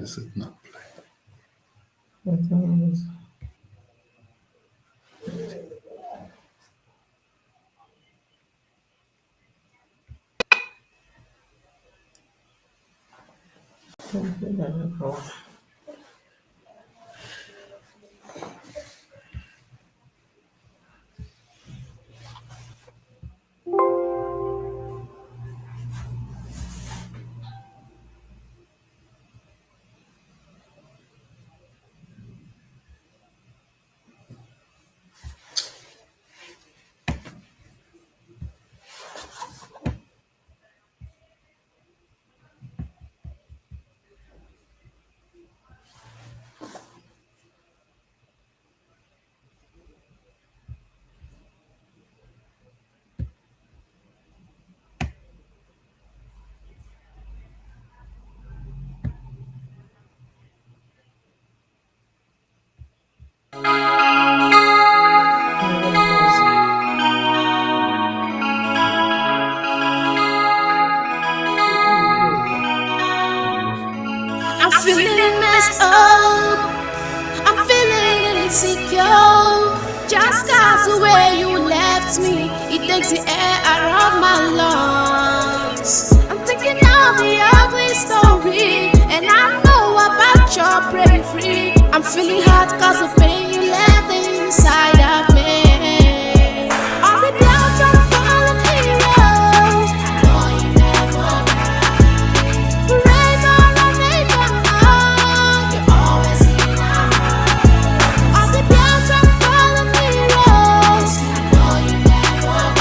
is it not playing? I'm feeling messed up. I'm feeling insecure. Just cause the way you left me, it takes the air out of my lungs. I'm thinking of the ugly story, and I know about your bravery. I'm feeling hot cause the pain you left inside of me. All the doubts I'm fallen heroes. I know you never right. Forever I make a heart. You're always in my heart. All the doubts I'm fallen heroes. I know you never right.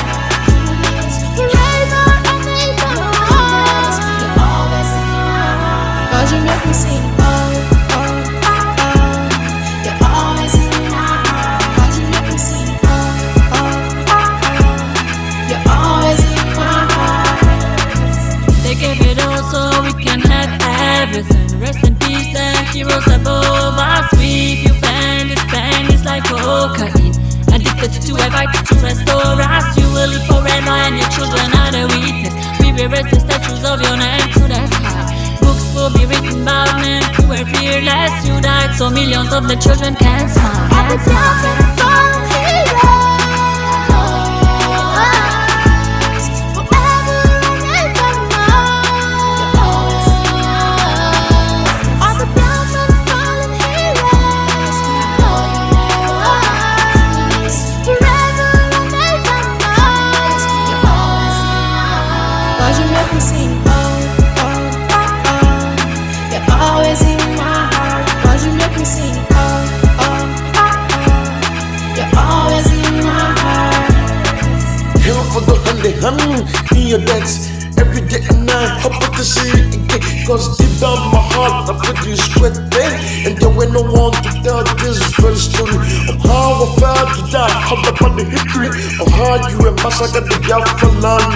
Forever I make a heart. You're always in my heart. 'Cause you make me sing. You're always in my heart. 'Cause you make me sing. You're always in my heart. They gave it all so we can have everything. Rest in peace, the heroes above us. We feel pain is like cocaine. Addicted to a fight to restore us. You will live forever and your children are the witness. We will raise the statues of your name to the sky. Books will be written about men who were fearless. You died so millions of the children can smile. All the doubts and fallen heroes. Forever and ever more. All the doubts and fallen heroes. Forever and ever more. 'Cause you make me sing. You're always in my heart. 'Cause you make me sing. You're always in my heart. Hell for the honey in your dance every day and night. Hope to see it again. 'Cause deep down my heart I feel you sweating, and there ain't no one to tell this very story of how I felt to die. How about the history of how you and massacred the Biafra land.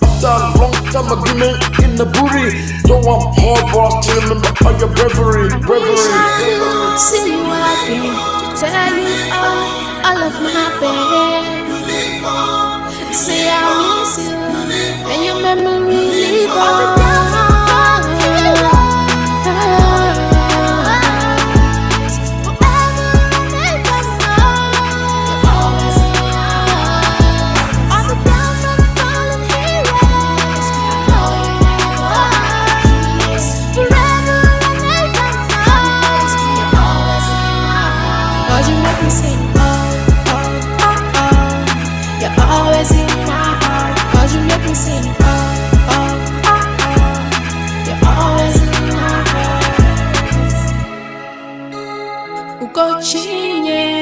After a long time agreement in the booty, though I'm hard, but I still remember all your bravery. See you happy to tell you all of my pain. Say I miss you and your memory live on. You make me sing. You're always in my heart. 'Cause you make me sing. You're always in my heart. Ugochinyere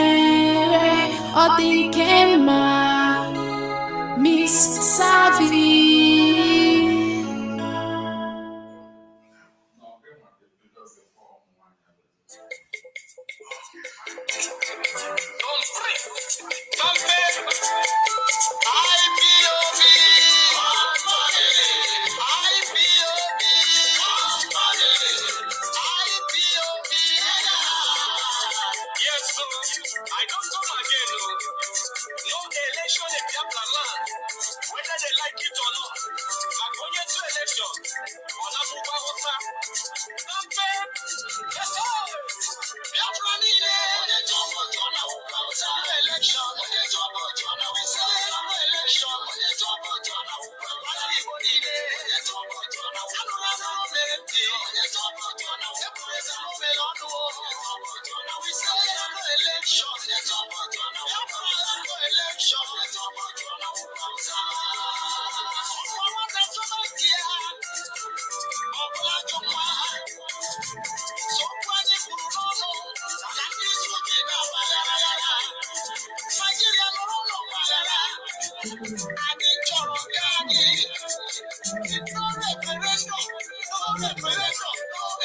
odikema Miss Savvy. Yes, so I don't come again. No election in Biafran land, whether they like it or not.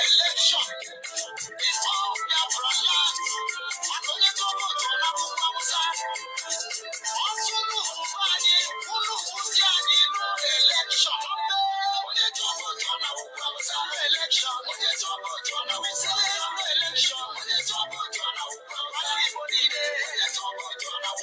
Election. It's all Biafran land. And only to go to Umuada. Also, Umuada, Umuada, no election. Only to go to Umuada. Election. Only to go to Umuada. Election. Only to go to Umuada. Everybody there. Only to go to Umuada.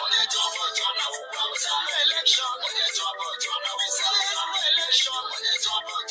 Only to go to election. Let's go to election. Let's go to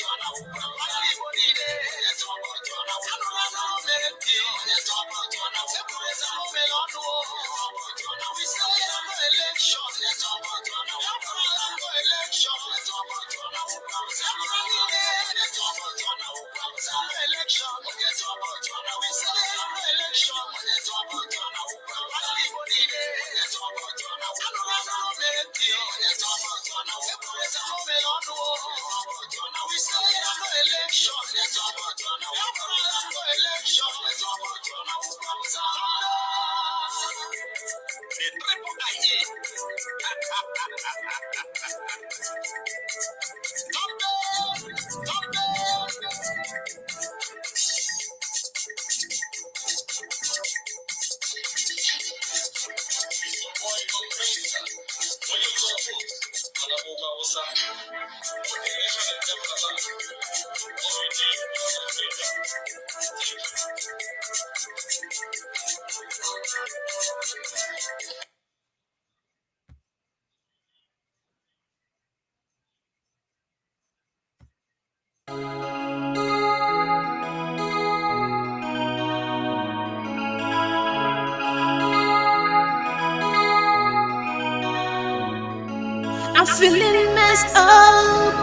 I'm feeling messed up.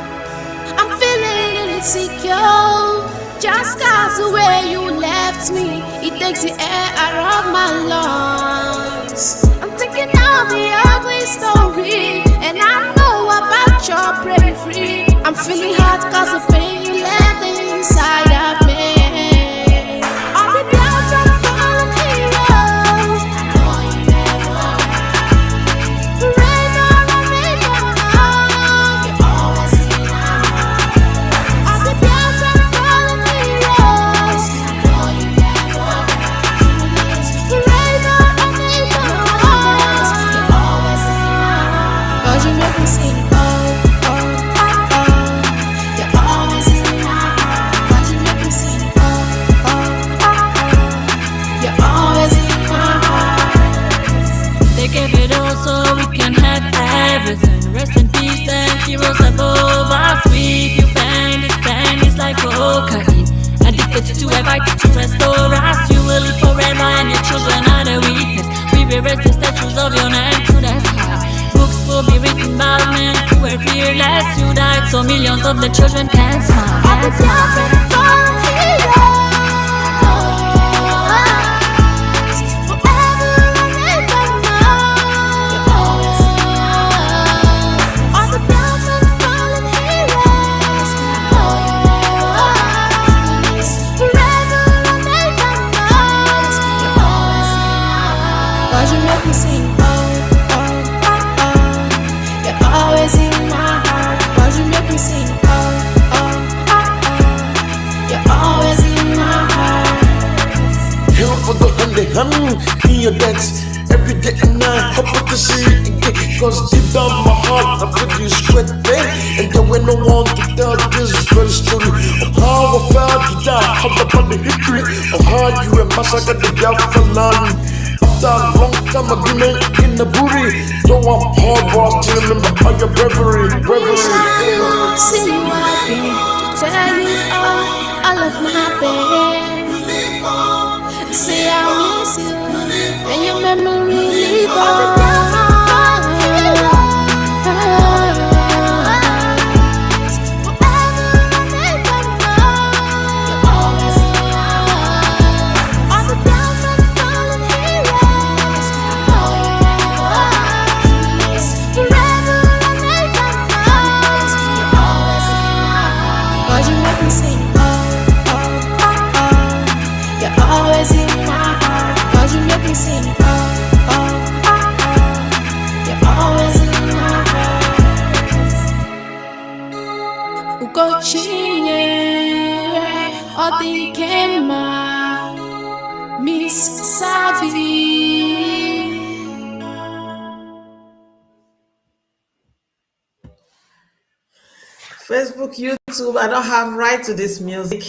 I'm feeling insecure. Just cause the way you left me, it takes the air out of my lungs. I'm thinking of the ugly story, and I know about your bravery. I'm feeling hot cause the pain you left inside to a fight to restore us. You will live forever and your children are the witness. We will raise the statues of your name to the sky. Books will be written about men who were fearless. You died so millions of the children can smile. All the Biafran fallen heroes, forever and evermore. You're always in my heart. All the Biafran fallen heroes, forever and evermore. You're always in my heart. 'Cause you make me sing, oh, oh, oh, oh. You're always in my heart. 'Cause you make me sing, oh, oh, oh, oh. You're always in my heart. Here for the hand in your dance. Every day and night, hope to see it again. Cause deep down my heart, I feel you sweating. And there ain't no one to tell this very story of how I felt to die, how about the history of how you and massacred the Biafran land. After a long time agreement in the booty, though I'm hard, but I still remember all your bravery, bravery. See you happy to tell you all of my pain. Say I miss you and your memory live on. Always in my heart, 'cause you make me sing, oh, oh, oh, oh. You're always in my heart. Ugochinyere, Odikema, Miss Savvy. Facebook, YouTube, I don't have right to this music.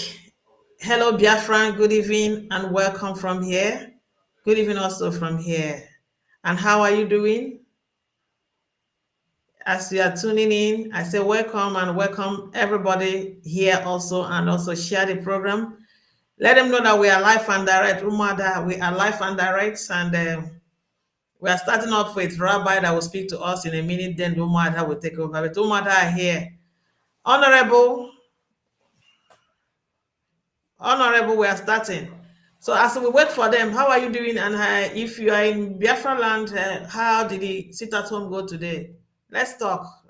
Hello, Biafran, good evening and welcome from here. Good evening also from here. And how are you doing? As you are tuning in, I say welcome and welcome everybody here also, and also share the program. Let them know that we are live and direct. Umuada, we are live and direct, and we are starting off with Rabbi that will speak to us in a minute, then Umuada will take over. But Umuada are here. Honorable, we are starting. So as we wait for them, how are you doing? And if you are in Biafra land, how did the sit at home go today? Let's talk.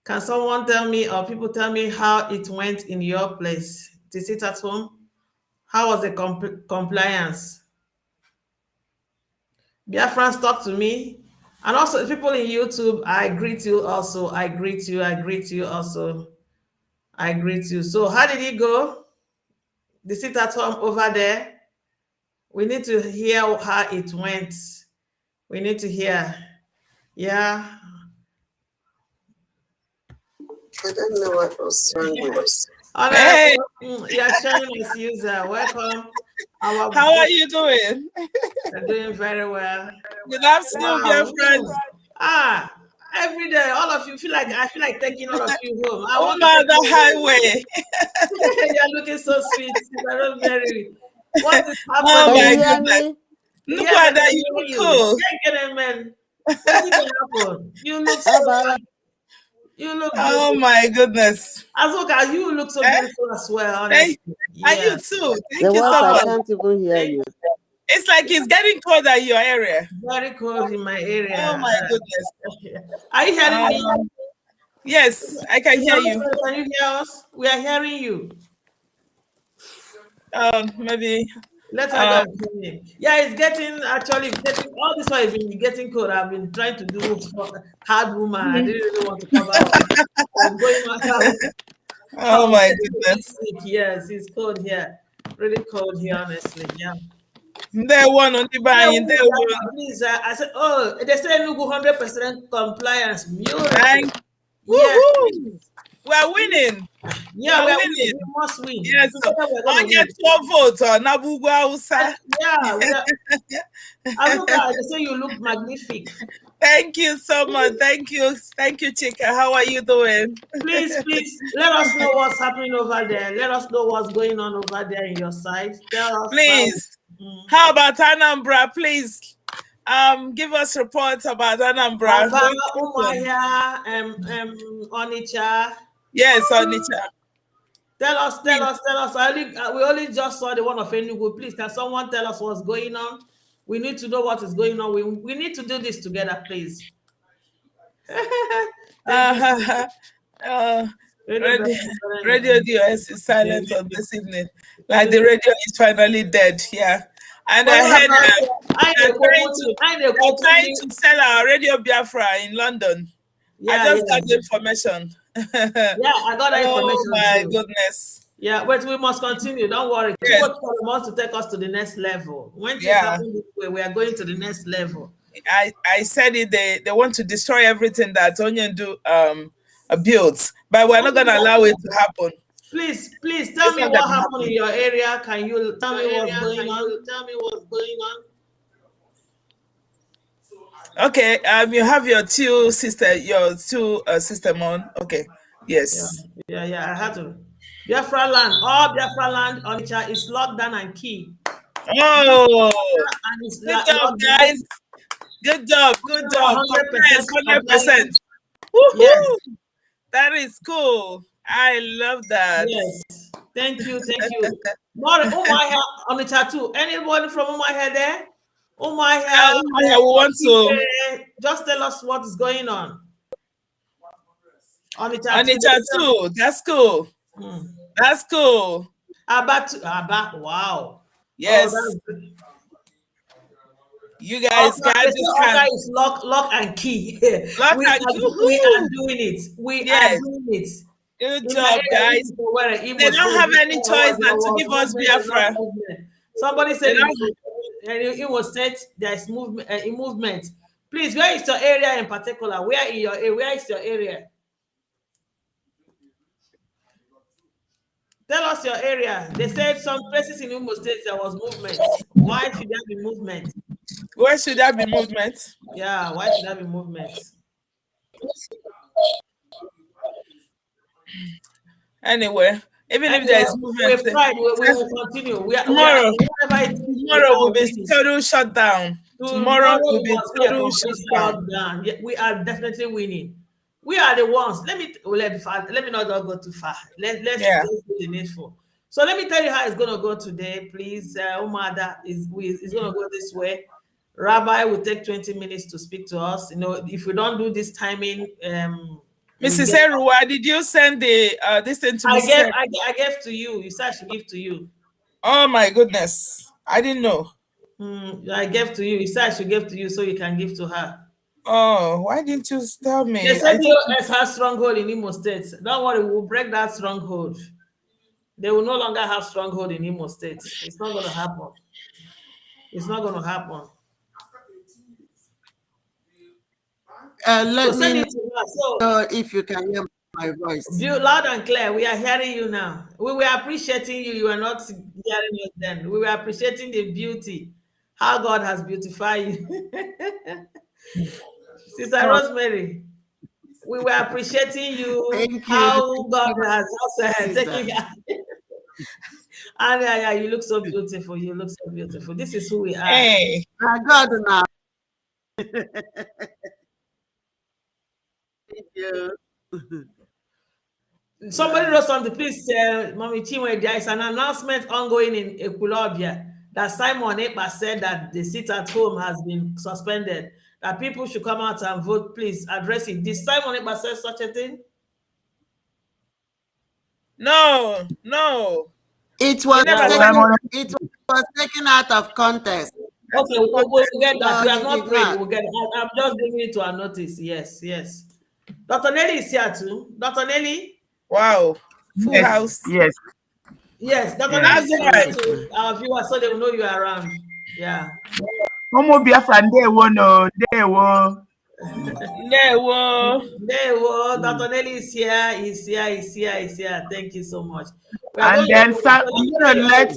Can someone tell me, or people tell me, how it went in your place to sit at home? How was the compliance? Biafrans, talk to me. And also people in YouTube, I greet you also. I greet you also. I greet you. So how did it go? The sit at home over there. We need to hear how it went. We need to hear. Yeah. I don't know what was wrong with us. Hey. Yeah, sharing as user. Welcome. How are you doing? We're doing very well. Good afternoon, dear friends. Every day, all of you I feel like taking all of you home. Oh my, the highway. You're looking so sweet. You're very. What is happening? Oh my goodness. Look at that, you look cool. What is happen? You look so. You look. Oh my goodness. As well as you look so beautiful as well. Honestly. And you too. Thank you so I much. can't even hear you. It's like it's getting cold in your area. Very cold in my area. Oh my goodness. Are you hearing me? Yes, I can hear you. Can you hear us? We are hearing you. Maybe. Let's have yeah, it's getting all this while it's been getting cold. I've been trying to do hard woman. I didn't really want to cover up. I'm going out. Oh my goodness. Yes, it's cold here. Really cold here, honestly. Yeah. There one on the buying. There one. Please, I said, oh, they say no 100% compliance. Thank. Yes. We're winning. Yeah, we're winning. We must win. Yes. I get 12 votes on Nabugu Hausa. Yeah. Azuka, they say you look magnific. Thank you so much. Thank you, Chika. How are you doing? Please, let us know what's happening over there. Let us know what's going on over there in your side. Tell us Please. How about Anambra? Please, give us reports about Anambra. Aba, Umuada, Onitsha. Yes, Onitsha. Tell us. We only just saw the one of Enugu. Please, can someone tell us what's going on? We need to know what is going on. We need to do this together, please. Thank you. Radio DOS is silent on this evening. Like the radio is finally dead. Yeah. And I heard they're trying to sell our Radio Biafra in London. I just got the information. Yeah, I got that information. Oh my goodness. Yeah, but we must continue. Don't worry. Yes. God wants to take us to the next level. When things happen this way, we are going to the next level. I said it. They want to destroy everything that Onyendu builds, but we're not going to allow it to happen. Please tell me what happened in your area. Can you tell me what's going on? Okay. You have your two sister on. Okay. Yes. Yeah. I had to. Biafra land. All Biafra land on Onitsha is locked down and key. Oh, good job, guys. Good job. 100%. Yes. That is cool. I love that. Yes. Thank you. More Umuada Onitsha too. Anyone from Umuada there? Umuada, we want to just tell us what is going on. Onitsha too. That's cool. That's cool. Aba, wow. Yes. You guys got this kind is lock and key. Lock we and are doing it. We are doing it. Good job, guys. They don't have any choice than to give us Biafra. Somebody said it was said there is movement. Please, where is your area in particular? Where is your area? Tell us your area. They said some places in Imo State there was movement. Why should there be movement? Where should there be movement? Yeah, why should there be movement? Anyway, even if there is movement, we will continue. Tomorrow will be total shutdown. Tomorrow will be total shutdown. Yeah, we are definitely winning. We are the ones. Let me not go too far. Let's do the needful. So let me tell you how it's going to go today, please. Umuada is going to go this way. Rabbi will take 20 minutes to speak to us. If we don't do this timing, Mrs. Eruwa, did you send this thing to me? I gave to you. You said I should give to you. Oh my goodness. I didn't know. I gave to you. You said I should give to you so you can give to her. Oh, why didn't you tell me? They said DOS has stronghold in Imo State. Don't worry, we'll break that stronghold. They will no longer have stronghold in Imo State. It's not going to happen. It's not going to happen. Let me know if you can hear my voice. Loud and clear. We are hearing you now. We were appreciating you. You were not hearing us then. We were appreciating the beauty, how God has beautified you. Sister Rosemary, we were appreciating you, how God has also taken you. And you look so beautiful. You look so beautiful. This is who we are. Hey, God now. Thank you. Somebody wrote something. Please, Mommy Chinwe, there is an announcement ongoing in Ekulobia that Simon Ekpa said that the sit at home has been suspended. That people should come out and vote. Please address it. Did Simon Ekpa say such a thing? No. It was taken out of context. Okay, we'll get that. We have not prayed. We'll get it. I'm just bringing it to our notice. Yes. Dr. Nelly is here too. Dr. Nelly? Wow. Full house. Yes, Dr. Nelly is here too. Our viewers, so they will know you are around. Yeah. Biafran Dr. Nelly is here. He's here. Thank you so much. And then let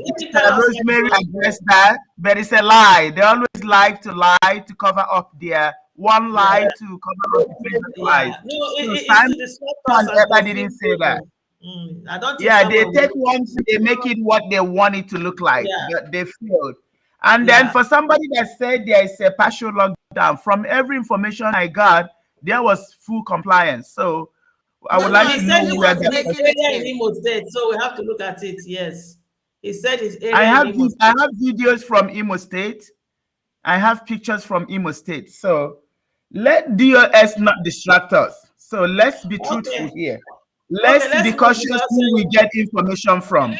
Rosemary address that. But it's a lie. They always like to lie to cover up their one lie to cover up the lies. No, So it's to distract us and Ever confuse didn't say that. people. I don't think Yeah, they Samuel take will. one, they make it what they want it to look like, Yeah, but they failed. And then yeah. for somebody that said there is a partial lockdown, from every information I got, there was full compliance. So I would No, like he to said know he where was that. in his area in Imo State, so we have to look at it. Yes, he said his I area in have Imo I State. have videos from Imo State. I have pictures from Imo State. So let DOS not distract us. So let's be truthful Okay, here. okay, Let's let's be move cautious because who we get information from.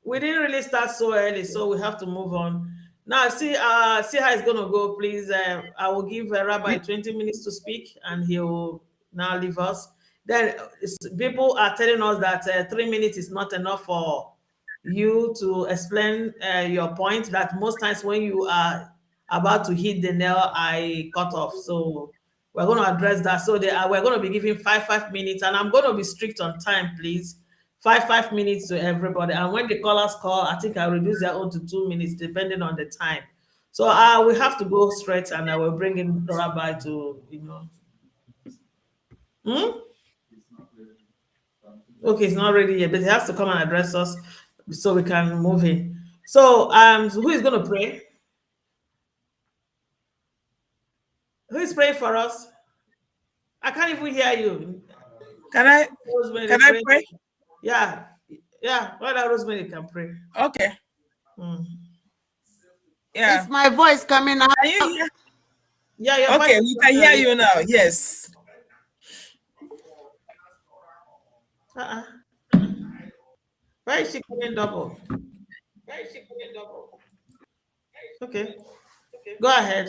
we didn't really start so early, so we have to move on. Now, see how it's gonna go. Please, I will give Rabbi 20 minutes to speak, and he will now leave us. Then people are telling us that 3 minutes is not enough for you to explain your point. That most times when you are about to hit the nail, I cut off. So we're going to address that. So we're going to be giving 5 minutes, and I'm going to be strict on time, please. 5 minutes to everybody. And when the callers call, I think I'll reduce their own to 2 minutes, depending on the time. So we have to go straight, and I will bring in the Rabbi to, Okay, it's not ready yet, but he has to come and address us so we can move in. So, who is going to pray? Who is praying for us? I can't even hear you. Can I pray? Yeah, Brother Rosemary can pray. Okay. Yeah. Is my voice coming out? Can you hear? Yeah, your okay, voice we can hear you now. Yes. Why is she coming double? Okay. Go ahead.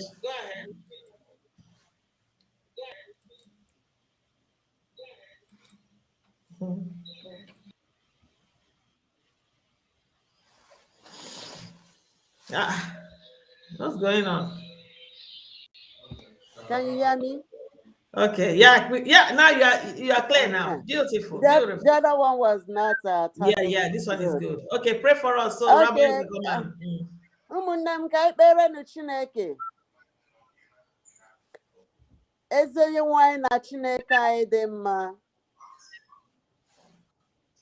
What's going on? Can you hear me? Okay, yeah. Now you are clear now. Beautiful. The other one was not Yeah. This one is good. Okay, pray for us. So okay. Rabbi will come on. Ụmụnne m ka anyị kpere Chineke eze onye nwanyị na Chineke anyị dị mma,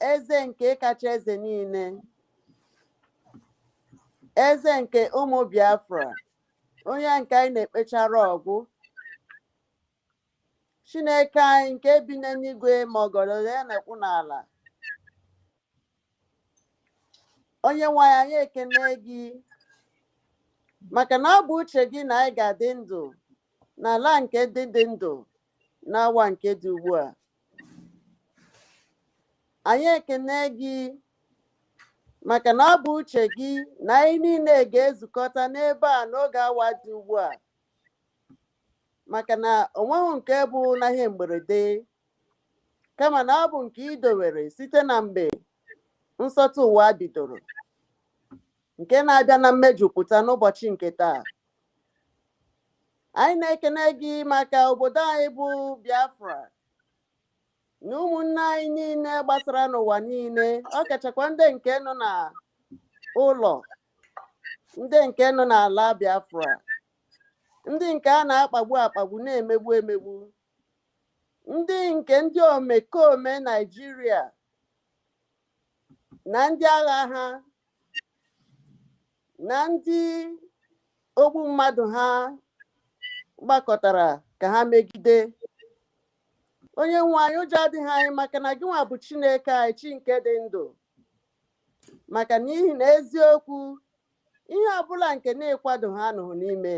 eze nke kacha eze niile, eze nke ụmụ Biafra, onye nke anyị na-ekpechara ọgwụ, Chineke anyị nke bi n'eluigwe ma ọgọdọ ya na-ekwu n'ala, onye nwanyị anyị ekene gị maka na ọ bụ uche gị na anyị ga-adị ndụ n'ala nke dị ndụ n'awa nke dị ugbu a. Anyị ekene gị maka na ọ bụ uche gị na anyị niile ga-ezukọta n'ebe a n'oge awa dị ugbu a, maka na onweghị nke bụ na ihe mberede, kama na ọ bụ nke ị dowere site na mgbe nsọtụ ụwa bidoro, nke na-abịa na mmejupụta n'ụbọchị nke taa. Anyị na-ekene gị maka obodo anyị bụ Biafra na ụmụnne anyị niile gbasara n'ụwa niile, ọ kachakwa ndị nke nọ n'ụlọ, ndị nke nọ n'ala Biafra, ndị nke a na-akpagbu na-emegbu emegbu, ndị nke ndị omekome Naịjirịa na ndị agha ha na ndị ogbu mmadụ ha gbakọtara ka ha megide. Onye nwe anyị, ụjọ adịghị anyị maka na gị nwa bụ Chineke anyị, chi nke dị ndụ, maka n'ihi na eziokwu ihe ọbụla nke na-ekwado ha nụrụ n'ime,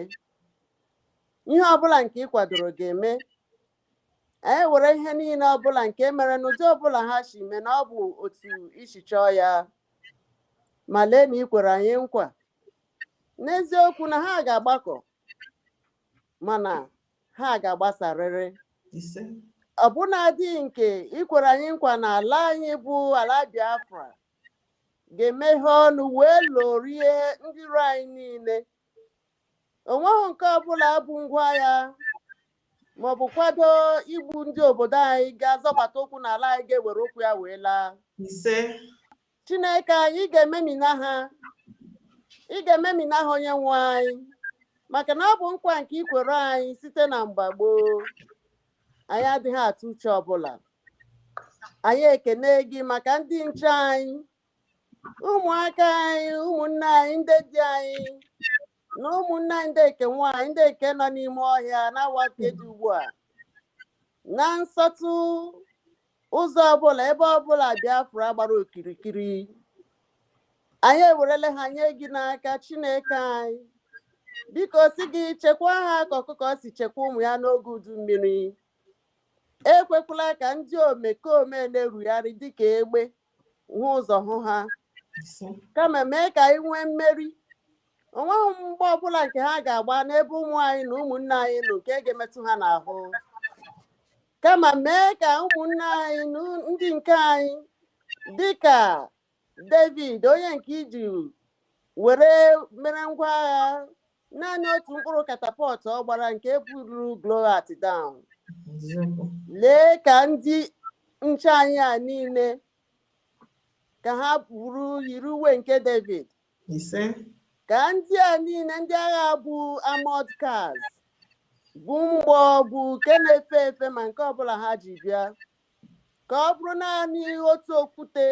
ihe ọbụla nke ị kwadoro ga-eme. Anyị were ihe niile ọbụla nke mere n'ụdị ọbụla ha si mee na ọ bụ otu isi chọọ ya, ma lee na ị kwere anyị nkwa n'eziokwu na ha ga-agbakọ, mana ha ga-agbasarịrị. Ọbụnadị nke ikwere anyị nkwa na ala anyị bụ ala Biafra ga-emeghe ọnụ wee lorie ndị iro anyị niile. Onweghị nke ọbụla bụ ngwa ya maọbụ kwado igbu ndị obodo anyị ga-azọbata ụkwụ n'ala anyị ga-ewere ụkwụ ya wee laa. Chineke anyị, ị ga-ememina ha onye nwe anyị, maka na ọ bụ nkwa nke ikwere anyị site na mgbe gboo. Anyị adịghị atụ uche ọbụla. Anyị ekene gị maka ndị nche anyị, ụmụaka anyị, ụmụnne anyị, ndị di anyị na ụmụnne anyị ndị eke nwaanyị, ndị eke nọ n'ime ọhịa na-awa nke dị ugbu a na nsọtụ ụzọ ọbụla, ebe ọbụla Biafra gbara okirikiri. Anyị ewerele ha nye gị n'aka, Chineke anyị. Biko si gị chekwa ha ka ọkụkọ si chekwa ụmụ ya n'oge udu mmiri. Ekwekwala ka ndị omekome na-erugharị dịka egbe hụ ụzọ hụ ha, kama mee ka anyị nwee mmeri. Onweghị mgbe ọbụla nke ha ga-agba n'ebe ụmụ anyị na ụmụnne anyị nọ nke ga-emetụ ha n'ahụ, kama mee ka ụmụnne anyị na ndị nke anyị dịka David, onye nke iji were mere ngwa agha naanị otu mkpụrụ katapọtụ ọ gbara nke buru Goliath down. Lee ka ndị nche anyị a niile ka ha buru yiri uwe nke David. Ka ndị a niile, ndị agha bụ armored cars, bụ mgbọ, bụ nke na-efe efe ma nke ọbụla ha ji bịa, ka ọ bụrụ naanị otu okwute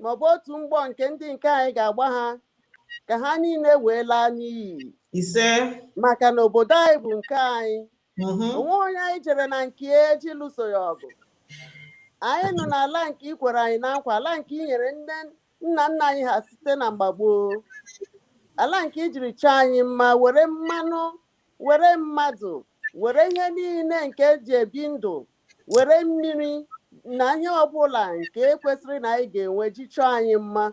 maọbụ otu mgbọ nke ndị nke anyị ga-agba ha, ka ha niile wee laa n'iyi. Maka na obodo anyị bụ nke anyị. Onwe onye anyị jere na nke eji lụso ya ọgụ. Anyị nọ n'ala nke i kwere anyị na nkwa, ala nke i nyere nna nna anyị ha site na mgbe gboo, ala nke ijiri chọọ anyị mma, were mmanụ, were mmadụ, were ihe niile nke eji ebi ndụ, were mmiri na ihe ọbụla nke kwesịrị na anyị ga-enwe ji chọọ anyị mma.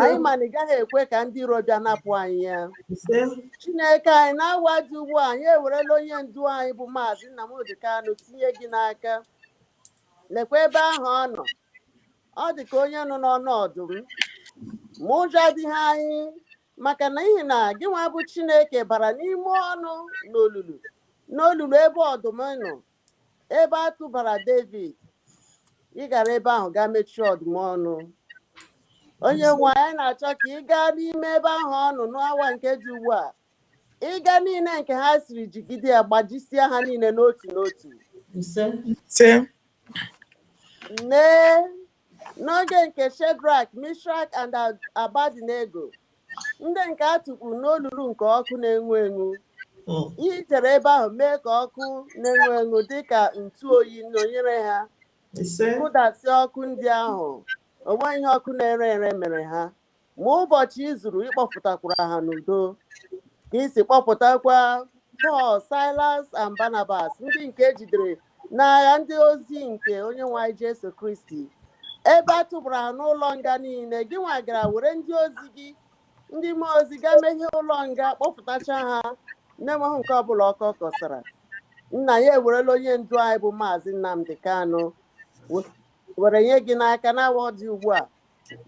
Anyị mana ị gaghị ekwe ka ndị iro bịa napụ anyị ya. Chineke anyị, na-awa dị ugbu a, anyị ewerela onye ndu anyị bụ Maazị Nnamdi Kanu tinye gị n'aka. Lekwa ebe ahụ ọ nọ, ọ dị ka onye nọ n'ọnụ ọdụm. Ma ụjọ adịghị anyị, maka na n'ihi na gị nwa bụ Chineke bara n'ime ọnụ n'olulu ebe ọdụm nọ, ebe a tụbara David. Ị gara ebe ahụ gaa mechie ọdụm ọnụ. Onye nwe anyị na-achọ ka ị gaa n'ime ebe ahụ ọ nọ n'awa nke dị ugbu a. Ịga niile nke ha siri jigide ya, gbajisie ha niile n'otu n'otu. N'oge nke Shadrach, Meshach and Abednego, ndị nke a tụkpuru n'olulu nke ọkụ na-enwu enwu, ihe tere ebe ahụ mee ka ọkụ na-enwu enwu dị ka ntụ oyi nọnyere ha, kụdasị ọkụ ndị ahụ. Onwe ihe ọkụ na-ere ere mere ha. Ma ụbọchị izuru, ịkpọpụtakwara ha n'udo, ka isi kpọpụtakwa Paul, Silas and Barnabas, ndị nke ejidere n'agha ndị ozi nke onye nwe anyị Jesu Kristi. Ebe a tụbara ha n'ụlọ nga niile, gị nwa gara were ndị ozi gị, ndị mmụọ ozi, ga meghee ụlọ nga, kpọpụtacha ha na-enweghị nke ọbụla ọkọ kọsara. Nna ya ewerela onye ndu anyị bụ Maazị Nnamdi Kanu were nye gị n'aka n'awa dị ugbu a,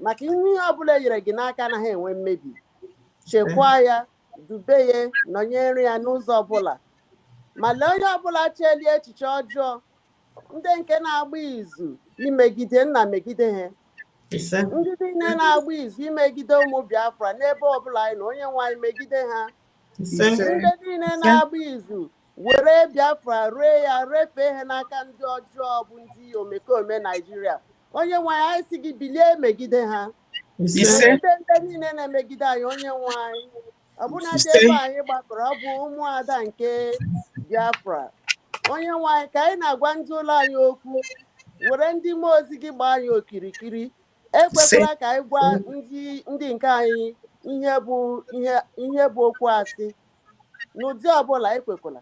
maka ihe ọbụla e nyere gị n'aka anaghị enwe mmebi. Chekwaa ya, dube ya, nọnyere ya n'ụzọ ọbụla. Ma lee onye ọbụla chelie echiche ọjọọ, ndị nke na-agba izu imegide nna megide ha, ndị niile na-agba izu imegide ụmụ Biafra n'ebe ọbụla anyị na onye nwe anyị megide ha. Ndị niile na-agba izu were Biafra ree ya, refee ha n'aka ndị ọjọọ bụ ndị omekome Naijiria, onye nwe anyị si gị bilie megide ha. Ndị niile na-emegide anyị, onye nwe anyị, ọbụna dị ebe anyị gbakọrọ, ọ bụ Umuada nke Biafra. Onye nwe anyị, ka anyị na-agwa ndị ụlọ anyị okwu, were ndị mmụọ ozi gị gbaa anyị okirikiri. Ekwekwala ka anyị gwa ndị nke anyị ihe bụ okwu asị n'ụdị ọbụla. Ekwekwala.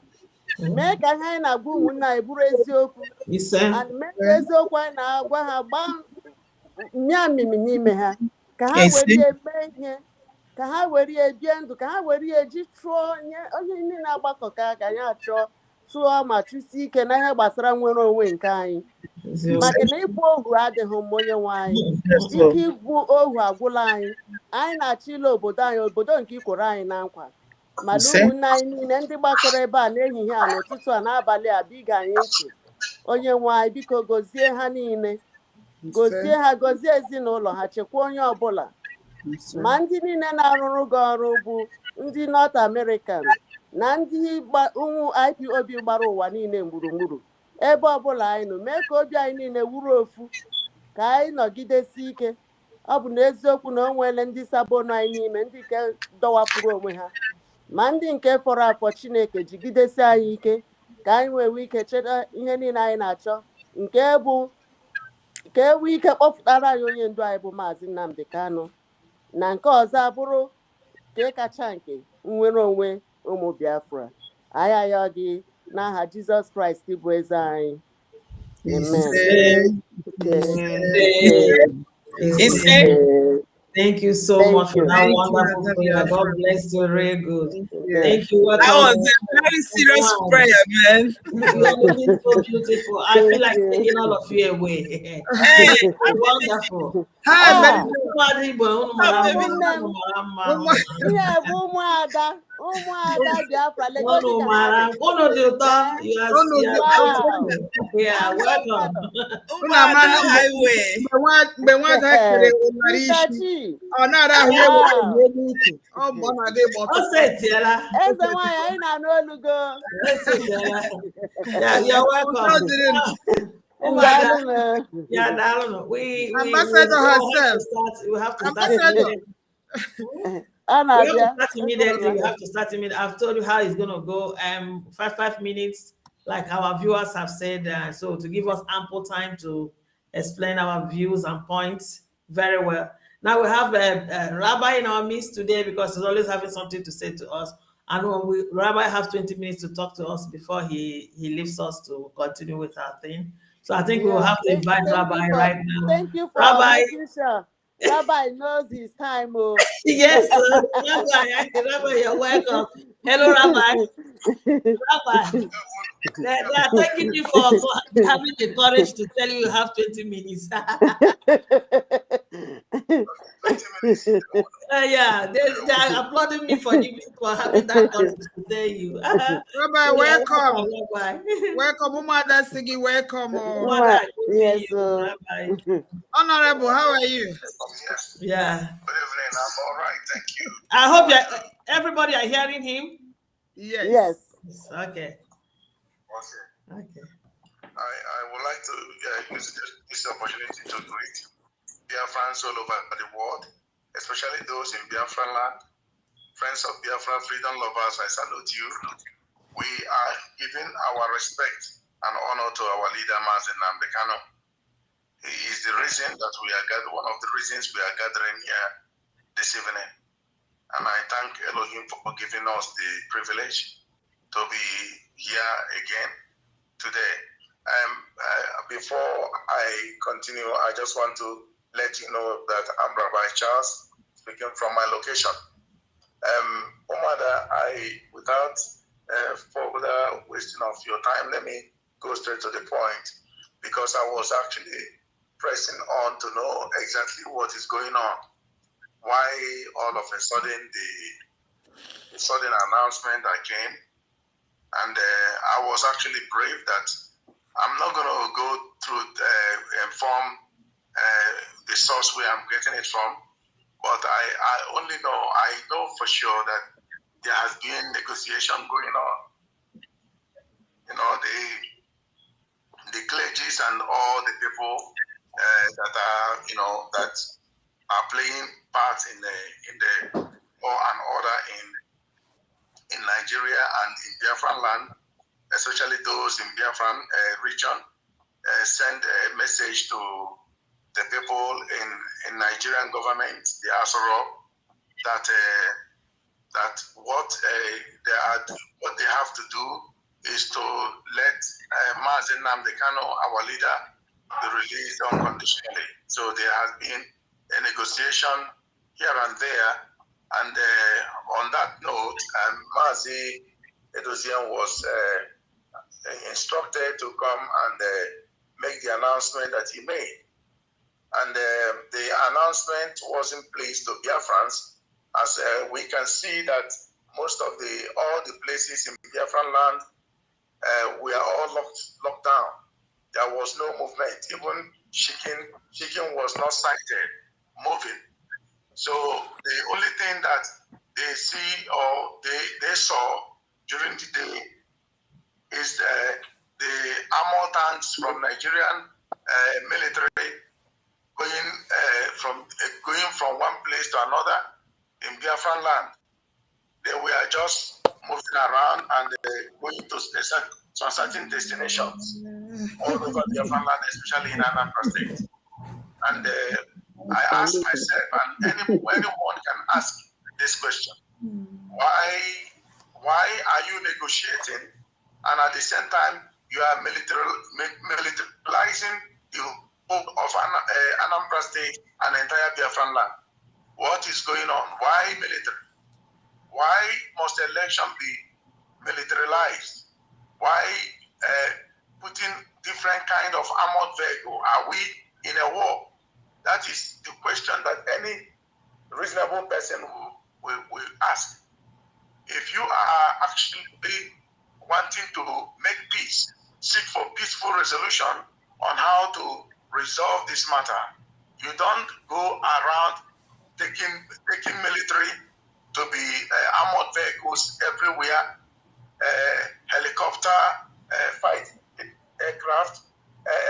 Mee ka ihe anyị na-agwa ụmụnne anyị bụrụ eziokwu, mee ka eziokwu anyị na-agwa ha gbaa mmịamịmị n'ime ha, ka ha were eme ihe, ka ha were ebie ndụ, ka ha were eji chụọ onye niile na-agbakọka ka anyị achọọ chụọ ma chụsie ike na ihe gbasara nwere onwe nke anyị. Maka na ịbụ ohu adịghị mma, onye nwe anyị. Ike ịbụ ohu agwụla anyị. Anyị na-achọ ile obodo anyị, obodo nke ikwere anyị na nkwa. Ma ụmụnne anyị niile ndị gbakọrọ ebe a n'ehihie a, n'ụtụtụ a, n'abalị a, biga anyị ntị. Onye nwe anyị, biko gozie ha niile, gozie ha, gozie ezinụlọ ha, chekwa onye ọbụla. ma ndị niile na-arụrụ gị ọrụ bụ ndị North American na ndị ụmụ IPOB gbara ụwa niile gburugburu ebe ọbụla anyị nọ, mee ka obi anyị niile wuru ofu, ka anyị nọgidesi ike. Ọ bụ n'eziokwu na o nwere ndị sabonu anyị n'ime, ndị nke dọwapụrụ onwe ha, ma ndị nke fọrọ afọ Chineke jigidesi anyị ike ka anyị nwee ike cheta ihe niile anyị na-achọ, nke bụ ka e nwee ike kpọpụtara anyị onye ndu anyị bụ Maazị Nnamdi Kanu, na nke ọzọ abụrụ nke kacha nke nnwere onwe ụmụ Biafra. Anyị ayọ gị n'aha Jizọs Kraịst bụ eze anyị. Amen. Thank you so much for that wonderful prayer. God bless you. Very good. Thank you. That was a very serious prayer, man. You are looking so beautiful. I feel like taking all of you away. Hey, wonderful. Umuada Biafra. Yeah, welcome. You're welcome. Ambassador herself. We have to start. Immediately. We have to start immediately. I've told you how it's going to go. 5 minutes, like our viewers have said. So to give us ample time to explain our views and points very well. Now we have a Rabbi in our midst today because he's always having something to say to us. And when Rabbi has 20 minutes to talk to us before he leaves us to continue with our thing. So I think we will have to invite Rabbi right now. Thank you for making sure Rabbi knows his time. Oh. Yes, Rabbi, you're welcome. Hello, Rabbi. Rabbi, they are thanking you for having the courage to tell you have 20 minutes. Yeah, they are applauding me for having that courage to tell you. Rabbi, welcome. Welcome, Umuada Sigi, welcome. Yes, Rabbi. Honorable, how are you? Yeah. Good evening. I'm all right. Thank you. I hope everybody are hearing him. Yes. Okay. Okay. I would like to use this opportunity to greet Biafrans all over the world, especially those in Biafran land. Friends of Biafra, freedom lovers, I salute you. We are giving our respect and honor to our leader, Maazị Nnamdi Kanu. He is the reason that we are one of the reasons we are gathering here this evening. And I thank Elohim for giving us the privilege to be here again today. Before I continue, I just want to let you know that I'm Rabbi Charles, speaking from my location. Umuada, without further wasting of your time, let me go straight to the point, because I was actually pressing on to know exactly what is going on. Why all of a sudden the sudden announcement that came, and I was actually brave that I'm not going to go through inform the source where I'm getting it from, but I only know, I know for sure that there has been negotiation going on. You know, the clergies and all the people that are, you know, that are playing part in the law and order in Nigeria and in Biafran land, especially those in Biafran region, send a message to the people in Nigerian government, the Asoro, that what they have to do is to let Maazị Nnamdi Kanu, our leader, be released unconditionally. So there has been a negotiation here and there, and on that note, Maazị Edozian was instructed to come and make the announcement that he made. And the announcement wasn't pleased to Biafrans, as we can see that most of all the places in Biafran land were all locked down. There was no movement. Even chicken was not sighted moving. So they see or they saw during the day is the armor tanks from Nigerian military going from one place to another in Biafran land. They were just moving around and going to some certain destinations all over Biafran land, especially in Anambra State. And I asked myself, and anyone can ask this question: why are you negotiating, and at the same time you are militarizing the whole of Anambra State and entire Biafran land? What is going on? Why military? Why must election be militarized? Why putting different kind of armored vehicle? Are we in a war? That is the question that any reasonable person will ask. If you are actually wanting to make peace, seek for peaceful resolution on how to resolve this matter, you don't go around taking military to be armored vehicles everywhere, helicopter, fighting aircraft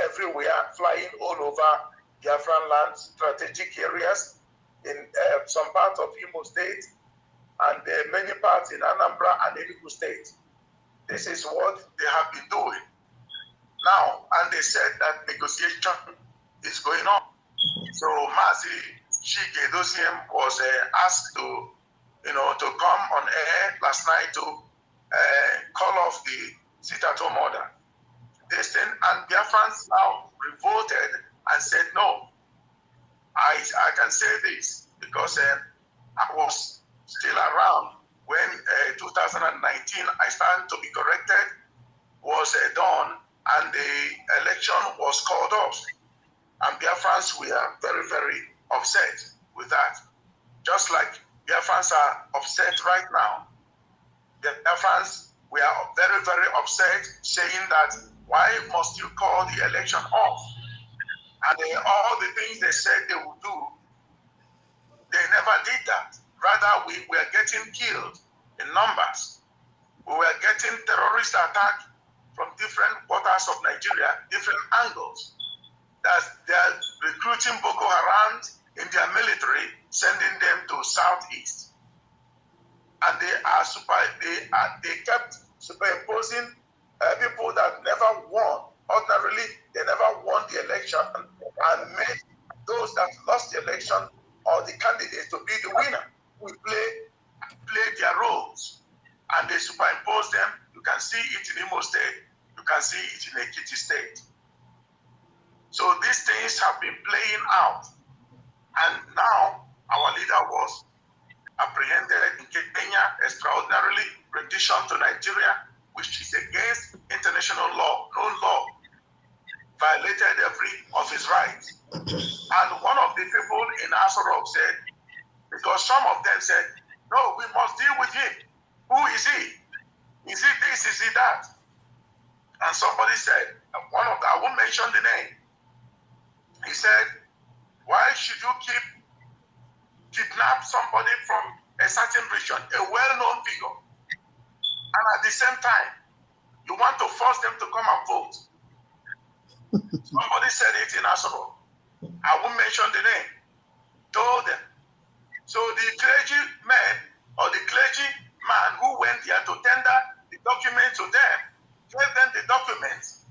everywhere, flying all over Biafran land, strategic areas in some parts of Imo State and many parts in Anambra and Enugu State. This is what they have been doing now, and they said that negotiation is going on. So Mazi Shige Dosiem was asked to come on air last night to call off the sit-at-home order. This thing, and Biafrans now revolted and said, no, I can say this because I was still around when 2019, I stand to be corrected, was done and the election was called off. And Biafrans were very, very upset with that. Just like Biafrans are upset right now. The Biafrans were very, very upset, saying that why must you call the election off? And all the things they said they would do, they never did that. Rather, we were getting killed in numbers. We were getting terrorist attacks from different quarters of Nigeria, different angles. That they're recruiting Boko Haram in their military, sending them to southeast. And they kept superimposing people that never won. Ordinarily, they never won the election and made those that lost the election or the candidates to be the winner. We play their roles and they superimpose them. You can see it in Imo State. You can see it in Ekiti State. So these things have been playing out. And now our leader was apprehended in Kenya, extraordinarily rendition to Nigeria, which is against international law, known law, violated every of his rights. And one of the people in Asorok said, because some of them said, no, we must deal with him. Who is he? Is he this? Is he that? And somebody said, I won't mention the name. He said, why should you kidnap somebody from a certain region, a well-known figure, and at the same time, you want to force them to come and vote? Somebody said it in Asoro. I won't mention the name. Told them. So the clergyman or the clergyman who went there to tender the document to them, gave them the documents,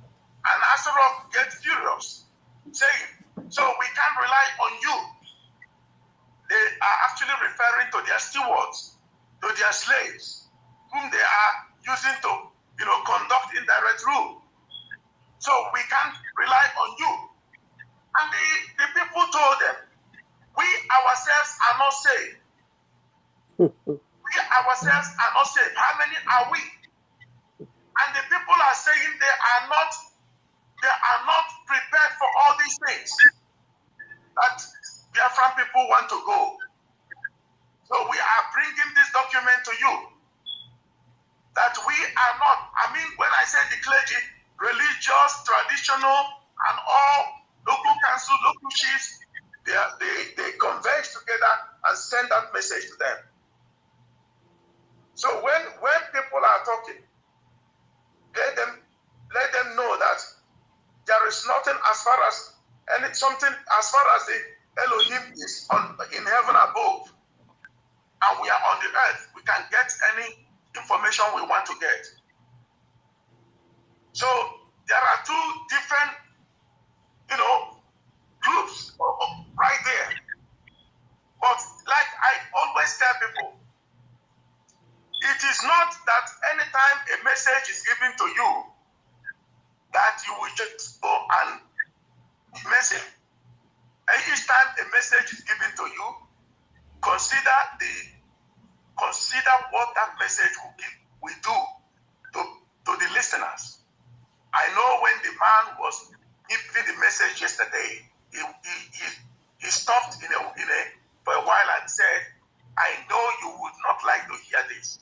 and Asoro get furious, saying, so we can't rely on you. They are actually referring to their stewards, to their slaves, whom they are using to, conduct indirect rule. So we can't rely on you. And the people told them, we ourselves are not saved. We ourselves are not saved. How many are we? And the people are saying they are not prepared for all these things that Biafran people want to go. So we are bringing this document to you that we are not, when I say the clergy, religious, traditional, and all local council, local chiefs, they converge together and send that message to them. So when people are talking, let them know that there is nothing as far as something as far as the Elohim is in heaven above, and we are on the earth. We can get any information we want to get. So there are two different, groups right there. But like I always tell people, it is not that anytime a message is given to you that you will just go and message. And each time a message is given to you, consider what that message will do to the listeners. I know when the man was giving the message yesterday, he stopped for a while and said, I know you would not like to hear this.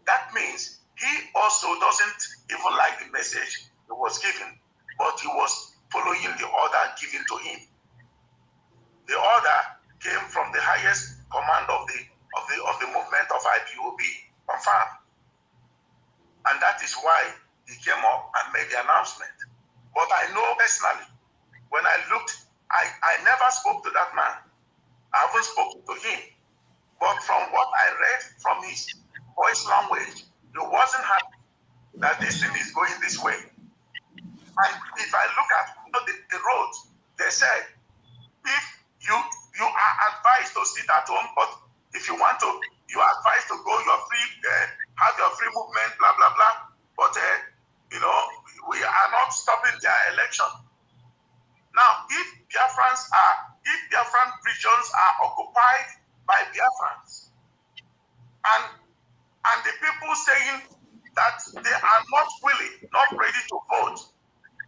That means he also doesn't even like the message that was given, but he was following the order given to him. The order came from the highest command of the movement of IPOB, confirmed. And that is why he came up and made the announcement. But I know personally, when I looked, I never spoke to that man. I haven't spoken to him. But from what I read from his voice language, he wasn't happy that this thing is going this way. And if I look at the roads, they said, if you are advised to sit at home, but if you want to, you are advised to go, you're free, have your free movement, blah, blah, blah. But, we are not stopping their election. Now, if Biafran regions are occupied by Biafrans, and the people saying that they are not willing, not ready to vote,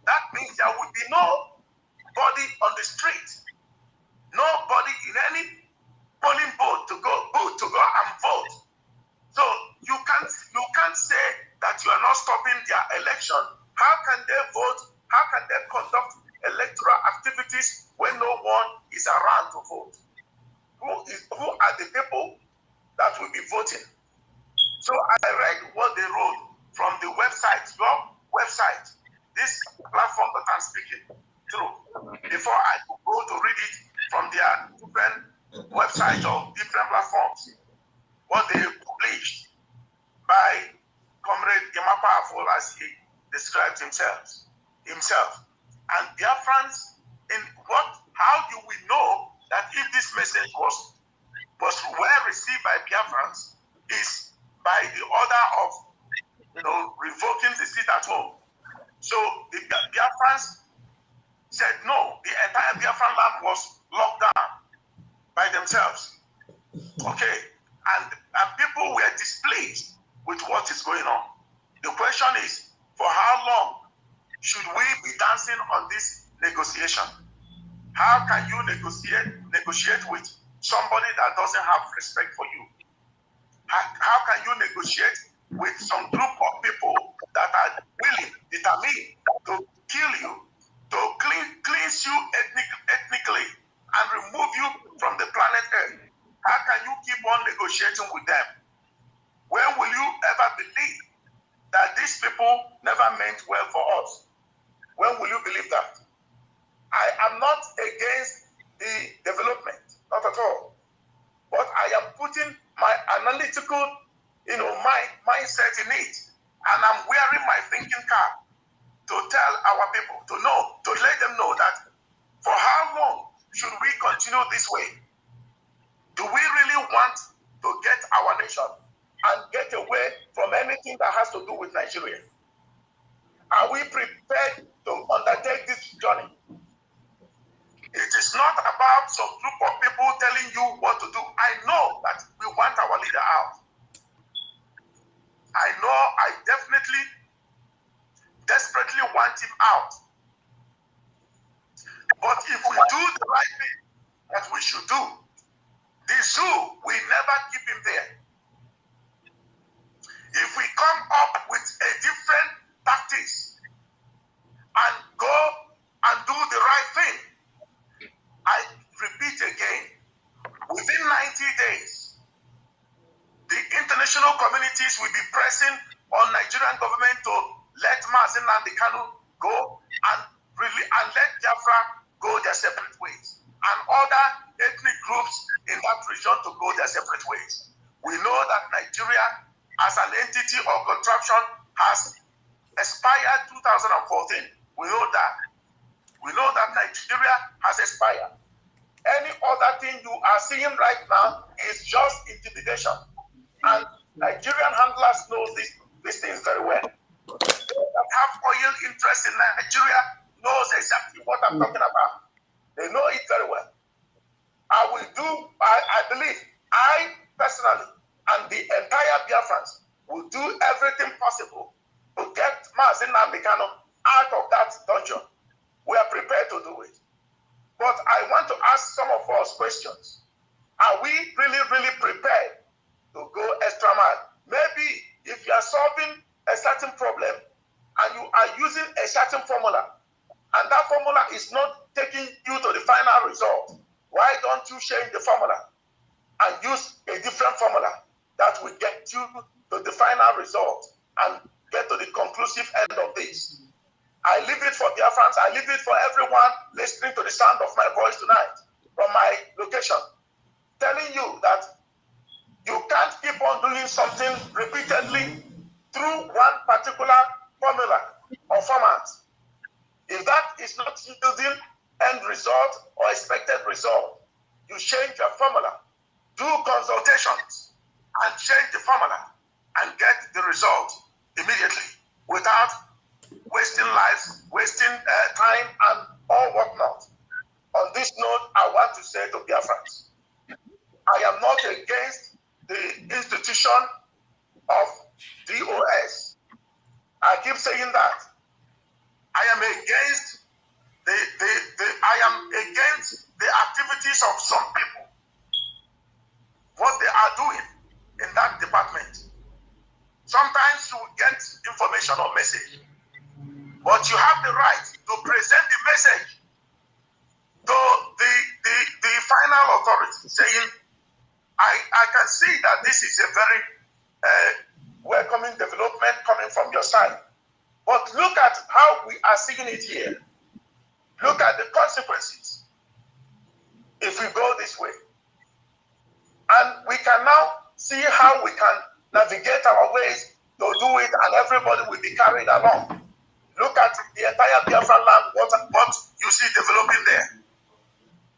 that means there will be nobody on the street, nobody in any polling booth to go and vote. So you can't say that you are not stopping their election. How can they vote? How can they conduct electoral activities when no one is around to vote? Who are the people that will be voting? So I read what they wrote from the website, your website, this platform that I'm speaking through, before I could go to read it from their different websites or different platforms, what they published by Comrade Yamapa, as he described himself. And Biafrans, how do we know that if this message was well received by Biafrans is by the order of revoking the seat at home. So the Biafrans said no, the entire Biafran land was locked down by themselves. Okay, and people were displeased with what is going on. The question is, for how long should we be dancing on this negotiation? How can you negotiate with somebody that doesn't have respect for you? How can you negotiate with some group of people that are willing, determined to kill you, to cleanse you ethnically, and remove you from the planet Earth? How can you keep on negotiating with them? When will you ever believe that these people never meant well for us? When will you believe that? I am not against the development, not at all. But I am putting my analytical, mindset in it. And I'm wearing my thinking cap to tell our people, to let them know that for how long should we continue this way? Do we really want to get our nation and get away from anything that has to do with Nigeria? Are we prepared to undertake this journey? It is not about some group of people telling you what to do. I know that we want our leader out. I know I desperately want him out. But if we do the right thing that we should do, the zoo will never keep him there. If we come up with a different tactics and go and do the right thing, I repeat again, within 90 days, the international parties will be pressing on Nigerian government to let Mazi Nnamdi Kanu go and let Biafra go their separate ways, and other ethnic groups in that region to go their separate ways. We know that Nigeria as an entity or contraption has expired 2014. We know that. We know that Nigeria has expired. Any other thing you are seeing right now is just intimidation. And Nigerian handlers know these things very well. Those that have oil interests in Nigeria knows exactly what I'm talking about. They know it very well. I believe, I personally and the entire Biafrans will do everything possible to get Mazi Nnamdi Kanu out of that dungeon. We are prepared to do it. But I want to ask some of us questions. Are we really, really prepared to go extra mile? Maybe if you are solving a certain problem and you are using a certain formula, and that formula is not taking you to the final result, why don't you change the formula and use a different formula that will get you to the final result and get to the conclusive end of this? I leave it for Biafrans, I leave it for everyone listening to the sound of my voice tonight from my location, telling you that you can't keep on doing something repeatedly through one particular formula or format. If that is not yielding end result or expected result, you change your formula, do consultations, and change the formula and get the result immediately without wasting lives, wasting time, and all whatnot. On this note, I want to say to Biafrans, I am not against the institution of DOS. I keep saying that. I am against the activities of some people, what they are doing in that department. Sometimes you get information or message, but you have the right to present the message to the final authority, saying, I can see that this is a very welcoming development coming from your side. But look at how we are seeing it here. Look at the consequences if we go this way. And we can now see how we can navigate our ways to do it, and everybody will be carried along. Look at the entire Biafran land, what you see developing there.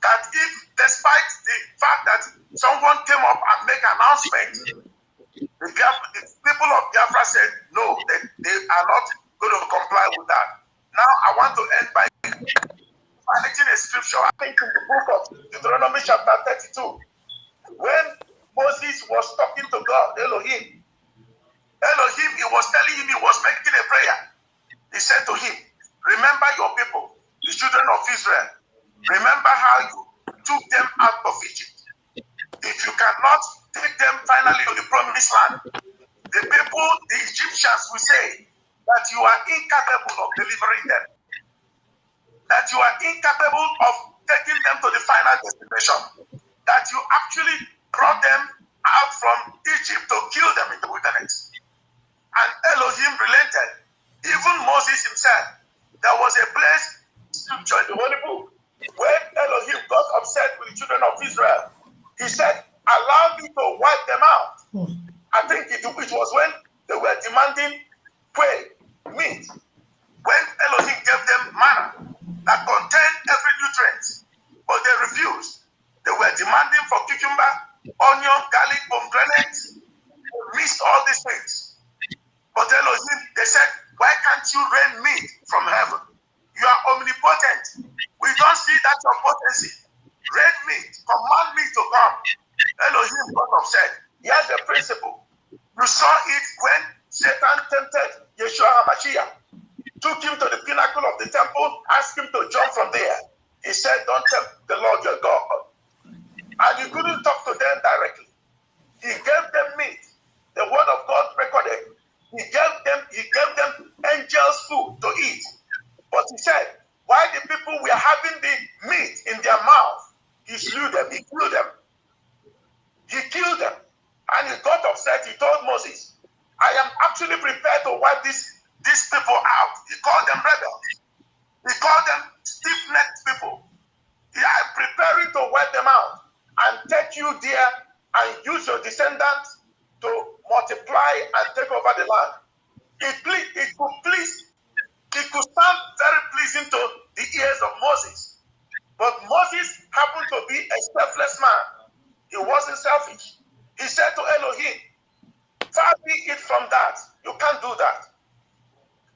That if, despite the fact that someone came up and make an announcement, the people of Biafra said, no, they are not going to comply with that. Now, I want to end by citing a scripture, I think in the book of Deuteronomy chapter 32, when Moses was talking to God, Elohim, he was telling him, he was making a prayer. He said to him, remember your people, the children of Israel. Remember how you took them out of Egypt. If you cannot take them finally to the promised land, the people, the Egyptians will say that you are incapable of delivering them, that you are incapable of taking them to the final destination, that you actually brought them out from Egypt to kill them in the wilderness. And Elohim relented. Even Moses himself, there was a place, scripture in the Holy Book, when Elohim got upset with the children of Israel. He said, allow me to wipe them out. I think it was when they were demanding quail, meat, when Elohim gave them manna that contained every nutrient, but they refused. They were demanding for cucumber, onion, garlic, pomegranate. They missed all these things. But Elohim, they said, why can't you rain meat from heaven? You are omnipotent. We don't see that your potency. Rain meat, command me to come. Elohim got upset. Here's the principle. You saw it when Satan tempted Yeshua HaMashiach, took him to the pinnacle of the temple, asked him to jump from there. He said, don't tempt the Lord your God. And he couldn't talk to them directly. He gave them meat. The word of God recorded. He gave them angels' food to eat. But he said, while the people were having the meat in their mouth, he slew them, he killed them. He killed them. And he got upset. He told Moses, actually prepared to wipe these people out. He called them rebels. He called them stiff-necked people. He is preparing to wipe them out and take you there and use your descendants to multiply and take over the land. It could sound very pleasing to the ears of Moses. But Moses happened to be a selfless man. He wasn't selfish. He said to Elohim, far be it from that. You can't do that.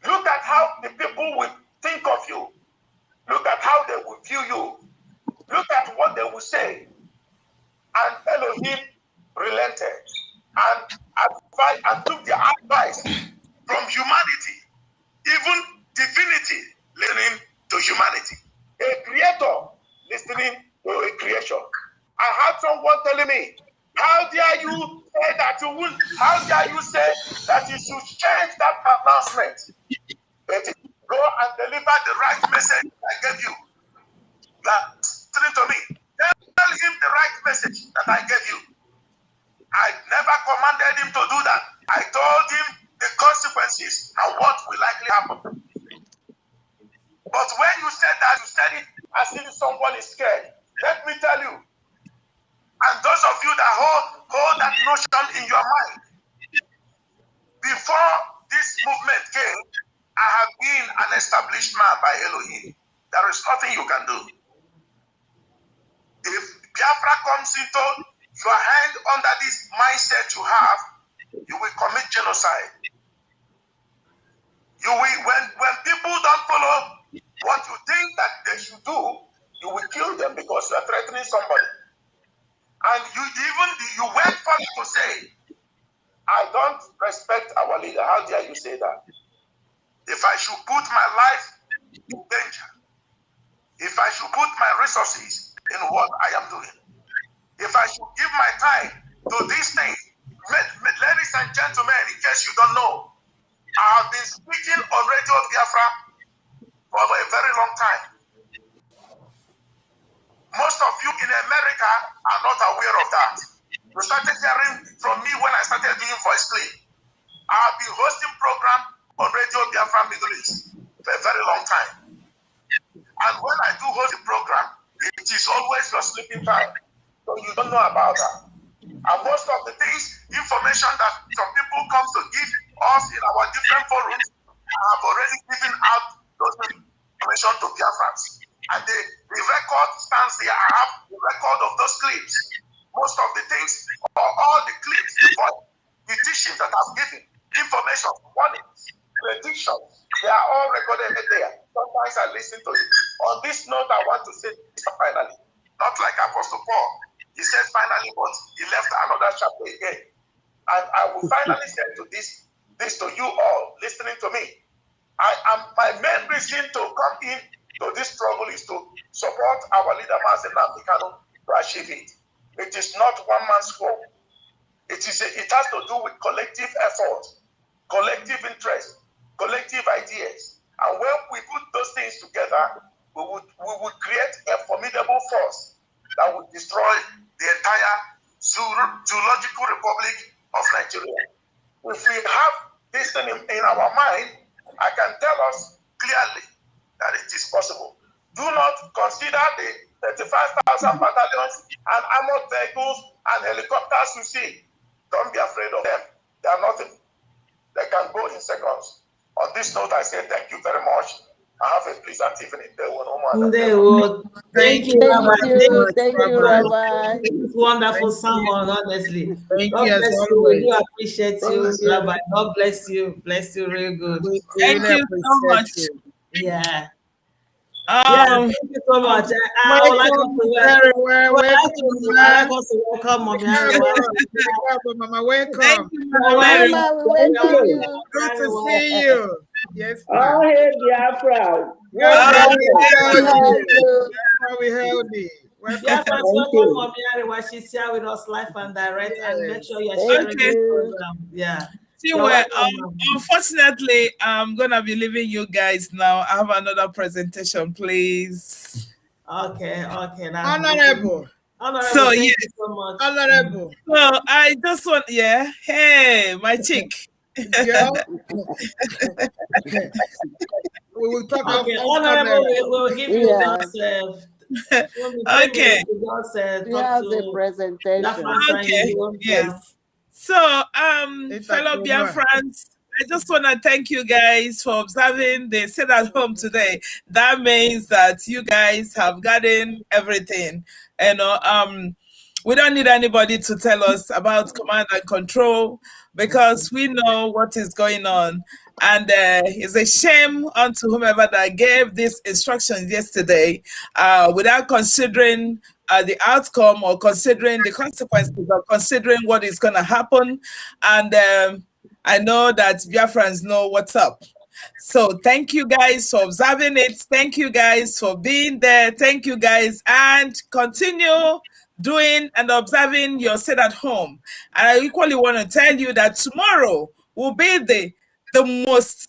Look at how the people will think of you. Look at how they will view you. Look at what they will say. And Elohim relented and took the advice from humanity, even divinity listening to humanity. A creator listening to a creation. I had someone telling me, how dare you say that you will, how dare you say that you should change that announcement? But go and deliver the right message I gave you. Listen to me. Tell him the right message that I gave you. I never commanded him to do that. I told him the consequences and what will likely happen. But when you said that, you said it as if someone is scared. Let me tell you, and those of you that hold that notion in your mind, before this movement came, I have been an established man by Elohim. There is nothing you can do. If Biafra comes into your hand under this mindset you have, you will commit genocide. You will, when people don't follow what you think that they should do, you will kill them because you are threatening somebody. And you went further to say, I don't respect our leader. How dare you say that? If I should put my life in danger, if I should put my resources in what I am doing, if I should give my time to these things, ladies and gentlemen, in case you don't know, I have been speaking on Radio Biafra for a very long time. Most of you in America are not aware of that. You started hearing from me when I started doing voice clip. I have been hosting program on Radio Biafra Middle East for a very long time. And when I do host the program, it is always your sleeping time. So you don't know about that. And most of the things, information that some people come to give us in our different forums, I have already given out those information to Biafrans. And the record stands there. I have the record of those clips. Most of the things, or all the clips, the teachings that I've given, information, warnings, predictions, they are all recorded there. Sometimes I listen to it. On this note, I want to say this finally. Not like Apostle Paul. He said finally, but he left another chapter again. And I will finally say to this to you all listening to me. My main reason to come in to this struggle is to support our leader, Mazen Namdekano, to achieve it. It is not one man's work. It has to do with collective effort, collective interest, collective ideas. And when we put those things together, we would create a formidable force that would destroy the entire zoological republic of Nigeria. If we have this thing in our mind, I can tell us clearly that it is possible. Do not consider the 35,000 battalions and armored vehicles and helicopters you see. Don't be afraid of them. They are nothing. They can go in seconds. On this note, I say thank you very much. I have a pleasant evening. Thank you, Rabbi. Thank you, Rabbi. It's wonderful sermon, honestly. Thank God you as bless you. always. We do appreciate you, you. Rabbi. God bless you. Bless you real good. Thank you so much. Yeah. Yeah, thank you so much. I would like us to welcome Mommy Welcome, Mama. Welcome. Thank you, Mama. Mama, we welcome you. Good to see you. Yes, ma'am. Oh, hey, Biafra. We held it. Yeah, but welcome Mommy Ariwa. She's here with us live and direct, and make sure you're sharing this program. Yeah. See, unfortunately, I'm gonna be leaving you guys now. I have another presentation, please. Okay. Honorable. So thank yes, you so much. Honorable. So I just want, hey, my chick. Girl. We will talk Okay, off Honorable, camera. we will give you just 3 Okay. minutes to just She talk has a to presentation. Biafran Okay. Time. Yes. So, fellow Entertainer. Biafrans, I just want to thank you guys for observing the sit at home today. That means that you guys have gotten everything. You know, we don't need anybody to tell us about command and control because we know what is going on. And it's a shame unto whomever that gave this instruction yesterday without considering the outcome or considering the consequences or considering what is going to happen. And I know that Biafrans know what's up. So thank you guys for observing it. Thank you guys for being there. Thank you guys, and continue doing and observing your sit at home. And I equally want to tell you that tomorrow will be the most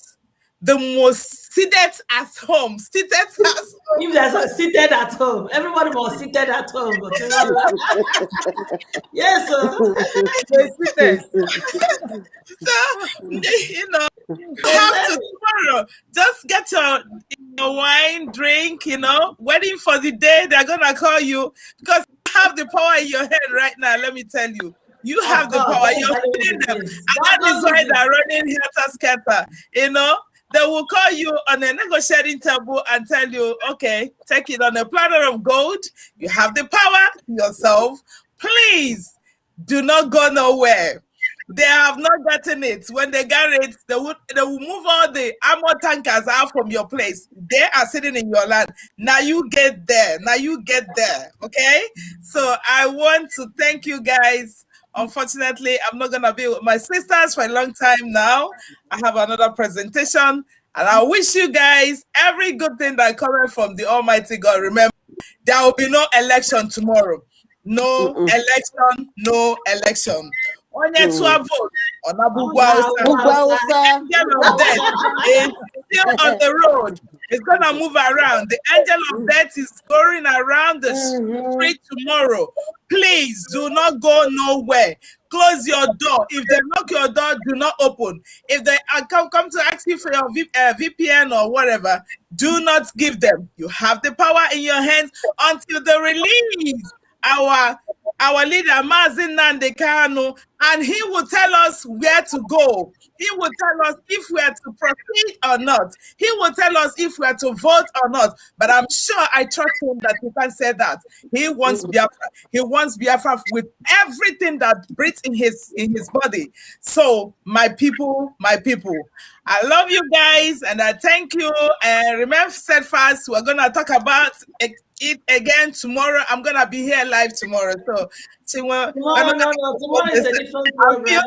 seated at home. Seated at home. If there's a seated at home, everybody was seated at home. But tomorrow, yes, sir. So, you know, you have to tomorrow. Just get your wine, drink, waiting for the day they're gonna call you because you have the power in your head right now. Let me tell you. You have the power. You're feeding them. And that is why they're running helter-skelter. They will call you on a negotiating table and tell you, okay, take it on a platter of gold. You have the power yourself. Please do not go nowhere. They have not gotten it. When they get it, they will move all the armor tankers out from your place. They are sitting in your land. Now you get there. Okay? So I want to thank you guys. Unfortunately, I'm not going to be with my sisters for a long time now. I have another presentation. And I wish you guys every good thing that comes from the Almighty God. Remember, there will be no election tomorrow. No election, no election. Onye tụọ vote on Abugwa angel of death is still on the road. It's gonna move around. The angel of death is going around the street tomorrow. Please do not go nowhere. Close your door. If they knock your door, do not open. If they come to ask you for your VPN or whatever, do not give them. You have the power in your hands until they release our leader, Mazin Nandekano, and he will tell us where to go. He will tell us if we are to proceed or not. He will tell us if we are to vote or not. But I'm sure I trust him that he can say that. He wants Biafra. He wants Biafra with everything that breathes in his body. So, my people, I love you guys and I thank you. And remember, steadfast, we're going to talk about it again tomorrow. I'm going to be here live tomorrow. So, tomorrow is a different program.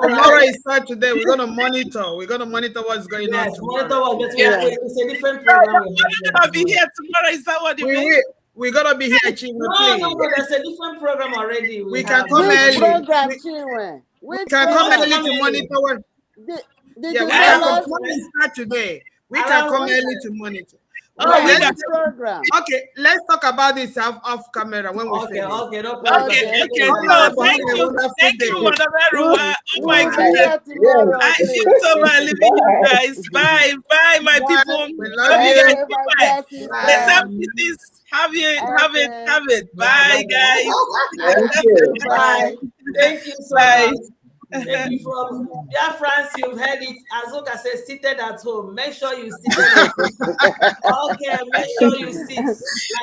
Tomorrow is Saturday. We're gonna monitor. What's going on. It's a different program. We're gonna be here tomorrow. Is that what you mean? We're gonna be here, Chinwe. No, there's a different program already. We can come early. Program, Chinwe? We can come early to monitor. Did you tell us? Saturday. We can come early to monitor. Program. Okay, let's talk about this off camera when we finish. Okay. So, thank you, Mother Veru. Oh my goodness. I feel so bad leaving you guys. Bye, my people. We love you. Bye. Have it. Bye, guys. Thank you. Bye. Thank you so much. Thank you for Biafrans, you've heard it. Azuka says seated at home. Make sure you sit at home. Okay, make sure you sit.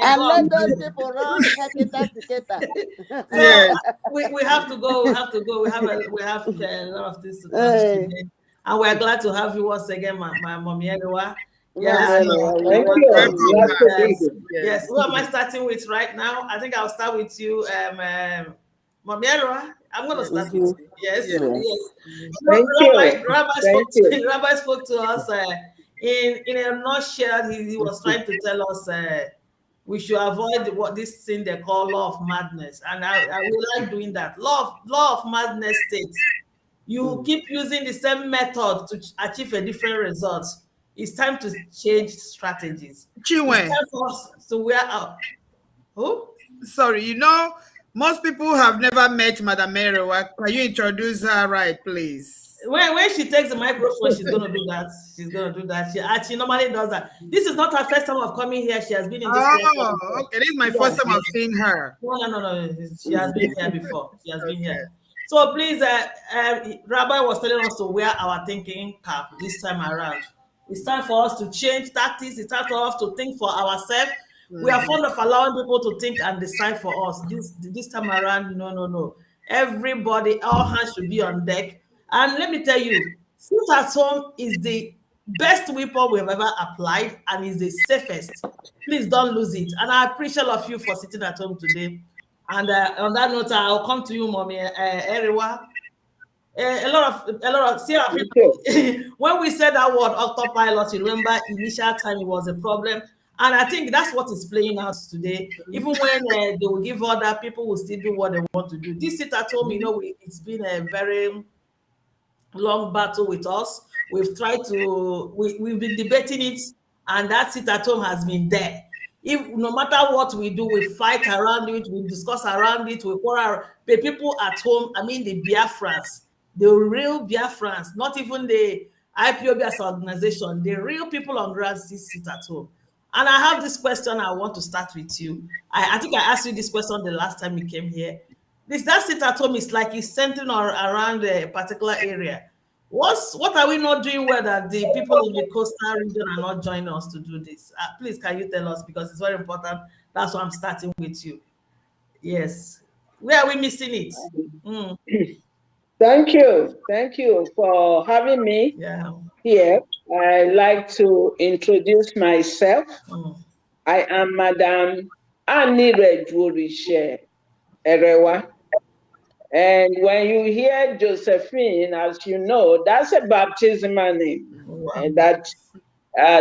And let those people run. So we have to go. We have a lot of things to talk today. And we're glad to have you once again, my mommy Edwa. Yes. Yes. Who am I starting with right now? I think I'll start with you, Mommy Edwa. I'm going to start with you. Yes. Rabbi spoke to us in a nutshell. He was trying to tell us we should avoid what this thing they call law of madness. And I would like doing that. Law of madness states you keep using the same method to achieve a different result. It's time to change strategies. Chinwe. It's time for us to wear out. Who? Sorry, Most people have never met Madam Erewa. Can you introduce her right, please? When she takes the microphone, she's gonna do that. She's gonna do that. She normally does that. This is not her first time of coming here. She has been in this platform Oh, before. okay. This is my first time of seeing her. No. She has been here before. She has been here. So please, Rabbi was telling us to wear our thinking cap this time around. It's time for us to change tactics. It's time for us to think for ourselves. We are fond of allowing people to think and decide for us. This time around, no. Everybody, all hands should be on deck. And let me tell you, sit at home is the best weapon we have ever applied and is the safest. Please don't lose it. And I appreciate all of you for sitting at home today. And on that note, I'll come to you, Mommy Erewa. A lot of Sarah people. When we said that word autopilot, you remember initial time it was a problem, and I think that's what is playing out today. Even when they will give order, people will still do what they want to do. This sit at home, it's been a very long battle with us. We've tried to, we've been debating it, and that sit at home has been there. If no matter what we do, we fight around it, we discuss around it, we quarrel. The people at home, I mean the Biafrans, the real Biafrans, not even the IPOB as an organization, the real people on ground sit at home. And I have this question I want to start with you. I think I asked you this question the last time you came here. That sit at home is like it's centering around a particular area. What are we not doing well that the people in the coastal region are not joining us to do this? Please, can you tell us, because it's very important. That's why I'm starting with you. Yes. Where are we missing it? Thank you for having me here. I'd like to introduce myself. I am Madam Anambra Erewa. And when you hear Josephine, as you know, that's a baptismal name. And that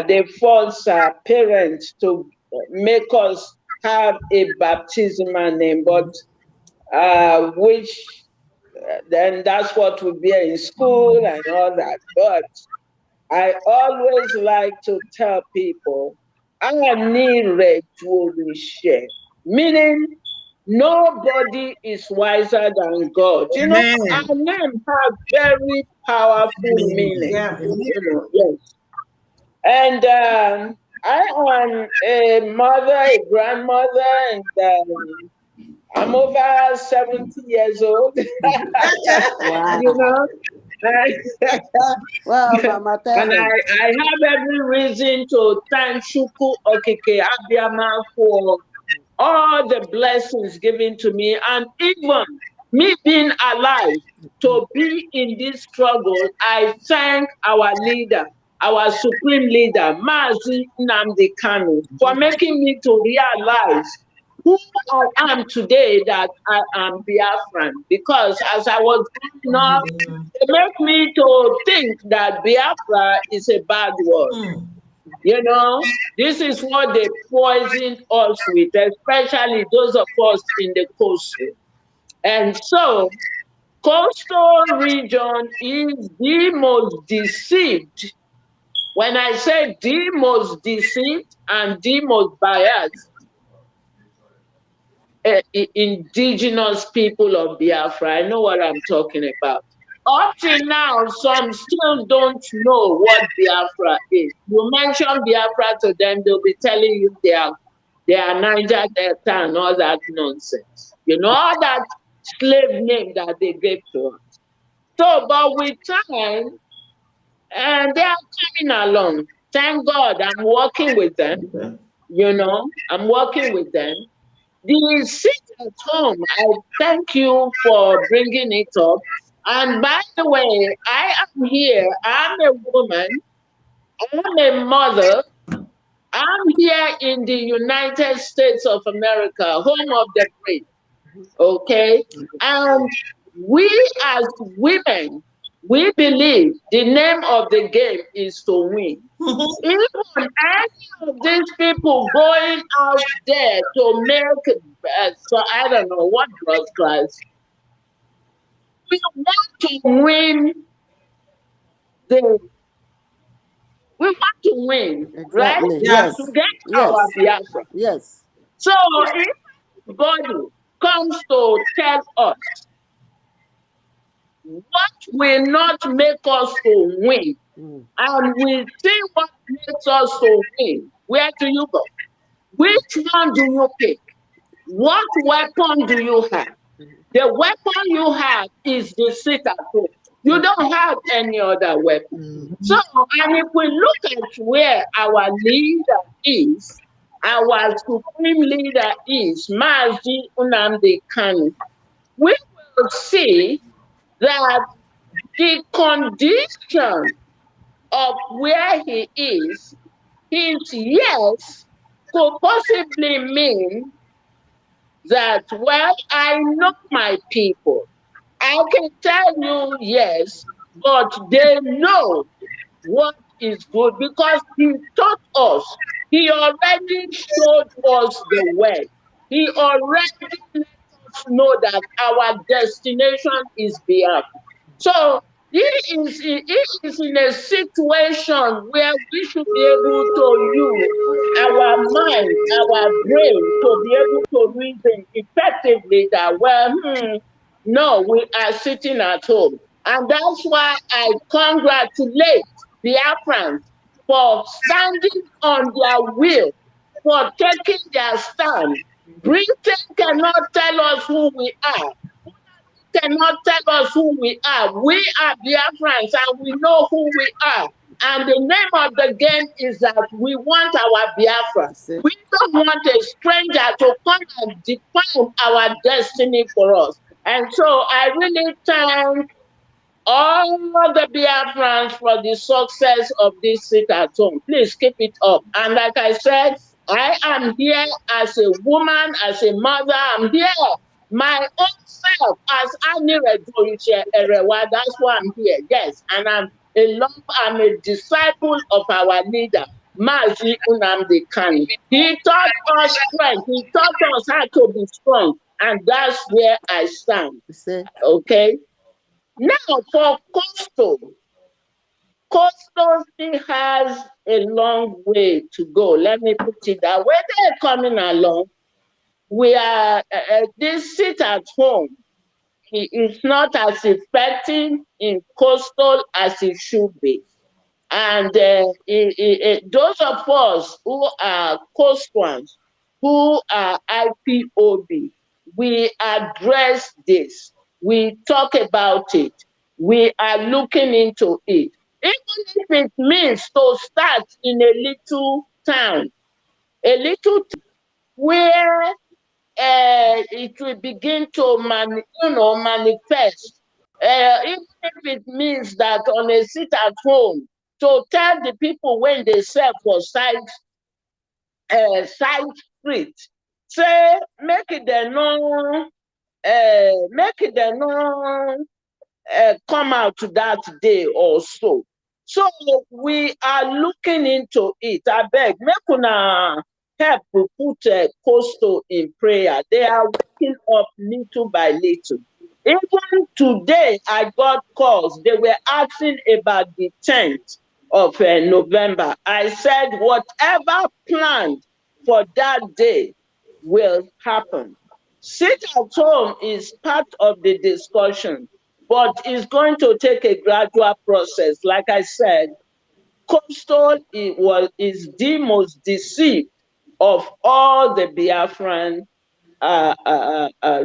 they force parents to make us have a baptismal name, but which then that's what we bear in school and all that. But I always like to tell people, meaning nobody is wiser than God. You know, our name has very powerful meaning. Yes. And I am a mother, a grandmother, and I'm over 70 years old. Wow. You know? Well, Mama, and I have every reason to thank Shuku Okike Abiyama for all the blessings given to me, and even me being alive to be in this struggle. I thank our leader, our supreme leader, Mazi Nnamdi Kanu, for making me to realize who I am today, that I am Biafran. Because as I was growing up, it made me to think that Biafra is a bad word. You know, this is what they poisoned us with, especially those of us in the coastal. And so, coastal region is the most deceived. When I say the most deceived and the most biased, indigenous people of Biafra, I know what I'm talking about. Up till now, some still don't know what Biafra is. You mention Biafra to them, they'll be telling you they are Niger Delta and all that nonsense. You know, all that slave name that they gave to us. So, but with time, and they are coming along. Thank God I'm working with them. You know, I'm working with them. The sit at home, I thank you for bringing it up. And by the way, I am here. I'm a woman. I'm a mother. I'm here in the United States of America, home of the free. Okay? And we as women, we believe the name of the game is to win. Even any of these people going out there to make, so I don't know what drugs class, we want to win we want to win, exactly. Right? Yes. To get our Biafra. Yes. So if body comes to tell us what will not make us to win, and we see what makes us to win, where do you go? Which one do you pick? What weapon do you have? The weapon you have is the sit at home. You don't have any other weapon. So, and if we look at where our leader is, our supreme leader is Mazi Nnamdi Kanu, we will see that the condition of where he is, his yes could possibly mean that, well, I know my people. I can tell you yes, but they know what is good because he taught us. He already showed us the way. He already let us know that our destination is Biafra. So he is in a situation where we should be able to use our mind, our brain to be able to reason effectively that, well, no, we are sitting at home. And that's why I congratulate Biafrans for standing on their will, for taking their stand. Britain cannot tell us who we are. Cannot tell us who we are. We are Biafrans and we know who we are. And the name of the game is that we want our Biafra. We don't want a stranger to come and define our destiny for us. And so I really thank all the Biafrans for the success of this sit at home. Please keep it up. And like I said, I am here as a woman, as a mother. I'm here my own self as Annie Redoiche Erewa. That's why I'm here. Yes. And I'm a disciple of our leader, Mazi Nnamdi Kanu. He taught us strength. He taught us how to be strong. And that's where I stand. Okay? Now, for Coastal still has a long way to go. Let me put it that way. They're coming along. We are, this sit at home, it is not as effective in Coastal as it should be. And those of us who are Coastals, who are IPOB, we address this. We talk about it. We are looking into it. Even if it means to start in a little town where it will begin to manifest. Even if it means that on a sit at home, to tell the people when they sell for side street, say make it come out that day or so. So we are looking into it. I beg, make una help to put Coastal in prayer. They are working up little by little. Even today, I got calls. They were asking about the 10th of November. I said, whatever planned for that day will happen. Sit at home is part of the discussion, but it's going to take a gradual process. Like I said, Coastal is the most deceived of all the Biafran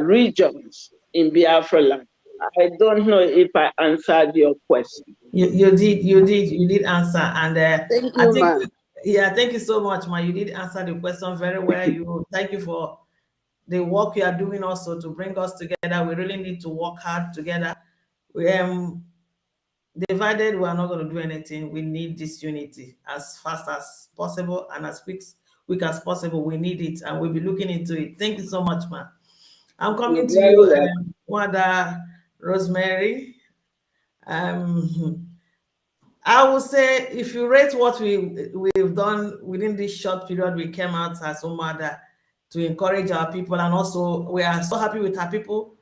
regions in Biafra land. I don't know if I answered your question. You did answer, and Thank you, I think, ma'am. yeah, thank you so much, ma. You did answer the question very well. Thank you for the work you are doing also to bring us together. We really need to work hard together. We divided, we are not going to do anything. We need this unity as fast as possible and as quick as possible. We need it, and we'll be looking into it. Thank you so much, ma. I'm coming to you, Wanda Rosemary. I would say if you rate what we've done within this short period, we came out as Umuada to encourage our people, and also we are so happy with our people.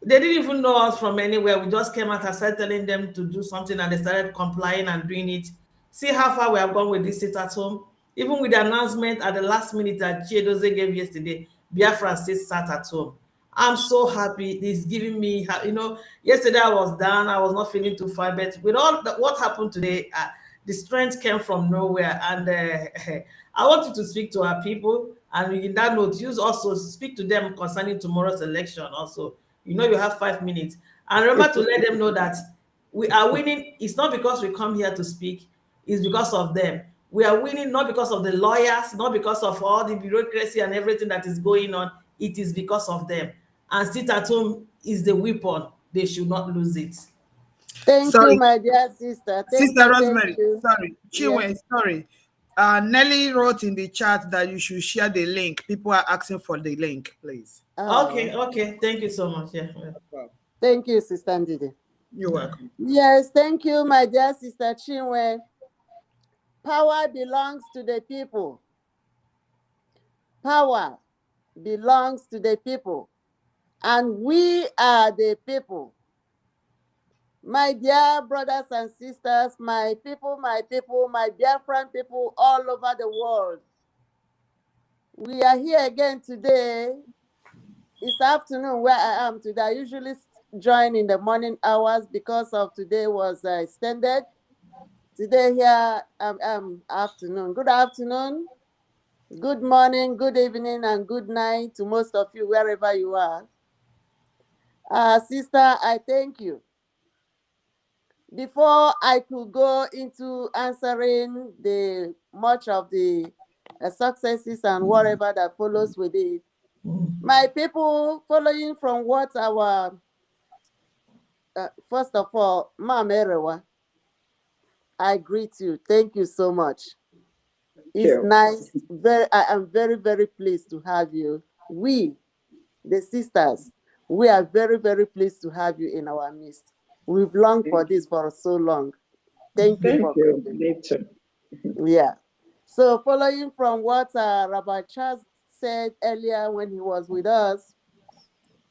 They didn't even know us from anywhere. We just came out and started telling them to do something, and they started complying and doing it. See how far we have gone with this sit at home. Even with the announcement at the last minute that Chiedoze gave yesterday, Biafra still sat at home. I'm so happy. It's giving me, yesterday I was down. I was not feeling too fine, but with all what happened today, the strength came from nowhere. And I want you to speak to our people. And in that note, use also speak to them concerning tomorrow's election. Also, you have 5 minutes. And remember to let them know that we are winning. It's not because we come here to speak, it's because of them. We are winning not because of the lawyers, not because of all the bureaucracy and everything that is going on. It is because of them. And sit at home is the weapon. They should not lose it. Thank you, Sorry, my dear sister. Thank Sister you, thank Rosemary. you. Sorry, Yes. Chinwe. Sorry. Nelly wrote in the chat that you should share the link. People are asking for the link, please. Okay. Thank you so much. Yeah. Thank you, Sister Ndidi. You're welcome. Yes, thank you, my dear sister Chinwe. Power belongs to the people. Power belongs to the people. And we are the people. My dear brothers and sisters, my people, my Biafran people all over the world. We are here again today. It's afternoon where I am today. I usually join in the morning hours because of today was extended. Today here, afternoon. Good afternoon, good morning, good evening, and good night to most of you wherever you are. Sister, I thank you. Before I could go into answering much of the successes and whatever that follows with it, my people, following from what our, first of all, Ma'am Erewa, I greet you. Thank you so much. It's nice. I am very, very pleased to have you. We, the sisters, we are very, very pleased to have you in our midst. We've longed for this for so long. Thank you for coming. Yeah. So following from what Rabbi Charles said earlier when he was with us,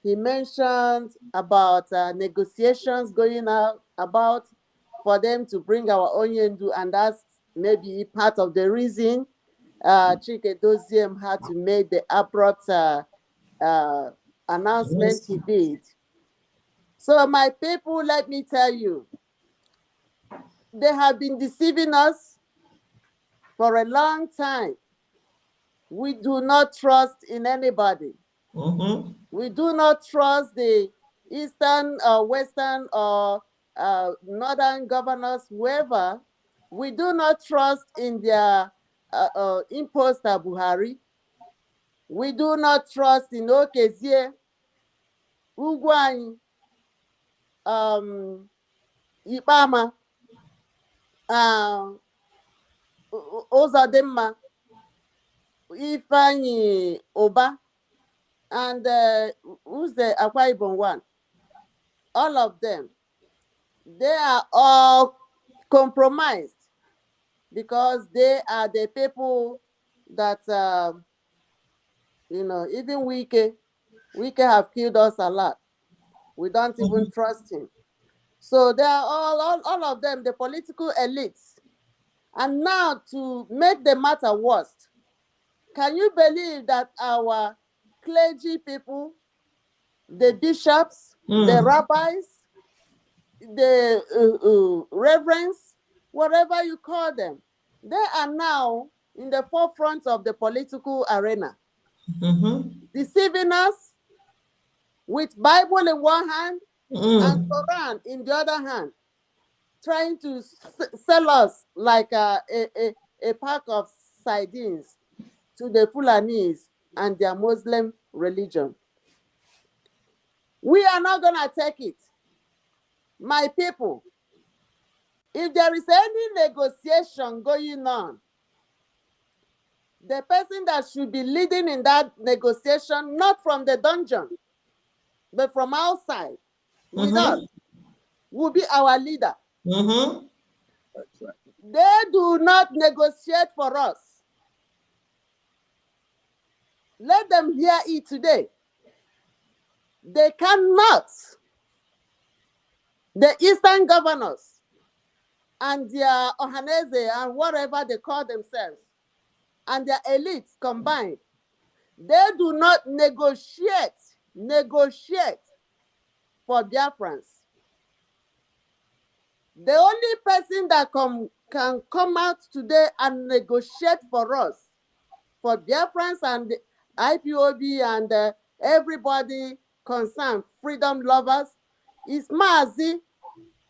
he mentioned about negotiations going out about for them to bring our Onyendu, and that's maybe part of the reason Chike Doziem had to make the abrupt announcement he did. So my people, let me tell you, they have been deceiving us for a long time. We do not trust in anybody. We do not trust the Eastern or Western or Northern governors, whoever. We do not trust in their imposter Buhari. We do not trust in Okezie, Ugwany, Ipama, Ozadema, Ifeanyi Oba, and who's the Akwa Ibom one? All of them. They are all compromised because they are the people that, even Wike have killed us a lot. We don't even trust him. So they are all of them, the political elites. And now to make the matter worse, can you believe that our clergy people, the bishops, the rabbis, the reverends, whatever you call them, they are now in the forefront of the political arena, deceiving us with Bible in one hand and Quran in the other hand, trying to sell us like a pack of sardines to the Fulanese and their Muslim religion. We are not going to take it. My people, if there is any negotiation going on, the person that should be leading in that negotiation, not from the dungeon, but from outside, with us, will be our leader. They do not negotiate for us. Let them hear it today. They cannot. The Eastern governors and their Ohaneze and whatever they call themselves, and their elites combined, they do not negotiate negotiate for Biafrans. The only person that can come out today and negotiate for us, for Biafrans and the IPOB and everybody concerned, freedom lovers, is Mazi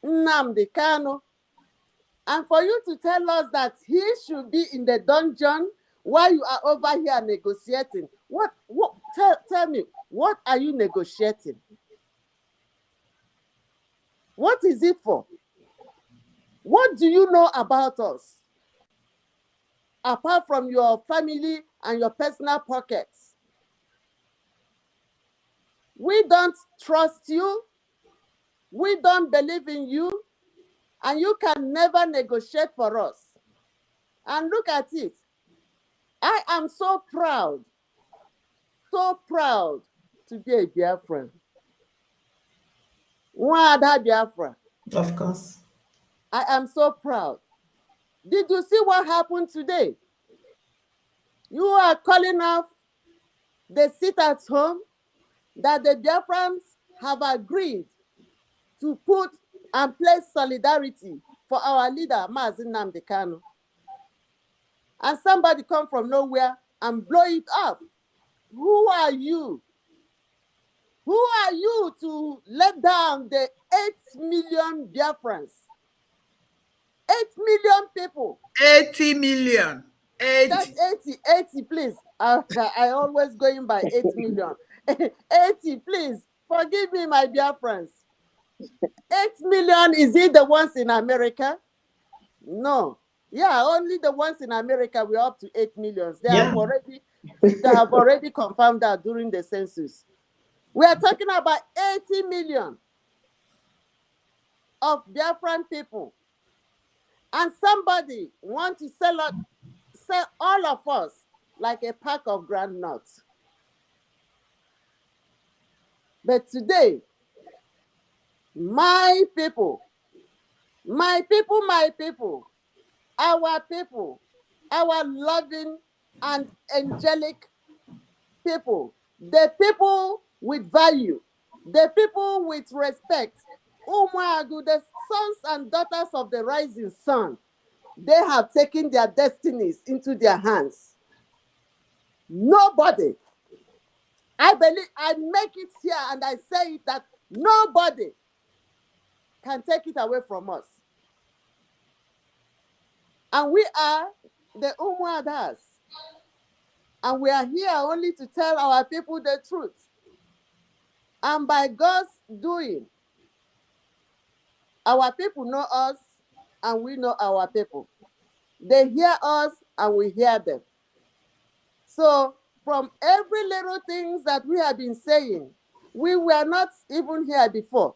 Nnamdi Kanu. And for you to tell us that he should be in the dungeon while you are over here negotiating, tell me, what are you negotiating? What is it for? What do you know about us? Apart from your family and your personal pockets. We don't trust you. We don't believe in you. And you can never negotiate for us. And look at it. I am so proud to be a Biafran. Umuada Biafra. Of course. I am so proud. Did you see what happened today? You are calling off the sit at home that the Biafrans have agreed to put and place solidarity for our leader, Mazi Nnamdi Kanu. And somebody come from nowhere and blow it up. Who are you? Who are you to let down the 8 million Biafrans? 8 million people. 80 million. 80. That's 80, please. I always going by 8 million. 80, please. Forgive me, my Biafrans. 8 million, is it the ones in America? No. Yeah, only the ones in America, we're up to 8 million. They have already confirmed that during the census. We are talking about 80 million of Biafran people. And somebody wants to sell all of us like a pack of groundnuts. But today, my people, our loving and angelic people, the people with value, the people with respect, Umuada, the sons and daughters of the rising sun, they have taken their destinies into their hands. Nobody, I believe, I make it here and I say it, that nobody can take it away from us. And we are the Umuadas. And we are here only to tell our people the truth. And by God's doing, our people know us and we know our people. They hear us and we hear them. So from every little things that we have been saying, we were not even here before.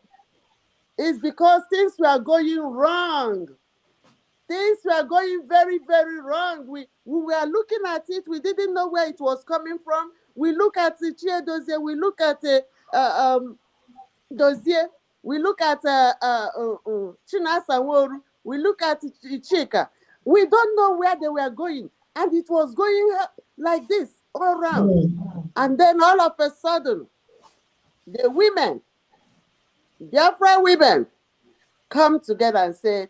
It's because things were going wrong. Things were going very, very wrong. We were looking at it. We didn't know where it was coming from. We look at the Chia Dozier. We look at Dozier. We look at Chinasaworu. We look at Chika. We don't know where they were going. And it was going like this all around. And then all of a sudden, the women, Biafra women, come together and say,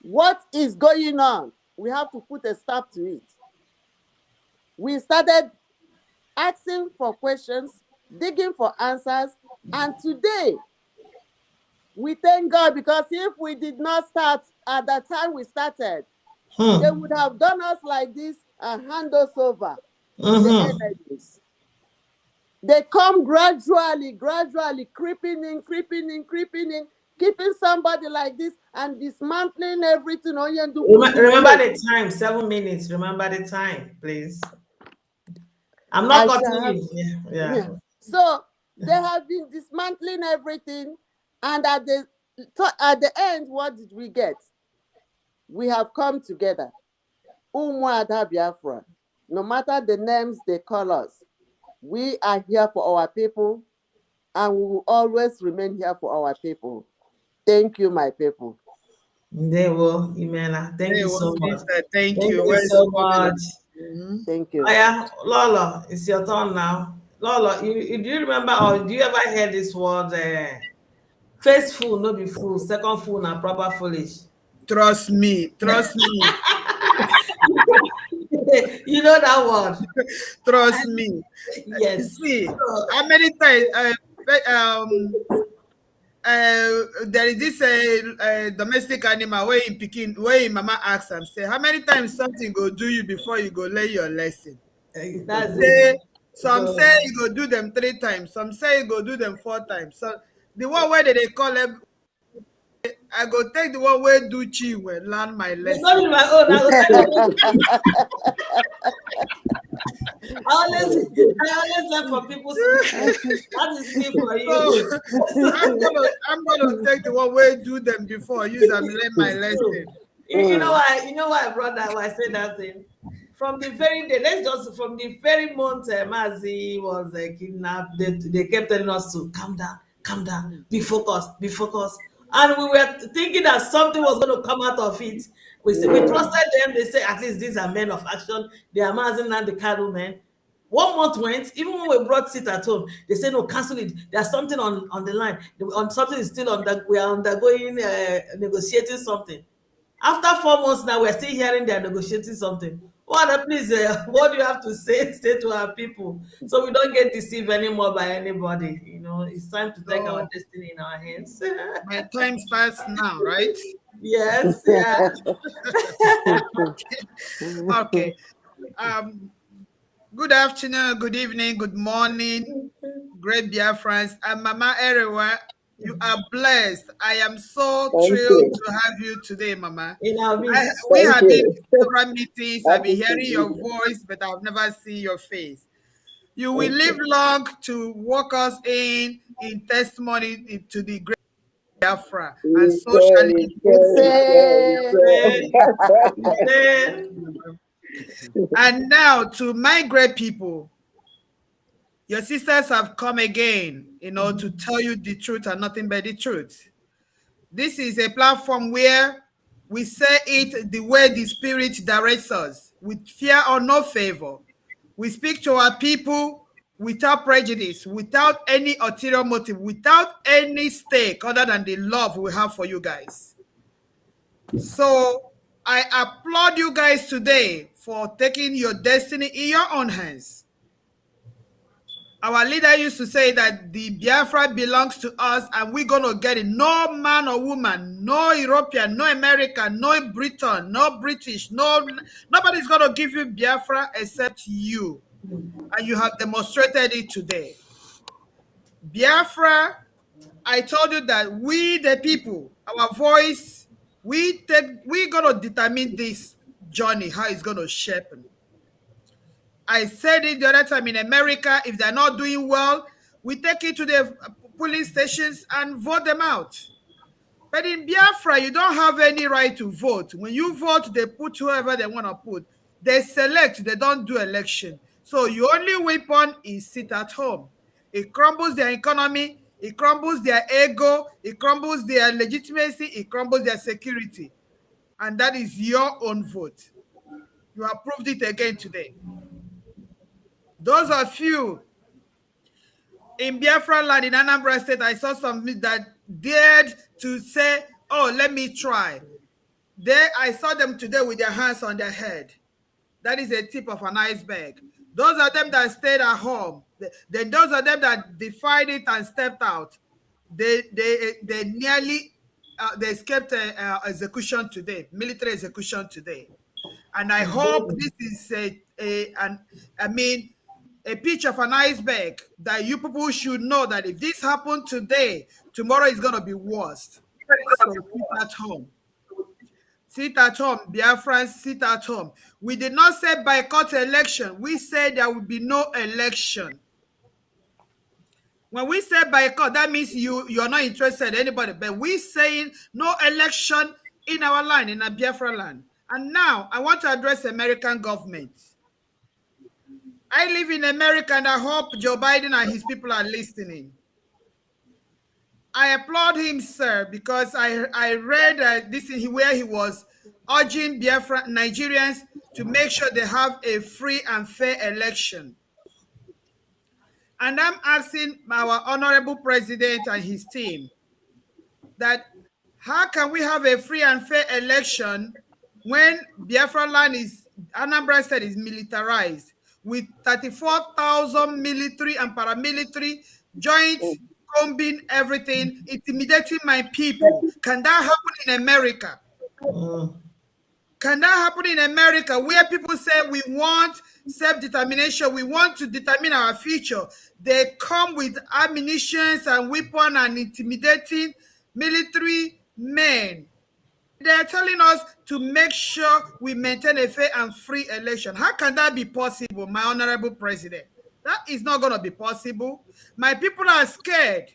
what is going on? We have to put a stop to it. We started asking for questions, digging for answers, and today, we thank God, because if we did not start at the time we started, they would have done us like this and hand us over to the enemies. They come gradually, creeping in, keeping somebody like this and dismantling everything. Remember the time, 7 minutes. Remember the time, please. I'm not cutting you. Yeah. So they have been dismantling everything, and at the end, what did we get? We have come together. Umuada Biafra. No matter the names they call us, we are here for our people, and we will always remain here for our people. Thank you, my people. Dewo, Imena. Thank you so much. Thank you so much. Thank you. Aya, Lola, it's your turn now. Lolo, do you remember or do you ever hear this word? First fool, no be fool. Second fool, na proper foolish. Trust me. Trust me. You know that word? Trust me. Yes. See, So, how many times there is this domestic animal where in Pekin, where in mama asks am, say, how many times something go do you before you go learn your lesson? that's it. Say, some So say you go do them 3 times, some say you go do them 4 times. So the one where they call them, I go take the one where do chi when learn my it's not lesson. in my own. I will tell you. I always learn from people's mistakes. That is me for So you. I'm gonna take the one where do them before use and learn my True. lesson. You know why I brought that, why I said that thing? From the very day, let's just from the very month Mazi was kidnapped, they kept telling us to calm down, be focused, be focused. And we were thinking that something was going to come out of it. We trusted them. They say at least these are men of action. They are Mazi and the cattle men. 1 month went, even when we brought sit at home, they say no, cancel it. There's something on the line. On something is still we are undergoing negotiating something. After 4 months now, we're still hearing they're negotiating something. What please, what do you have to say to our people so we don't get deceived anymore by anybody? It's time to take our So destiny in our hands. my time starts now, right? Yes, yeah. Okay. Um, Good afternoon, good evening, good morning, great Biafrans. And Mama Erewa, you are blessed. I am so Thank thrilled you. to have you today, Mama. In our midst. We Thank have been you. in several meetings. I've been Happy to hearing be your here. voice, but I've never seen your face. You will Thank live you. long to walk us in testimony to the great Biafra, and We so shall say, it we be. say, we Say, Say, say, we say, say. And now to my great people, your sisters have come again, to tell you the truth and nothing but the truth. This is a platform where we say it the way the Spirit directs us, with fear or no favor. We speak to our people without prejudice, without any ulterior motive, without any stake other than the love we have for you guys. So I applaud you guys today for taking your destiny in your own hands. Our leader used to say that the Biafra belongs to us and we're going to get it. No man or woman, no European, no American, no Briton, no British, nobody's going to give you Biafra except you. And you have demonstrated it today. Biafra, I told you that we, the people, our voice, we're going to determine this journey, how it's going to shape. I said it the other time in America, if they're not doing well, we take it to the police stations and vote them out. But in Biafra, you don't have any right to vote. When you vote, they put whoever they want to put. They select, they don't do election. So your only weapon is sit at home. It crumbles their economy, it crumbles their ego, it crumbles their legitimacy, it crumbles their security. And that is your own vote. You have proved it again today. Those of you in Biafra land in Anambra State, I saw some that dared to say, oh, let me try. I saw them today with their hands on their head. That is a tip of an iceberg. Those are them that stayed at home. Then those are them that defied it and stepped out. They nearly they escaped execution today, military execution today. And I hope this is a pitch of an iceberg that you people should know that if this happened today, tomorrow is going to be worse. So sit at home. Sit at home, Biafrans, sit at home. We did not say boycott election. We said there will be no election. When we say boycott, that means you're not interested in anybody. But we're saying no election in our land, in a Biafra land. And now I want to address the American government. I live in America and I hope Joe Biden and his people are listening. I applaud him, sir, because I read this where he was urging Biafra Nigerians to make sure they have a free and fair election. And I'm asking our honorable president and his team that how can we have a free and fair election when Biafra land is, Anambra State is militarized with 34,000 military and paramilitary joint combing everything, intimidating my people? Can that happen in America? Can that happen in America where people say we want self-determination, we want to determine our future? They come with ammunition and weapons and intimidating military men. They are telling us to make sure we maintain a fair and free election. How can that be possible, my honorable president? That is not going to be possible. My people are scared.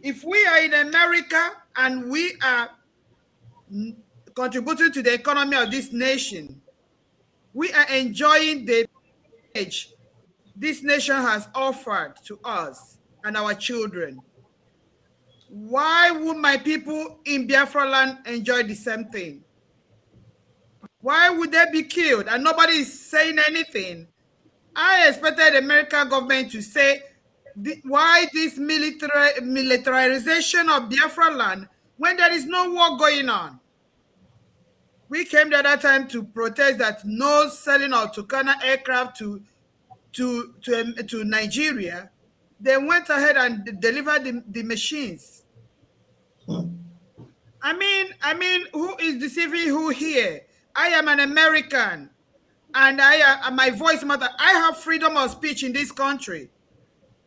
If we are in America and we are contributing to the economy of this nation, we are enjoying the age this nation has offered to us and our children. Why would my people in Biafra land enjoy the same thing? Why would they be killed and nobody is saying anything? I expected the American government to say why this militarization of Biafra land when there is no war going on. We came the other time to protest that no selling of Tucana aircraft to Nigeria. They went ahead and delivered the machines. I mean, who is deceiving who here? I am an American, and my voice matters. I have freedom of speech in this country.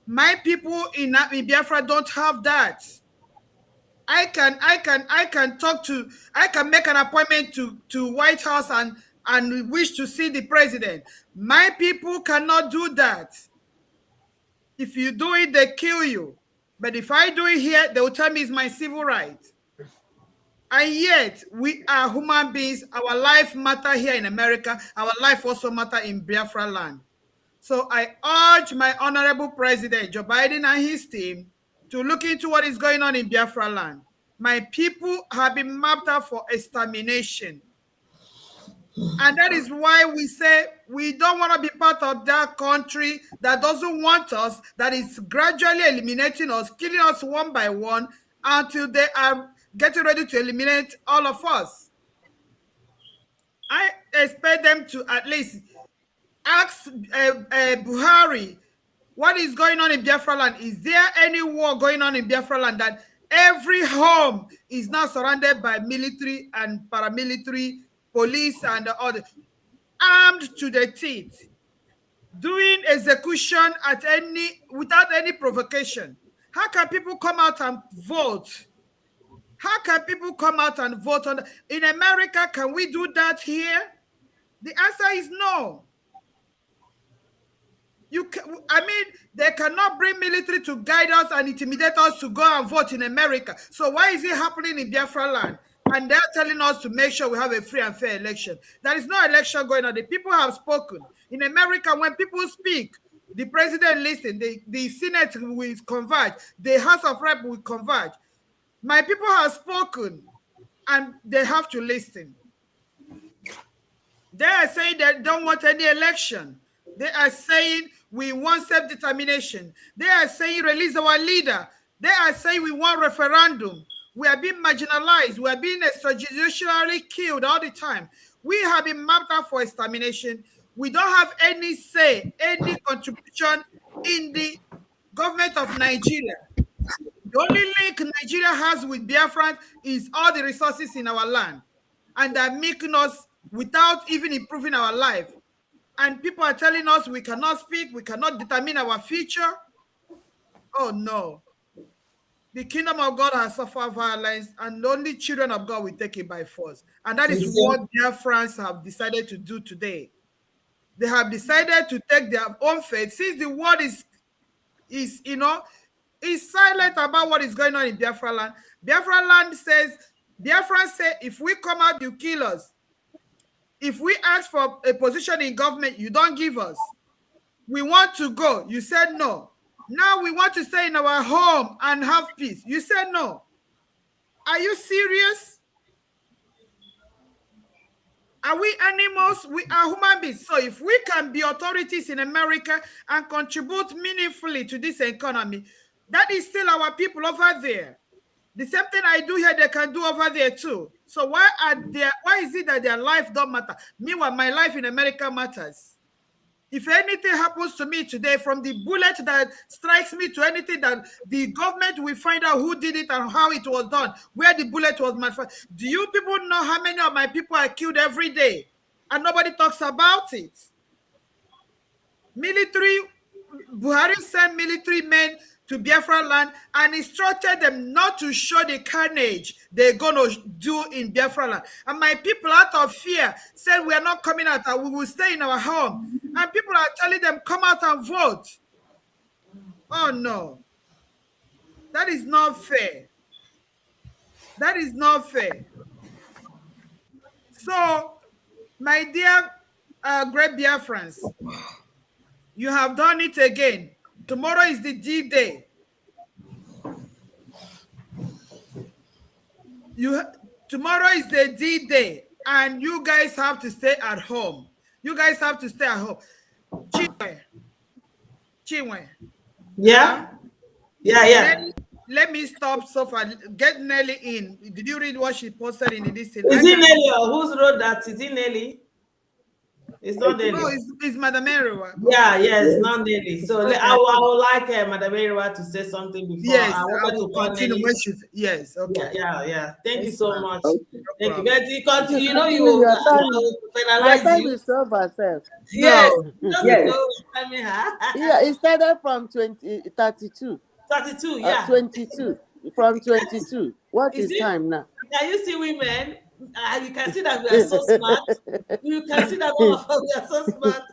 My people in Biafra don't have that. I can make an appointment to White House and wish to see the president. My people cannot do that. If you do it, they kill you. But if I do it here, they will tell me it's my civil right. And yet, we are human beings. Our life matter here in America. Our life also matter in Biafra land. So I urge my honorable president, Joe Biden and his team, to look into what is going on in Biafra land. My people have been mapped out for extermination. And that is why we say we don't want to be part of that country that doesn't want us, that is gradually eliminating us, killing us one by one until they are getting ready to eliminate all of us. I expect them to at least ask Buhari, what is going on in Biafra land? Is there any war going on in Biafra land that every home is now surrounded by military and paramilitary, police and other, armed to the teeth, doing execution without any provocation? How can people come out and vote? How can people come out and vote in America? Can we do that here? The answer is no. They cannot bring military to guide us and intimidate us to go and vote in America. So why is it happening in Biafra land? And they're telling us to make sure we have a free and fair election. There is no election going on. The people have spoken. In America, when people speak, the president listens, the Senate will converge, the House of Rep will converge. My people have spoken, and they have to listen. They are saying they don't want any election. They are saying we want self-determination. They are saying release our leader. They are saying we want referendum. We are being marginalized. We are being extrajudicially killed all the time. We have been mapped out for extermination. We don't have any say, any contribution in the government of Nigeria. The only link Nigeria has with Biafran is all the resources in our land. And they're making us without even improving our life. And people are telling us we cannot speak, we cannot determine our future. Oh no. The kingdom of God has suffered violence, and only children of God will take it by force. And that is what Biafrans have decided to do today. They have decided to take their own faith. Since the world is silent about what is going on in Biafra land. Biafra land says, Biafrans say, if we come out, you kill us. If we ask for a position in government, you don't give us. We want to go. You said no. Now we want to stay in our home and have peace. You said no. Are you serious? Are we animals? We are human beings. So if we can be authorities in America and contribute meaningfully to this economy, that is still our people over there. The same thing I do here, they can do over there too. So why is it that their life don't matter? Meanwhile, my life in America matters. If anything happens to me today, from the bullet that strikes me to anything that the government will find out who did it and how it was done, where the bullet was manufactured. Do you people know how many of my people are killed every day? And nobody talks about it. Buhari sent military men to Biafra land and instructed them not to show the carnage they're going to do in Biafra land. And my people, out of fear, said, we are not coming out, we will stay in our home. And people are telling them, come out and vote. Oh, no. That is not fair. That is not fair. So, my dear great Biafrans, you have done it again. Tomorrow is the D-Day. Tomorrow is the D-Day, and you guys have to stay at home. You guys have to stay at home. Chinwe. Yeah. Yeah. Let me stop so far. Get Nelly in. Did you read what she posted in this thing? Is it Nelly or who's wrote that? Is it Nelly? It's not Nelly. No, it's Madam Eriwa. Yeah, it's not Nelly. So okay. I would like Madam Eriwa to say something before. Yes, I will continue when she. Yes, okay. Yeah. Thank you so much. Okay. Thank you. But you know you will penalize you. We serve ourselves. Yes. No. Yes. Yeah, it started from 32. 32, yeah. 22. From 22. What is time now? Can you see women? You can see that we are so smart. You can see that all of us we are so smart.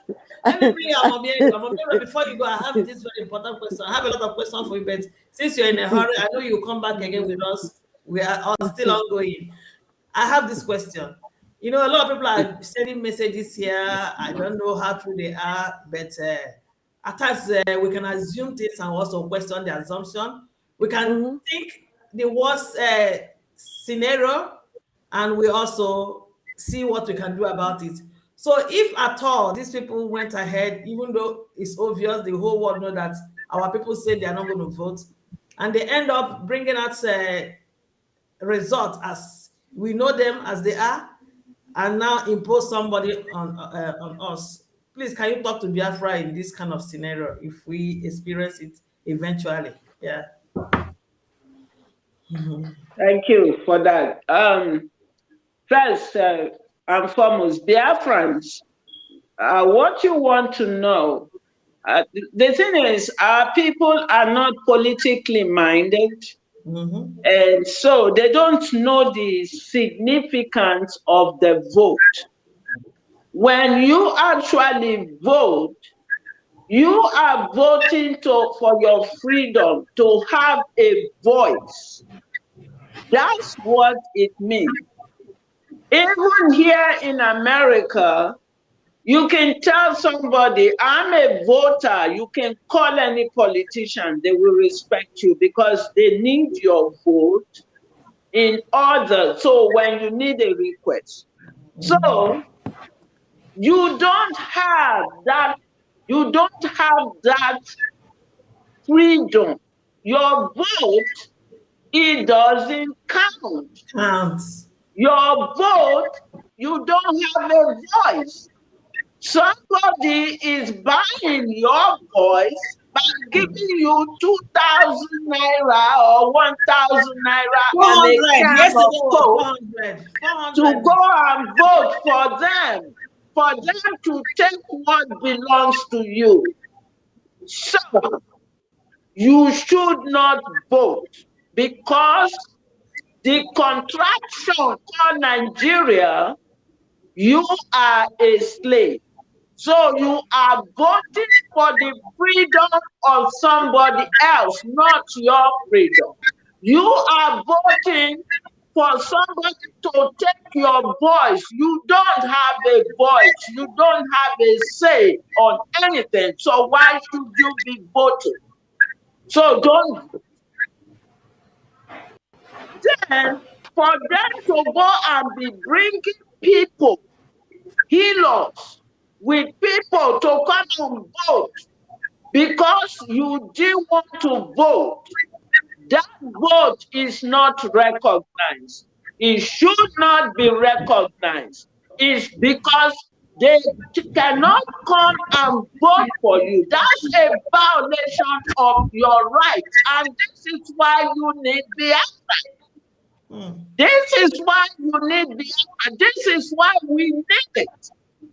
Let me bring our mom. Before you go, I have this very important question. I have a lot of questions for you, but since you're in a hurry, I know you'll come back again with us. We are still ongoing. I have this question. You know, a lot of people are sending messages here. I don't know how true they are, but at times we can assume things and also question the assumption. We can think the worst scenario, and we also see what we can do about it. So if at all these people went ahead, even though it's obvious, the whole world know that our people say they are not going to vote, and they end up bringing out a result as we know them as they are, and now impose somebody on us. Please, can you talk to Biafra in this kind of scenario if we experience it eventually? Yeah. Thank you for that. First and foremost, Biafrans, what you want to know, the thing is, our people are not politically minded, and so they don't know the significance of the vote. When you actually vote, you are voting for your freedom to have a voice. That's what it means. Even here in America, you can tell somebody, I'm a voter. You can call any politician. They will respect you because they need your vote in order. So when you need a request. So you don't have that. You don't have that freedom. Your vote, it doesn't count. Your vote, you don't have a voice. Somebody is buying your voice by giving you 2,000 naira or 1,000 naira and a can of Coke to go and vote for them to take what belongs to you. So you should not vote because the contraction called Nigeria, you are a slave. So you are voting for the freedom of somebody else, not your freedom. You are voting for somebody to take your voice. You don't have a voice. You don't have a say on anything. So why should you be voting? So don't. Then for them to go and be bringing people healers, with people to come and vote because you didn't want to vote. That vote is not recognized. It should not be recognized. It's because they cannot come and vote for you. That's a violation of your rights. And this is why you need Biafra. This is why you need Biafra. This is why we need it.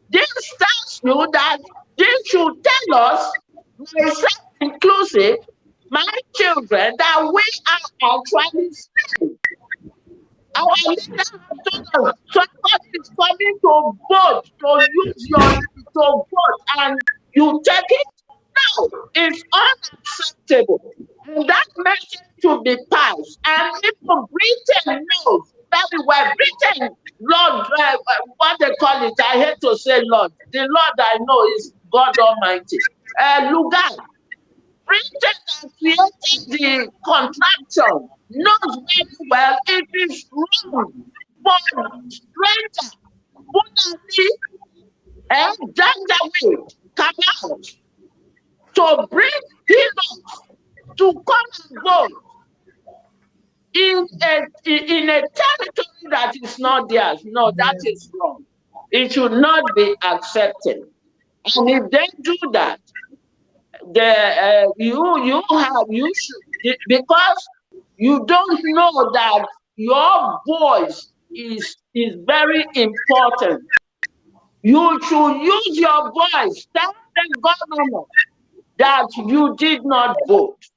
This tells you that this should tell us, myself inclusive, my children, that we are actually saved. Our leaders have told us somebody is coming to vote, to use your to vote, and you take it. No, it's unacceptable. And that message should be passed. And even Britain knows very well. Britain, Lord, what they call it, I hate to say Lord. The Lord I know is God Almighty. Lugan. Britain that created the contraction knows very well it is wrong for stranger, Fulani, and Janjaweed come out to bring healers to come and vote in a territory that is not theirs. No, that is wrong. It should not be accepted. And if they do that, you should, because you don't know that your voice is very important. You should use your voice. Tell the governor that you did not vote.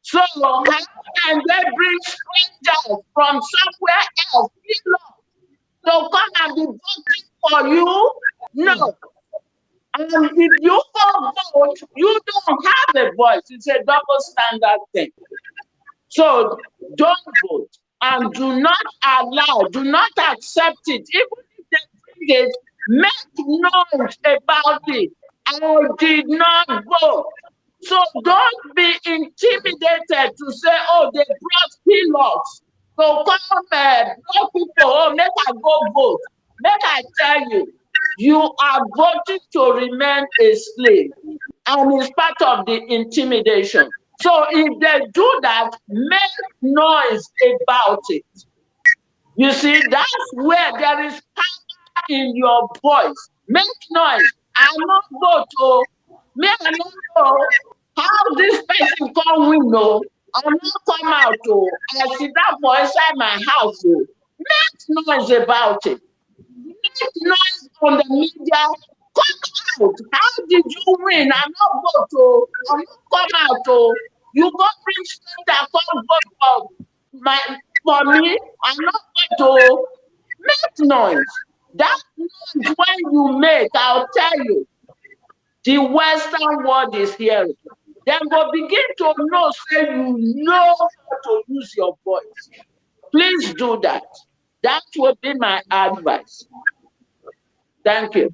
So how can they bring strangers from somewhere else to come and be voting for you? No. And if you vote, you don't have a voice. It's a double standard thing. So don't vote and do not allow, do not accept it. Even if they bring it, make noise about it. I did not vote. So don't be intimidated to say, oh, they brought healers. So come block people, oh, make I go vote. Make I tell you, you are voting to remain a slave. And it's part of the intimidation. So if they do that, make noise about it. You see, that's where there is power in your voice. Make noise. I not go to, me I not know how this person come window. I not come out to, I sit down for inside my house. Make noise about it. Make noise on the media. Come out. How did you win? I'm not go to, I'm not come out to. You go bring stranger, come vote for me. I'm not going to make noise. That noise when you make, I'll tell you, the Western world is hearing. Then go begin to know, say you know how to use your voice. Please do that. That will be my advice. Thank you.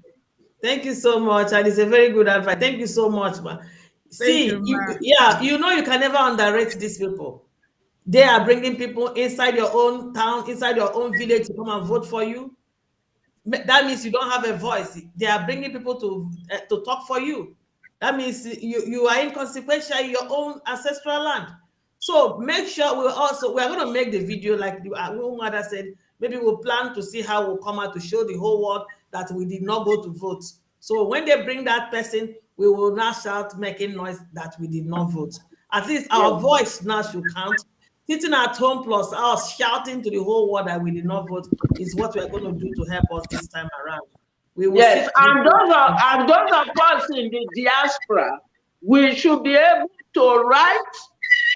Thank you so much. And it's a very good advice. Thank you so much, man. See, you know you can never underrate these people. They are bringing people inside your own town, inside your own village to come and vote for you. That means you don't have a voice. They are bringing people to talk for you. That means you are inconsequential in your own ancestral land. So make sure we're going to make the video like Umuada said. Maybe we'll plan to see how we'll come out to show the whole world that we did not go to vote. So when they bring that person, we will now start making noise that we did not vote. At least our voice now should count. Sitting at home plus us shouting to the whole world that we did not vote is what we're going to do to help us this time around. We will and those of us in the diaspora, we should be able to write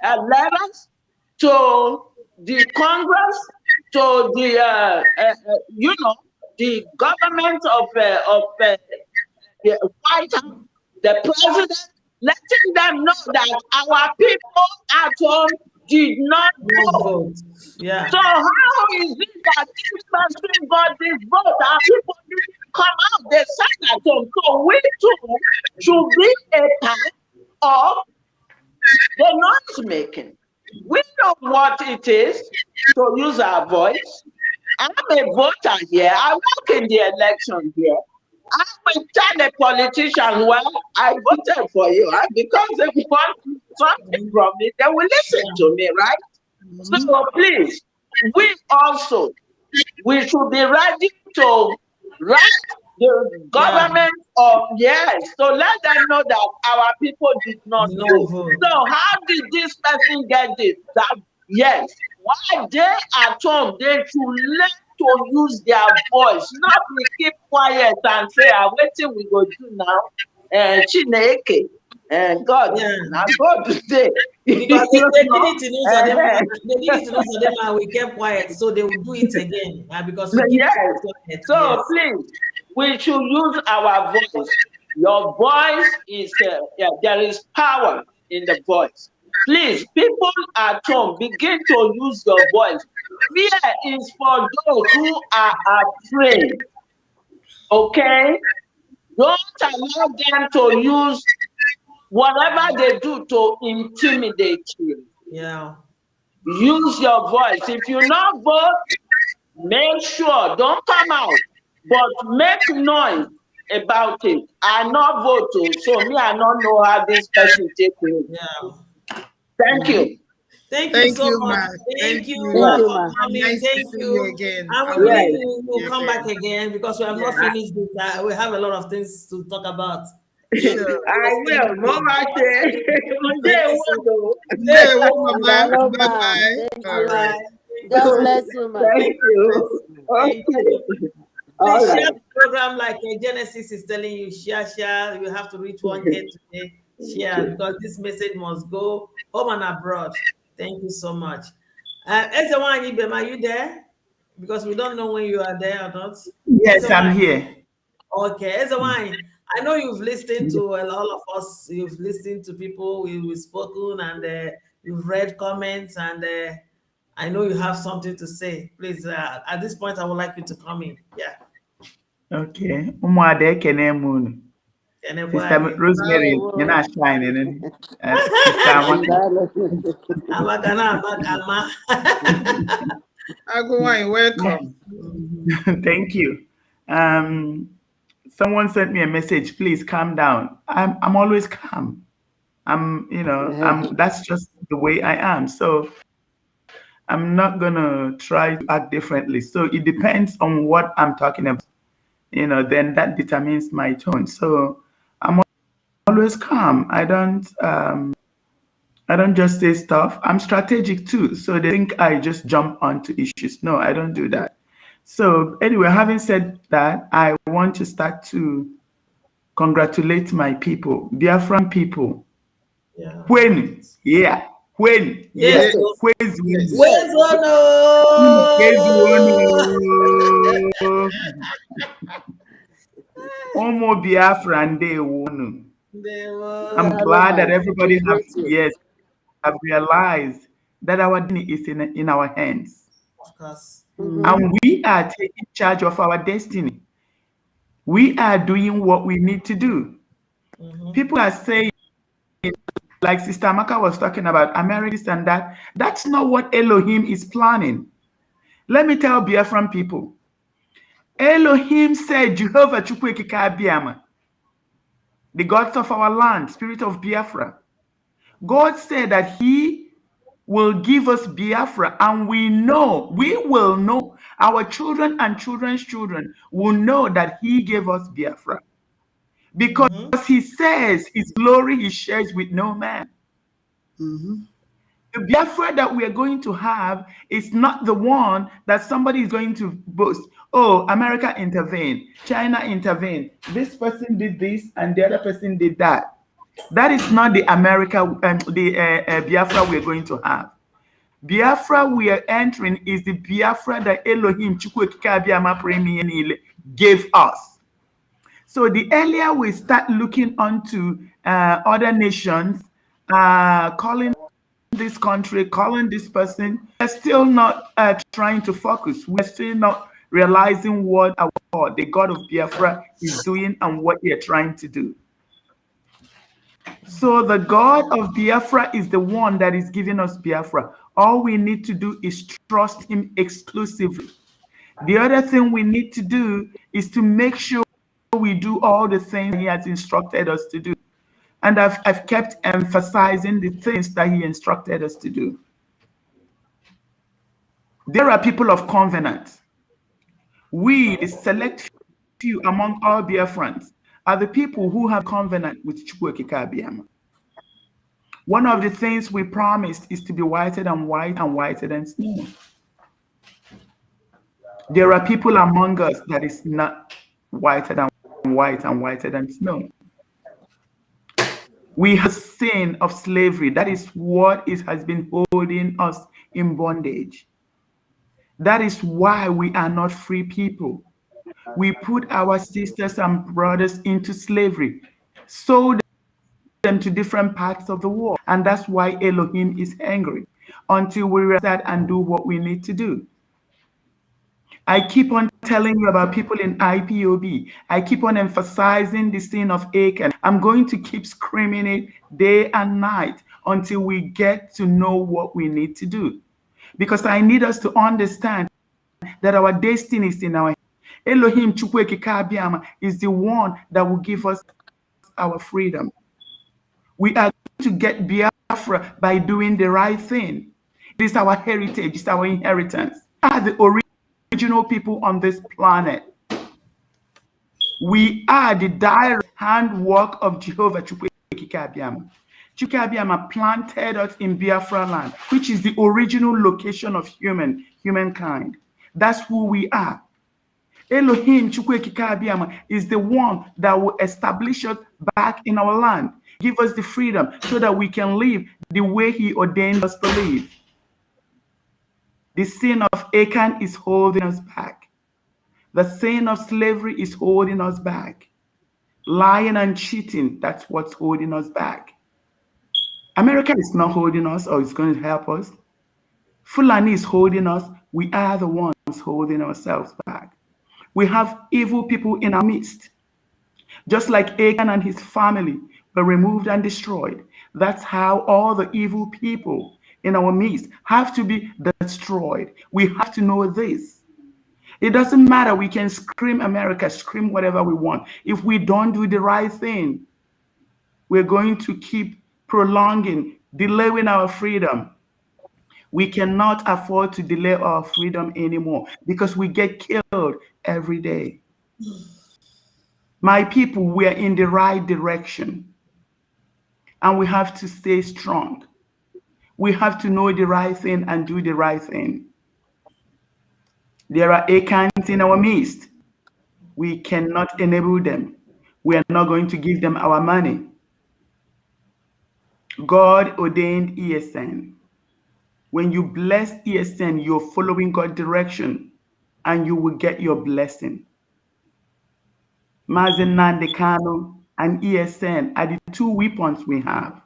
letters to the Congress, to the the government of the White House, the president, letting them know that our people at home did not vote. Yeah. So how is it that this person got this vote? Our people didn't come out, they sat at home. So we too should be a part of the noise making. We know what it is to use our voice. I'm a voter here. I work in the election here. I will tell a politician, well, I voted for you. Because they want something from me, they will listen to me, right? So please, we should be ready to write the government of yes. So let them know that our people did not vote. So how did this person get this? That yes. While they at home, they should learn to use their voice, not be keep quiet and say, waiting we go do now. Chineke. God, now God today. Because they did it to know for them, they did it to know for them, and we kept quiet, so they will do it again. Because we keep quiet. So please, we should use our voice. Your voice is there is power in the voice. Please, people at home, begin to use your voice. Fear is for those who are afraid. Okay? Don't allow them to use whatever they do to intimidate you. Yeah. Use your voice. If you not vote, make sure, don't come out, but make noise about it. I not vote, so me, I don't know how this person take me. Yeah. Thank you. Thank you so much. Thank you for coming. Nice Thank to see you. you again. And we believe you will come back again because we have not finished this. We have a lot of things to talk about. Sure. I will. Mama say, Bye-bye. God bless you, man. Thank you. Thank you. All Please share right. the program like Genesis is telling you. Share. You have to reach 1K today. Share because this message must go home and abroad. Thank you so much. Ezewan Ibem, are you there? Because we don't know when you are there or not. Yes, Ezewan. I'm here. Okay, Ezewan, I know you've listened to a lot of us. You've listened to people. We've spoken and you've read comments and I know you have something to say. Please, at this point, I would like you to come in. Yeah. Okay. Umuada ekene m unu. Sister Rosemary, you're not shining. Sister Amaka. Agumai, welcome. Thank you. Someone sent me a message. Please calm down. I'm always calm. That's just the way I am. So I'm not gonna try to act differently. So it depends on what I'm talking about. Then that determines my tone. So I'm always calm. I don't just say stuff. I'm strategic too. So they think I just jump onto issues. No, I don't do that. So anyway, having said that, I want to start to congratulate my people, Biafran people. Yeah. When? Yes. Omo Biafran Day. I'm glad that everybody have realized that our destiny is in our hands. Of course. And we are taking charge of our destiny. We are doing what we need to do. People are saying, like Sister Amaka was talking about, Americans and that. That's not what Elohim is planning. Let me tell Biafran people. Elohim said, Jehovah Chukwuekike Abiyama, the gods of our land, spirit of Biafra. God said that he will give us Biafra, and we will know, our children and children's children will know that he gave us Biafra. Because he says his glory he shares with no man. The Biafra that we are going to have is not the one that somebody is going to boast. Oh, America intervened, China intervened, this person did this and the other person did that. That is not the Biafra we are going to have. Biafra we are entering is the Biafra that Elohim Chukwuekike Abiyama Premiere gave us. So the earlier we start looking onto other nations, calling this country, calling this person, we're still not trying to focus. We're still not realizing what our God, the God of Biafra, is doing and what they're trying to do. So the God of Biafra is the one that is giving us Biafra. All we need to do is trust him exclusively. The other thing we need to do is to make sure we do all the things he has instructed us to do. And I've kept emphasizing the things that he instructed us to do. There are people of covenant. We, the select few among all Biafrans, are the people who have covenant with Chukwuokike Abiyama. One of the things we promised is to be whiter than white and whiter than snow. There are people among us that is not whiter than white and whiter than snow. We have sin of slavery. That is what has been holding us in bondage. That is why we are not free people. We put our sisters and brothers into slavery, sold them to different parts of the world. And that's why Elohim is angry until we realize and do what we need to do. I keep on telling you about people in IPOB. I keep on emphasizing the sin of Achan. I'm going to keep screaming it day and night until we get to know what we need to do. Because I need us to understand that our destiny is in our hands. Elohim Chukwuokike Abiyama is the one that will give us our freedom. We are going to get Biafra by doing the right thing. It is our heritage, it's our inheritance. We are the original people on this planet. We are the direct handwork of Jehovah Chukwuokike Abiyama. Chukwuokike Abiyama planted us in Biafra land, which is the original location of humankind. That's who we are. Elohim Chukwuokike Abiyama is the one that will establish us back in our land, give us the freedom so that we can live the way he ordained us to live. The sin of Achan is holding us back. The sin of slavery is holding us back. Lying and cheating, that's what's holding us back. America is not holding us or it's going to help us. Fulani is holding us. We are the ones holding ourselves back. We have evil people in our midst. Just like Achan and his family were removed and destroyed, that's how all the evil people in our midst have to be destroyed. We have to know this. It doesn't matter. We can scream America, scream whatever we want. If we don't do the right thing, we're going to keep prolonging, delaying our freedom. We cannot afford to delay our freedom anymore because we get killed every day. My people, we are in the right direction. And we have to stay strong. We have to know the right thing and do the right thing. There are Achans in our midst. We cannot enable them. We are not going to give them our money. God ordained ESN. When you bless ESN, you're following God's direction and you will get your blessing. Mazen Nnamdi Kanu and ESN are the two weapons we have.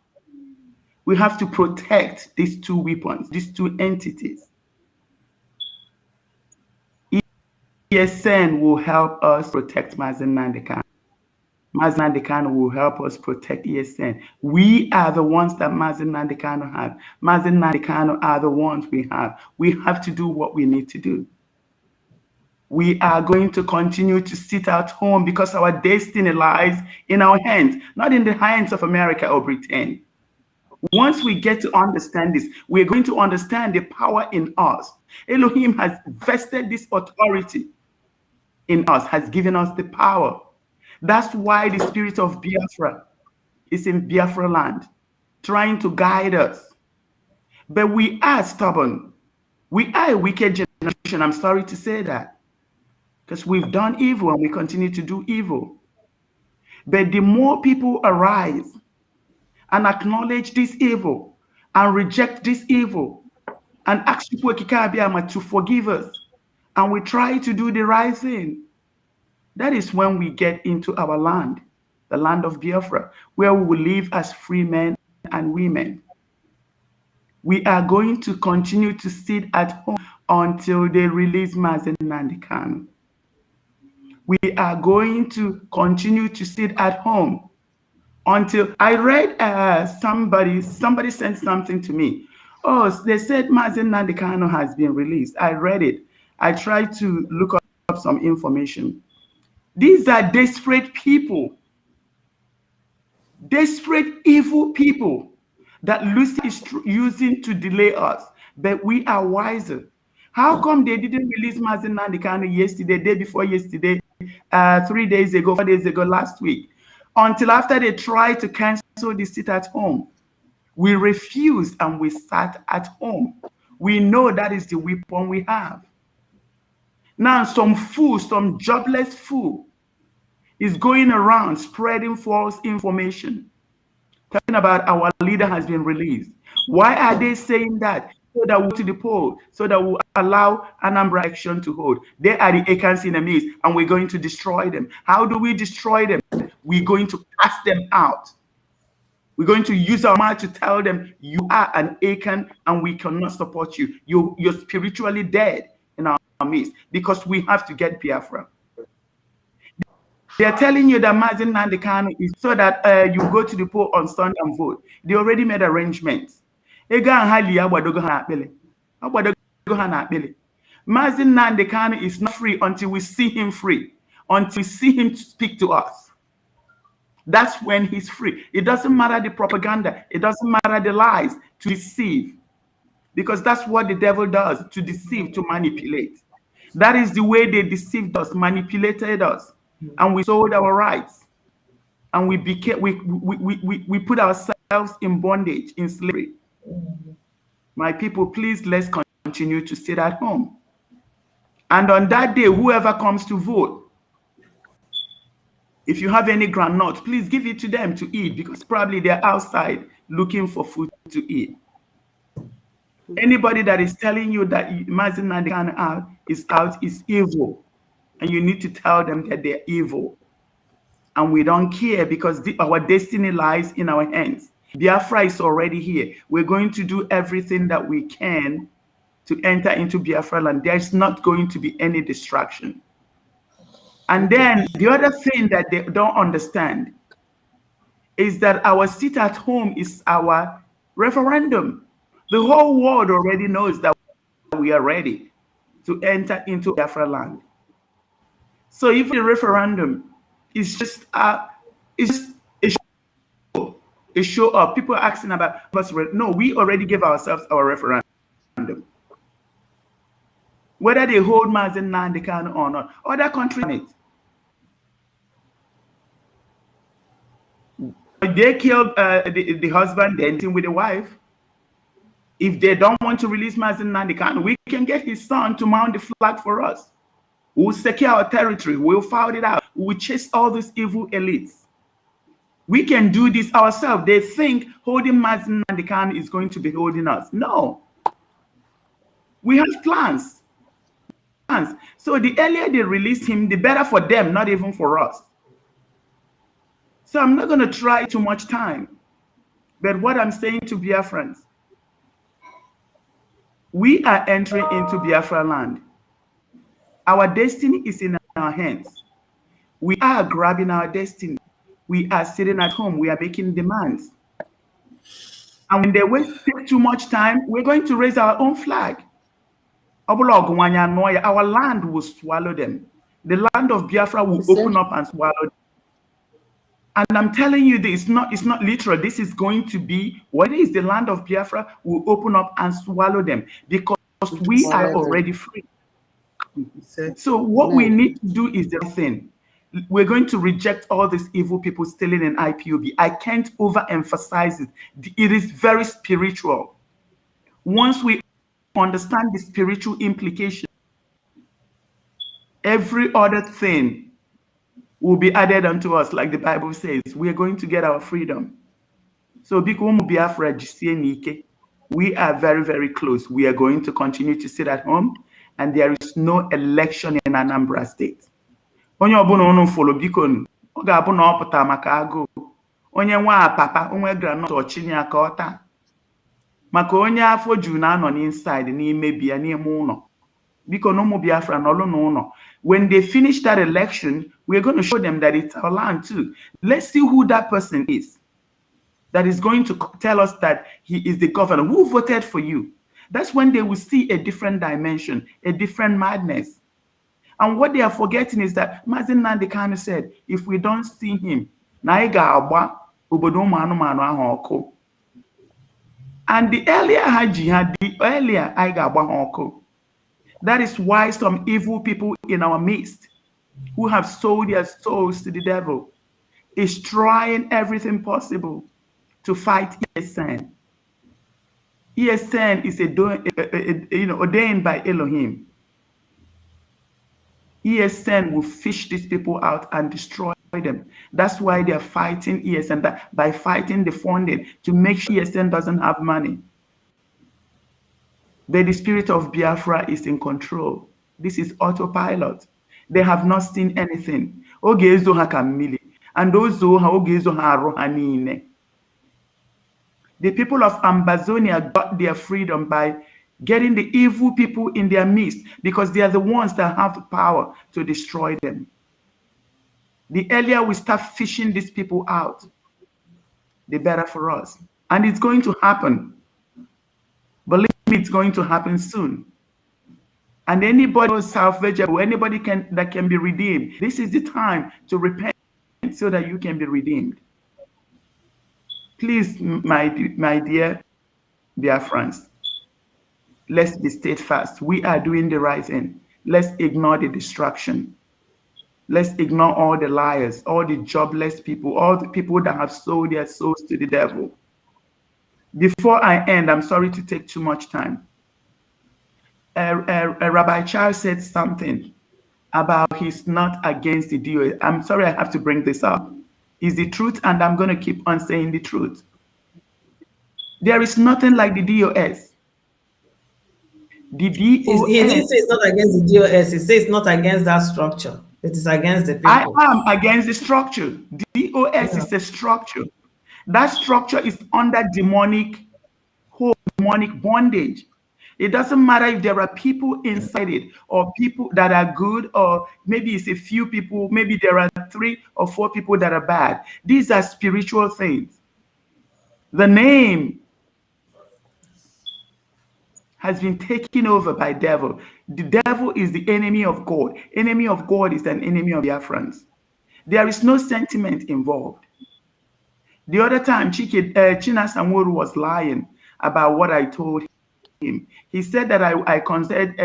We have to protect these two weapons, these two entities. ESN will help us protect Mazen Nnamdi Kanu. Mazen Nnamdi Kanu will help us protect ESN. We are the ones that Mazen Nnamdi Kanu has. Mazen Nnamdi Kanu are the ones we have. We have to do what we need to do. We are going to continue to sit at home because our destiny lies in our hands, not in the hands of America or Britain. Once we get to understand this, we're going to understand the power in us. Elohim has vested this authority in us, has given us the power. That's why the spirit of Biafra is in Biafra land, trying to guide us. But we are stubborn. We are a wicked generation. I'm sorry to say that. Because we've done evil and we continue to do evil. But the more people arise and acknowledge this evil and reject this evil and ask Chukwuokike Abiyama to forgive us and we try to do the right thing, that is when we get into our land, the land of Biafra, where we will live as free men and women. We are going to continue to sit at home until they release Mazen Nnamdi Kanu. We are going to continue to sit at home until I read somebody sent something to me. Oh, they said Mazen Nnamdi Kanu has been released. I read it. I tried to look up some information. These are desperate people, desperate, evil people that Lucy is using to delay us, but we are wiser. How come they didn't release Mazen Nandekano yesterday, day before yesterday, 3 days ago, 4 days ago, last week, until after they tried to cancel the sit at home? We refused and we sat at home. We know that is the weapon we have. Now, some fool, some jobless fool, is going around spreading false information, talking about our leader has been released. Why are they saying that? So that we'll go to the poll, so that we'll allow Anambra Election to hold. They are the Akan's enemies, and we're going to destroy them. How do we destroy them? We're going to cast them out. We're going to use our mouth to tell them, you are an Akan and we cannot support you. You're spiritually dead in our midst, because we have to get Biafra. They're telling you that Mazen Nandekano is so that you go to the poll on Sunday and vote. They already made arrangements. Mazen Nandekano is not free until we see him free, until we see him speak to us. That's when he's free. It doesn't matter the propaganda. It doesn't matter the lies to deceive, because that's what the devil does, to deceive, to manipulate. That is the way they deceived us, manipulated us, and we sold our rights, and we became we put ourselves in bondage, in slavery. My people, please, let's continue to sit at home. And on that day, whoever comes to vote, if you have any groundnut, please give it to them to eat, because probably they're outside looking for food to eat. Anybody that is telling you that Mazen Nandekano is out is evil, and you need to tell them that they're evil. And we don't care, because our destiny lies in our hands. Biafra is already here. We're going to do everything that we can to enter into Biafra land. There's not going to be any distraction. And then the other thing that they don't understand is that our sit at home is our referendum. The whole world already knows that we are ready to enter into Biafra land. So if the referendum is just a show of people asking about us, no, we already gave ourselves our referendum. Whether they hold Mazen Nandekano or not, other countries on it. They killed the husband, then with the wife. If they don't want to release Mazen Nandekano, we can get his son to mount the flag for us. We'll secure our territory. We'll fight it out. We'll chase all these evil elites. We can do this ourselves. They think holding Mazen Nandekano is going to be holding us. No. We have plans. So the earlier they release him, the better for them, not even for us. So I'm not going to try too much time. But what I'm saying to Biafrans, we are entering into Biafra land. Our destiny is in our hands. We are grabbing our destiny. We are sitting at home. We are making demands. And when they take too much time, we're going to raise our own flag. Our land will swallow them. The land of Biafra will open up and swallow them. And I'm telling you this, it's not literal. This is going to be what it is. The land of Biafra will open up and swallow them, because we are already free. So what we need to do is the thing. We're going to reject all these evil people stealing an IPOB. I can't overemphasize it. It is very spiritual. Once we understand the spiritual implication, every other thing will be added unto us, like the Bible says. We are going to get our freedom. So we are very, very close. We are going to continue to sit at home, and there is no election in Anambra State. Onye ọbụla unu follow biko, ọ ga-abụ na ọ pụta maka agụụ. Onye nwa papa, onwe granọt ọchịnye aka ọta. Maka onye afọ ju na-anọ n'inside n'ime bia n'ime ụlọ. Biko no ụmụ Biafra n'ọlụ n'ụlọ. When they finish that election, we're going to show them that it's our land too. Let's see who that person is that is going to tell us that he is the governor. Who voted for you? That's when they will see a different dimension, a different madness. And what they are forgetting is that Mazi Nnamdi Kanu said, if we don't see him, na anyị ga-agba obodo ụmụ anụmanụ ahụ ọkụ. And the earlier Haji had, the earlier anyị ga-agba ha ọkụ. That is why some evil people in our midst who have sold their souls to the devil is trying everything possible to fight ESN. ESN is ordained by Elohim. ESN will fish these people out and destroy them. That's why they are fighting ESN, by fighting the funding to make sure ESN doesn't have money. But the spirit of Biafra is in control. This is autopilot. They have not seen anything. And those the people of Ambazonia got their freedom by getting the evil people in their midst, because they are the ones that have the power to destroy them. The earlier we start fishing these people out, the better for us. And it's going to happen. Believe me, it's going to happen soon. And anybody who's salvageable, anybody that can be redeemed, this is the time to repent so that you can be redeemed. Please, my dear Biafrans, let's be steadfast. We are doing the right thing. Let's ignore the distraction. Let's ignore all the liars, all the jobless people, all the people that have sold their souls to the devil. Before I end, I'm sorry to take too much time. Rabbi Charles said something about he's not against the DOS. I'm sorry I have to bring this up. It's the truth, and I'm going to keep on saying the truth. There is nothing like the DOS. The DOS. He didn't say it's not against the DOS. He says it's not against that structure. It is against the people. I am against the structure. The DOS is a structure. That structure is under demonic bondage. It doesn't matter if there are people inside it, or people that are good, or maybe it's a few people, maybe there are 3 or 4 people that are bad. These are spiritual things. The name has been taken over by devil. The devil is the enemy of God. Enemy of God is an enemy of Biafrans. There is no sentiment involved. The other time, China Samuru was lying about what I told him. He said that I considered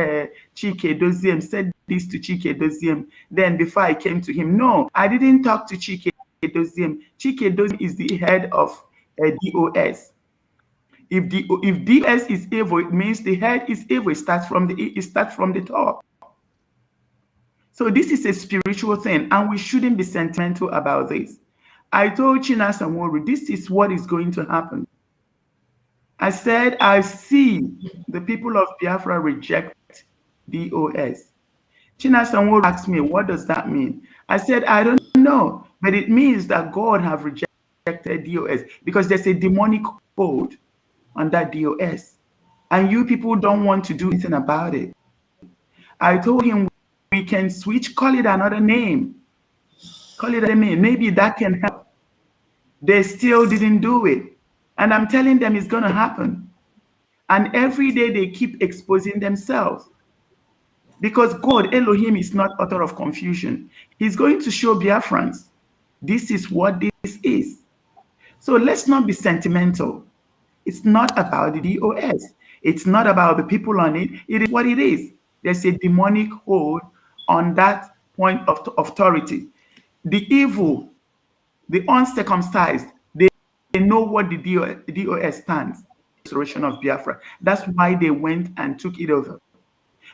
Chike Doziem, said this to Chike Doziem, then before I came to him. No, I didn't talk to Chike Doziem. Chike Doziem is the head of DOS. If DOS is evil, it means the head is evil. It starts from the top. So this is a spiritual thing, and we shouldn't be sentimental about this. I told China Samuru, this is what is going to happen. I said, I see the people of Biafra reject DOS. China Samuru asked me, what does that mean? I said, I don't know, but it means that God have rejected DOS, because there's a demonic code on that DOS, and you people don't want to do anything about it. I told him we can switch, call it another name. Call it a name. Maybe that can help. They still didn't do it. And I'm telling them it's going to happen. And every day they keep exposing themselves. Because God, Elohim, is not author of confusion. He's going to show Biafrans, this is what this is. So let's not be sentimental. It's not about the DOS. It's not about the people on it. It is what it is. There's a demonic hold on that point of authority. The evil, the uncircumcised, they know what the DOS stands. Restoration of Biafra. That's why they went and took it over.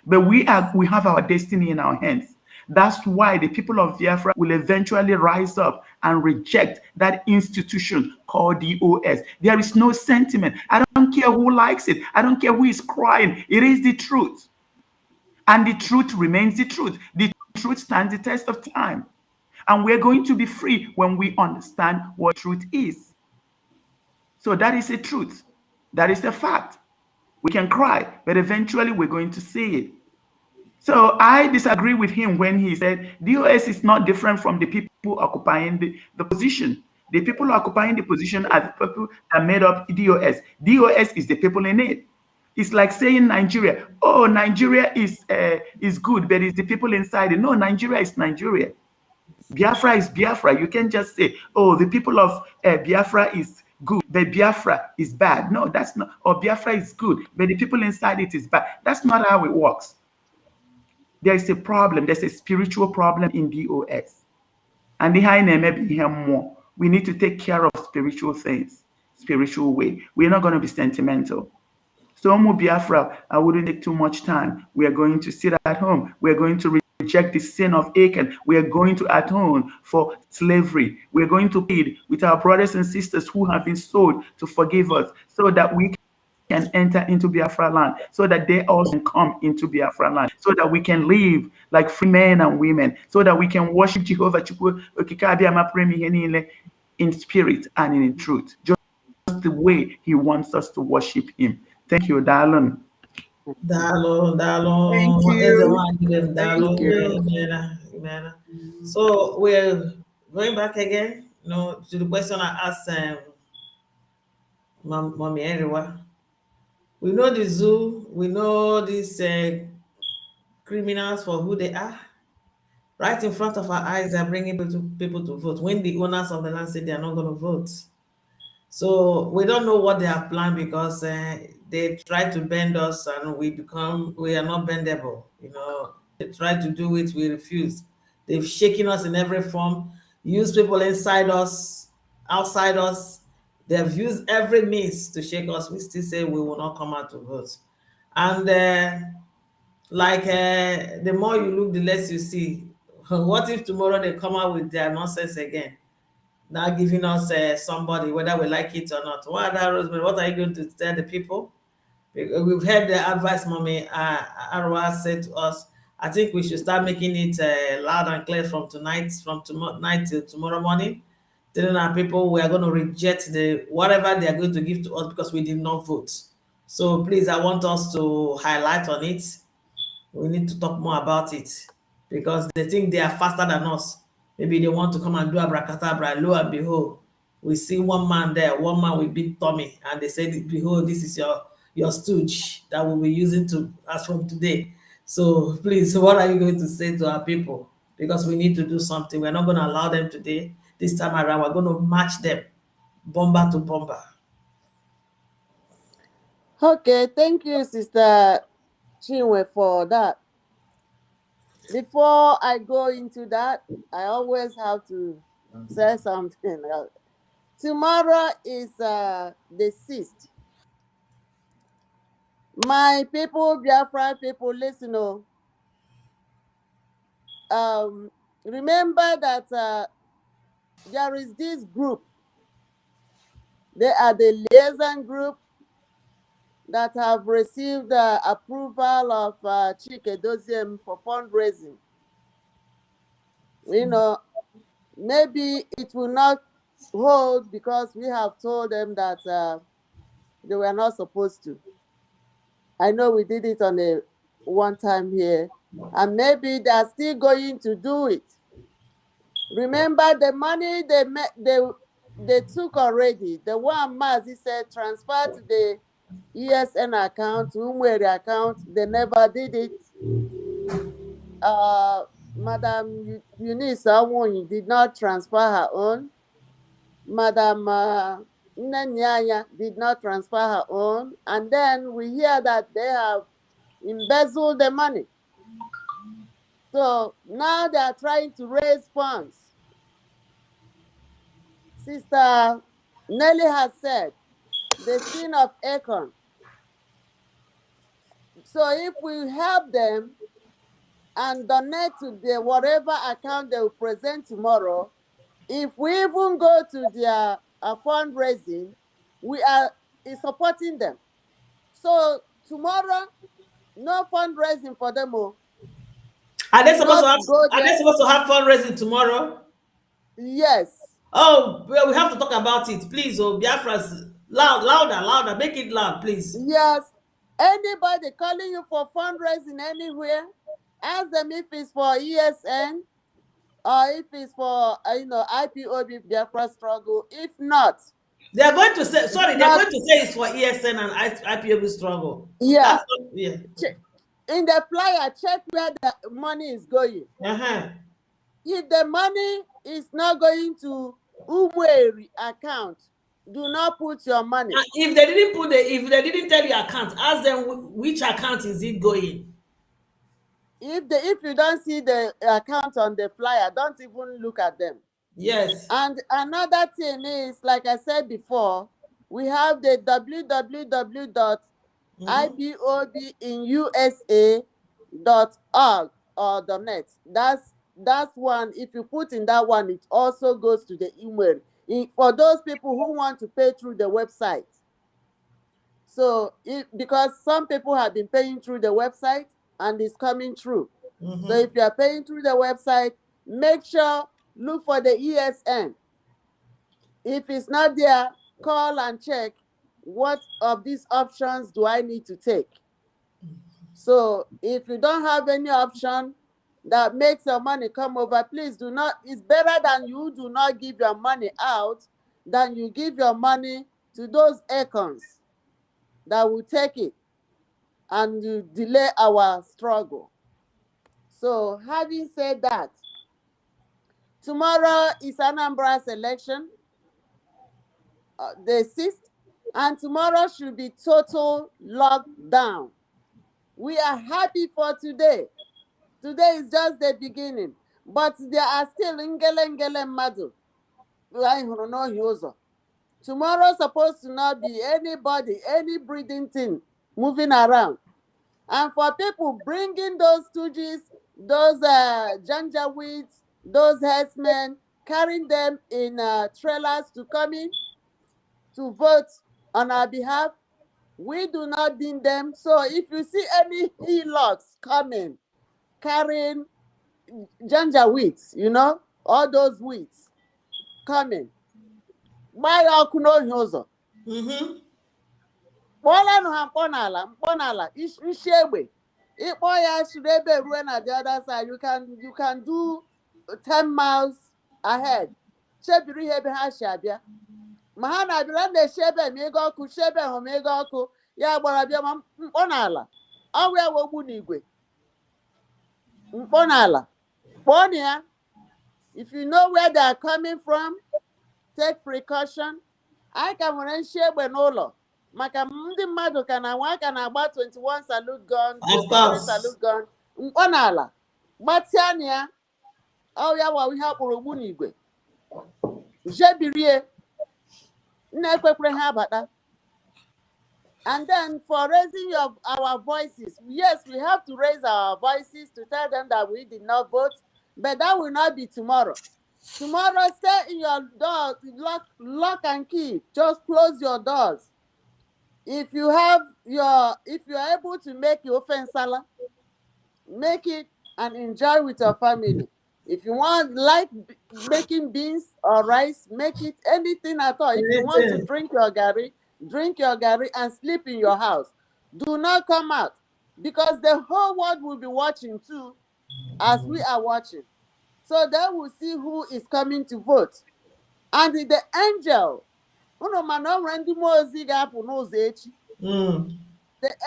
But we have our destiny in our hands. That's why the people of Biafra will eventually rise up and reject that institution called DOS. There is no sentiment. I don't care who likes it. I don't care who is crying. It is the truth. And the truth remains the truth. The truth stands the test of time. And we're going to be free when we understand what truth is. So that is a truth. That is a fact. We can cry, but eventually we're going to see it. So I disagree with him when he said DOS is not different from the people occupying the position. The people occupying the position are the people that made up DOS. DOS is the people in it. It's like saying Nigeria. Oh, Nigeria is good, but it's the people inside it. No, Nigeria is Nigeria. Biafra is Biafra. You can't just say, oh, the people of Biafra is good, but Biafra is bad. No, that's not. Or Biafra is good, but the people inside it is bad. That's not how it works. There is a problem. There's a spiritual problem in BOS. And we need to take care of spiritual things, spiritual way. We're not going to be sentimental. So, Omo Biafra, I wouldn't take too much time. We are going to sit at home. We are going to reject the sin of Achan. We are going to atone for slavery. We are going to plead with our brothers and sisters who have been sold to forgive us so that we can enter into Biafra land, so that they also can come into Biafra land, so that we can live like free men and women, so that we can worship Jehovah in spirit and in truth, just the way he wants us to worship him. Thank you, darling. Dalo, dalo, Thank you. dalo, Thank you. amen. So we're going back again, to the question I asked Mommy Eriwa. We know the zoo, we know these criminals for who they are. Right in front of our eyes, they're bringing people to vote when the owners of the land say they are not going to vote. So we don't know what they have planned because they try to bend us and we are not bendable. They try to do it, we refuse. They've shaken us in every form, used people inside us, outside us. They've used every means to shake us. We still say we will not come out to vote. And the more you look, the less you see. What if tomorrow they come out with their nonsense again? Now giving us somebody, whether we like it or not. What Rosemary, what are you going to tell the people? We've heard the advice Mommy Arwa said to us. I think we should start making it loud and clear from tonight, from tomorrow night till tomorrow morning, telling our people we are going to reject whatever they are going to give to us because we did not vote. So please, I want us to highlight on it. We need to talk more about it because they think they are faster than us. Maybe they want to come and do abracadabra. Lo and behold, we see one man there, one man with big tummy, and they say, behold, this is your stooge that we'll be using to as from today. So please, what are you going to say to our people? Because we need to do something. We're not going to allow them today. This time around, we're going to match them bomber to bomber. Okay, thank you, Sister Chinwe, for that. Before I go into that, I always have to say something. Tomorrow is the 6th. My people, Biafran people, listen. Remember that there is this group. They are the liaison group that have received approval of Chike Doziem for fundraising. Maybe it will not hold because we have told them that they were not supposed to. I know we did it on a one time here, and maybe they are still going to do it. Remember the money they took already. The one Mazi said transfer to the ESN account, Umwere account. They never did it. Madam Eunice Awonyi did not transfer her own. Madam Nnanyanya did not transfer her own. And then we hear that they have embezzled the money. So now they are trying to raise funds. Sister Nelly has said, the sin of Achan. So if we help them and donate to the whatever account they will present tomorrow, if we even go to their fundraising, we are supporting them. So tomorrow, no fundraising for them. Are they supposed to have fundraising tomorrow? Yes. Oh, well, we have to talk about it, please. Oh, Biafra's louder, make it loud, please. Yes. Anybody calling you for fundraising anywhere, ask them if it's for ESN or if it's for IPOB Biafra struggle. If not, They are going to say, sorry, they're Not, going to say it's for ESN and IPOB struggle. yeah. That's what, yeah. In the flyer, check where the money is going. Uh-huh. If the money is not going to Umueri account, do not put your money. And if they didn't if they didn't tell you account, ask them which account is it going. If you don't see the account on the flyer, don't even look at them. Yes. And another thing is, like I said before, we have the www.ipobinusa.org or the net. That's one. If you put in that one, it also goes to the email. For those people who want to pay through the website. So because some people have been paying through the website and it's coming through. So if you are paying through the website, make sure look for the ESN. If it's not there, call and check what of these options do I need to take. So if you don't have any option that makes your money come over, please do not. It's better than you do not give your money out than you give your money to those icons that will take it and you delay our struggle. So having said that, tomorrow is Anambra's election, the 6th, and tomorrow should be total lockdown. We are happy for today. Today is just the beginning, but there are still ngele madu. Tomorrow supposed to not be anybody, any breathing thing moving around. And for people bringing those stooges, those janjaweeds, those herdsmen, carrying them in trailers to come in to vote on our behalf, we do not deem them. So if you see any helots coming, carrying janjaweeds, all those weeds coming, buy our kuno hozo. Kpọọlanụ ha mkpọnala nshegbe ịkpọ ya siri ebe ruo na the other side. You can do 10 miles ahead. Chebiri ihe ebe ha si abịa ma ha na-abịara na-eshi ebe ma ego ọkụ shi ebe hụ ma ego ọkụ ya gbara bịa ma mkpọnala ọwụ ya wogbu n'igwe mkpọnala kpọọ ya. If you know where they are coming from, take precaution. I ka nwere nshi egbe n'ụlọ maka ndị mmadụ ka na nwa ka na-agba 21 salute gun, 23 salute gun. Mkpọnala gbatịa na ya ọ ya wa ihe akpụrụ ogbu n'igwe jebirie na-ekwekwere ha abata. And then for raising our voices, yes, we have to raise our voices to tell them that we did not vote, but that will not be tomorrow. Tomorrow, stay in your doors, lock and key. Just close your doors. If you are able to make your offense salad, make it and enjoy with your family. If you like making beans or rice, make it anything at all. If you want to drink your gari and sleep in your house. Do not come out because the whole world will be watching too, as we are watching. So they will see who is coming to vote. And the angel, the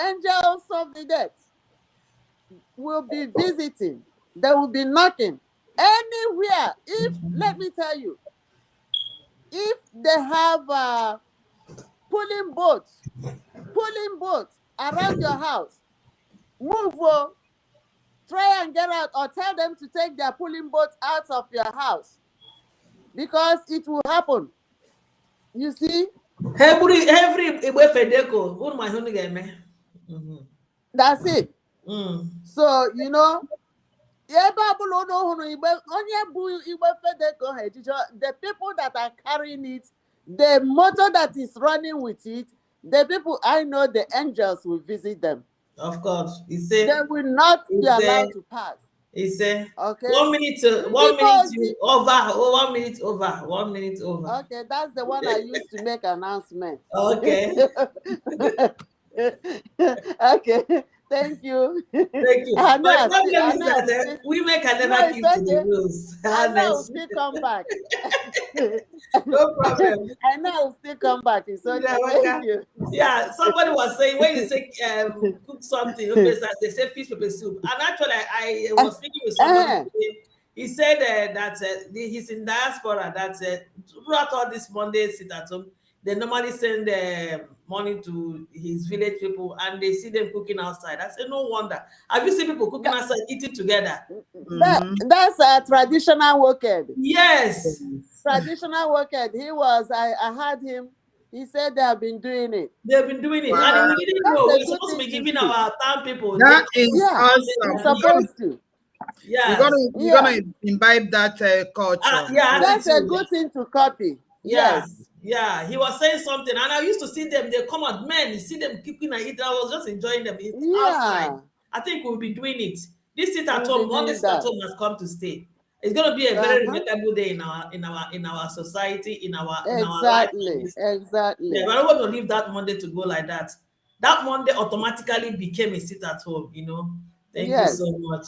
angels of the dead will be visiting. They will be knocking anywhere. Let me tell you, if they have pulling boats around your house, move, try and get out, or tell them to take their pulling boats out of your house, because it will happen. You see? Every That's it. So, the people that are carrying it, the motor that is running with it, the people, I know the angels will visit them. Of course. They will not be allowed to pass. Okay. 1 minute over. Okay, that's the one I used to make announcement. Okay. Okay. Thank you. Thank you. I But know. the problem is I'll that still, women can no, never it's keep to the okay. rules. I know I'll Honestly. still come back. No problem. I know I'll still come back. It's Yeah, okay. Thank okay. you. Yeah, somebody was saying when you say cook something, they say fish pepper soup. And actually, I was speaking with somebody Uh, today. He said that he's in diaspora. That throughout all this Monday sit at home, they normally send money to his village people, and they see them cooking outside. I said, no wonder. Have you seen people cooking that, outside, eating together? that's a traditional worker. Yes. Traditional worker. He was. I had him. He said they have been doing it. They've been doing it, and Wow. we didn't That's know. a We're good supposed to thing be to giving see. our town people That is Yeah, awesome. it's supposed to. Yes. We're Yeah, gonna imbibe that culture. Yeah, that's a attitude. good thing to copy. Yeah, Yes. yeah. He was saying something, and I used to see them. They come out, men. You see them cooking and eating. I was just enjoying them outside. Yeah, I think we'll be doing it. This sit at we'll be home, Monday doing sit at that. home has come to stay. It's going to be a very Uh-huh. remarkable day in our society, in our life. And Exactly. this, yeah, Exactly. we're not going to leave that Monday to go like that. That Monday automatically became a sit at home. Thank you so Yes. much.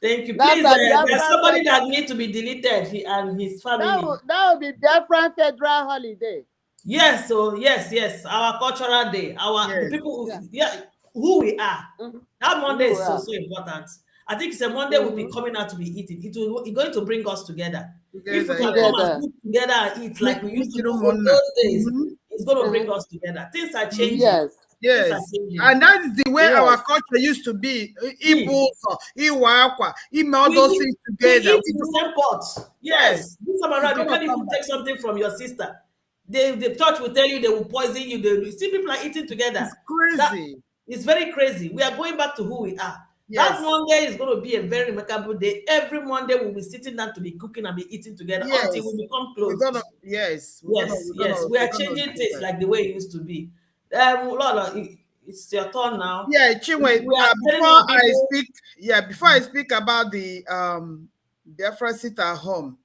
Thank you. That's Please, a there's Biafran somebody federal. that needs to be deleted, he and his family. That will be Biafran federal holiday. Yes, so yes, our cultural day, the Yes. people, Yeah. who we are. Mm-hmm. That Monday Who is so are? so important. I think it's a Monday we'll be Mm-hmm. coming out to be eating. It's going to bring us together. If we Together, can yes. come and Together. cook together and eat like we used to do in Mikirumona. those days, it's going to bring Uh-huh. us together. Things are changing. Yes. Things are Yes. changing. And that's the way our Yes. culture used to be. See, Ibu, Iwa Akwa, all we those eat, things we together. eat in the same pot. Yes. Yes, this time It's around you gonna can't come even back. take something from your sister. The church will tell you they will poison you. They will see people are eating together. It's That crazy. is very crazy. We are going back to who we are. That Yes. Monday is going to be a very remarkable day. Every Monday we'll be sitting down to be cooking and be eating together until Yes. we become We're close. gonna yes. Yes. We We're are gonna changing do things that. like the way it used to be. Lola, it's your turn now. Yeah, Chinwe, We are telling our people. before I speak about the Biafra sit at home.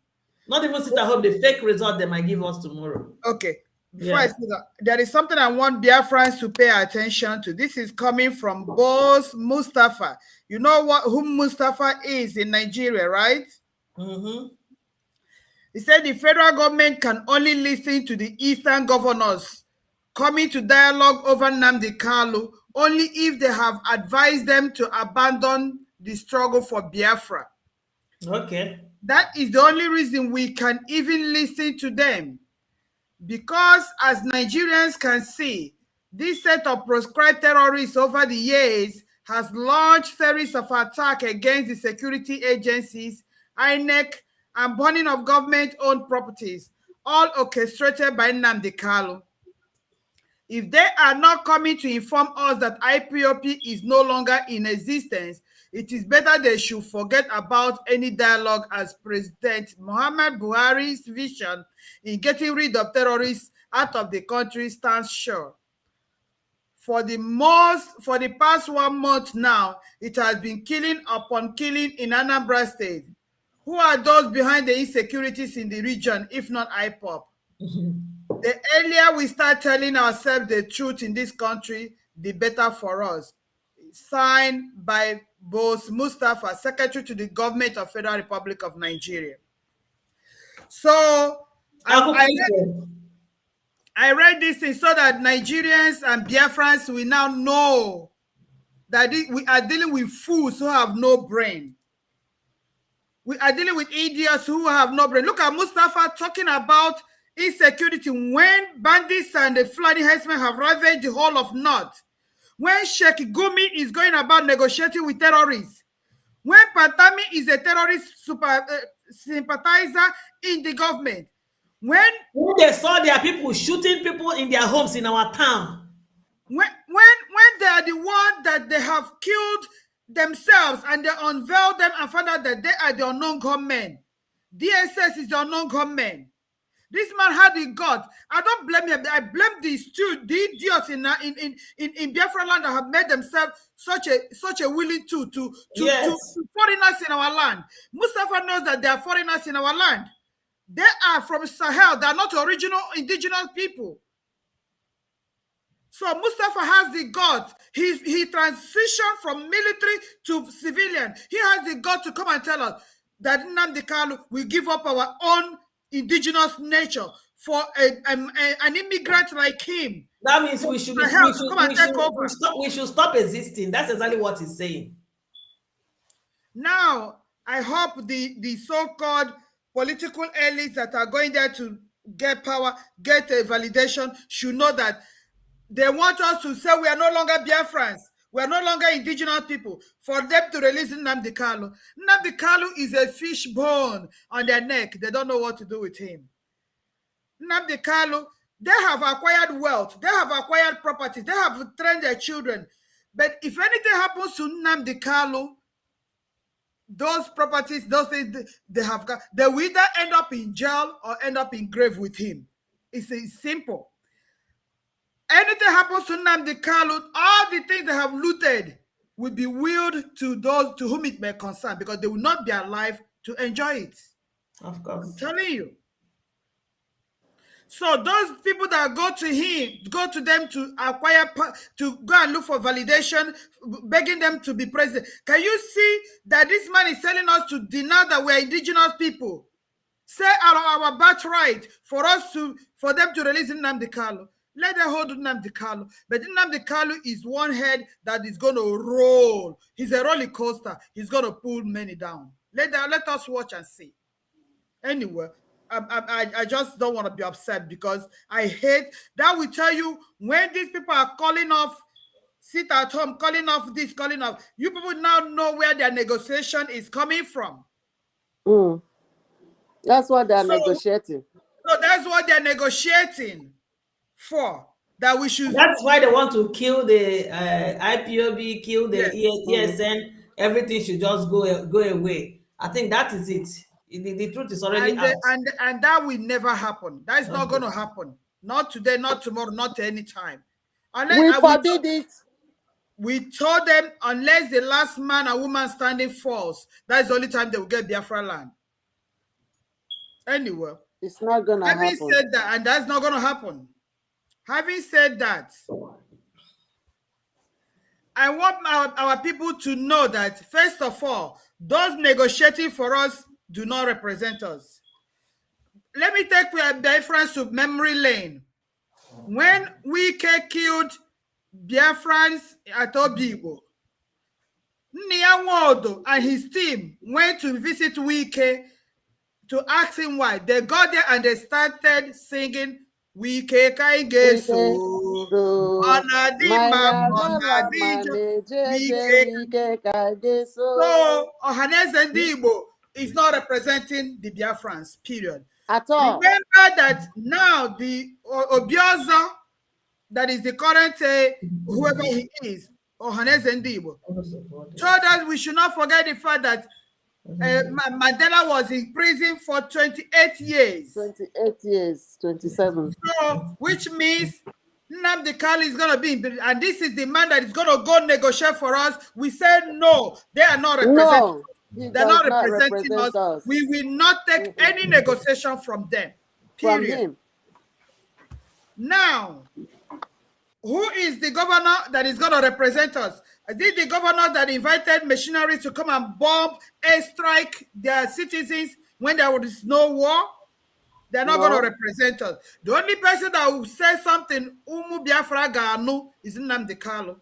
Not even sit at home, the fake result they might give us tomorrow. Okay. Before I Yeah. speak, there is something I want Biafrans to pay attention to. This is coming from Boss Mustafa. You know who Mustafa is in Nigeria, right? Mm-hmm. He said the federal government can only listen to the eastern governors coming to dialogue over Nnamdi Kanu only if they have advised them to abandon the struggle for Biafra. Okay. That is the only reason we can even listen to them. Because as Nigerians can see, this set of proscribed terrorists over the years has launched series of attacks against the security agencies, INEC, and burning of government-owned properties, all orchestrated by Nnamdi Kanu. If they are not coming to inform us that IPOP is no longer in existence, it is better they should forget about any dialogue, as President Muhammad Buhari's vision in getting rid of terrorists out of the country stands sure. For the past 1 month now, it has been killing upon killing in Anambra State. Who are those behind the insecurities in the region, if not IPOP? The earlier we start telling ourselves the truth in this country, the better for us. Signed by Boss Mustafa, Secretary to the Government of Federal Republic of Nigeria. So I read this thing so that Nigerians and Biafrans will now know that we are dealing with fools who have no brain. We are dealing with idiots who have no brain. Look at Mustafa talking about insecurity when bandits and the Fulani herdsmen have ravaged the whole of North. When Sheikh Gumi is going about negotiating with terrorists. When Patami is a terrorist sympathizer in the government. When they saw their people shooting people in their homes in our town. When they are the one that they have killed themselves and they unveil them and find out that they are the unknown gunmen. DSS is the unknown gunmen. This man had the gut. I don't blame him. I blame the idiots in Biafra land that have made themselves such a willing to foreigners in our land. Mustafa knows that they are foreigners in our land. They are from Sahel. They are not original indigenous people. So Mustafa has the guts. He transitioned from military to civilian. He has the guts to come and tell us that Nnamdi Kanu will give up our own indigenous nature for an immigrant like him. That means we should stop existing. That's exactly what he's saying. Now, I hope the so-called political elites that are going there to get power, get a validation, should know that they want us to say we are no longer Biafrans. We are no longer indigenous people. For them to release Nnamdi Kanu. Nnamdi Kanu is a fish bone on their neck. They don't know what to do with him. Nnamdi Kanu, they have acquired wealth. They have acquired property. They have trained their children. But if anything happens to Nnamdi Kanu, those properties, those things they have got, they will either end up in jail or end up in grave with him. It's simple. Anything happens to Nnamdi Kanu, all the things they have looted will be willed to those to whom it may concern, because they will not be alive to enjoy it. Of course. I'm telling you. So those people that go to him, go to them to acquire, to go and look for validation, begging them to be president. Can you see that this man is telling us to deny that we are indigenous people? Say our birthright for them to release Nnamdi Kanu. Let them hold Nnamdi Kanu. But Nnamdi Kanu is one head that is going to roll. He's a roller coaster. He's going to pull many down. Let us watch and see. Anyway, I just don't want to be upset, because I hate that. We tell you, when these people are calling off, sit at home, calling off this, calling off, you people now know where their negotiation is coming from. That's what they're negotiating. So that's what they're negotiating for. That we should. That's why they want to kill the IPOB, kill the ESN. Everything should just go away. I think that is it. The truth is already out. And that will never happen. That is not going to happen. Not today, not tomorrow, not any time. We forbid it. We told them, unless the last man and woman standing falls, that is the only time they will get Biafra land. Anyway, it's not going to happen. Having said that, and that's not going to happen. Having said that, I want our people to know that, first of all, those negotiating for us do not represent us. Let me take a difference to memory lane. When Wike killed Biafrans at Obibo, Nyawodo and his team went to visit Wike to ask him why. They got there and they started singing Wike Kaigeso. So Ohaneze Ndigbo is not representing the Biafrans, period. At all. Remember that now the Obioza, that is the current whoever he is, Ohaneze Ndigbo, told us we should not forget the fact that Mandela was in prison for 28 years. 28 years, 27. So, which means Nnamdi Kanu is going to be in prison. And this is the man that is going to go negotiate for us. We said no, they are not representing. No, they're not representing us. We will not take any negotiation from them. Period. From him. Now, who is the governor that is going to represent us? Is it the governor that invited machinery to come and bomb, airstrike their citizens when there was no war? They're not going to represent us. The only person that will say something, Umu Biafra Ganu, is Nnamdi Kanu.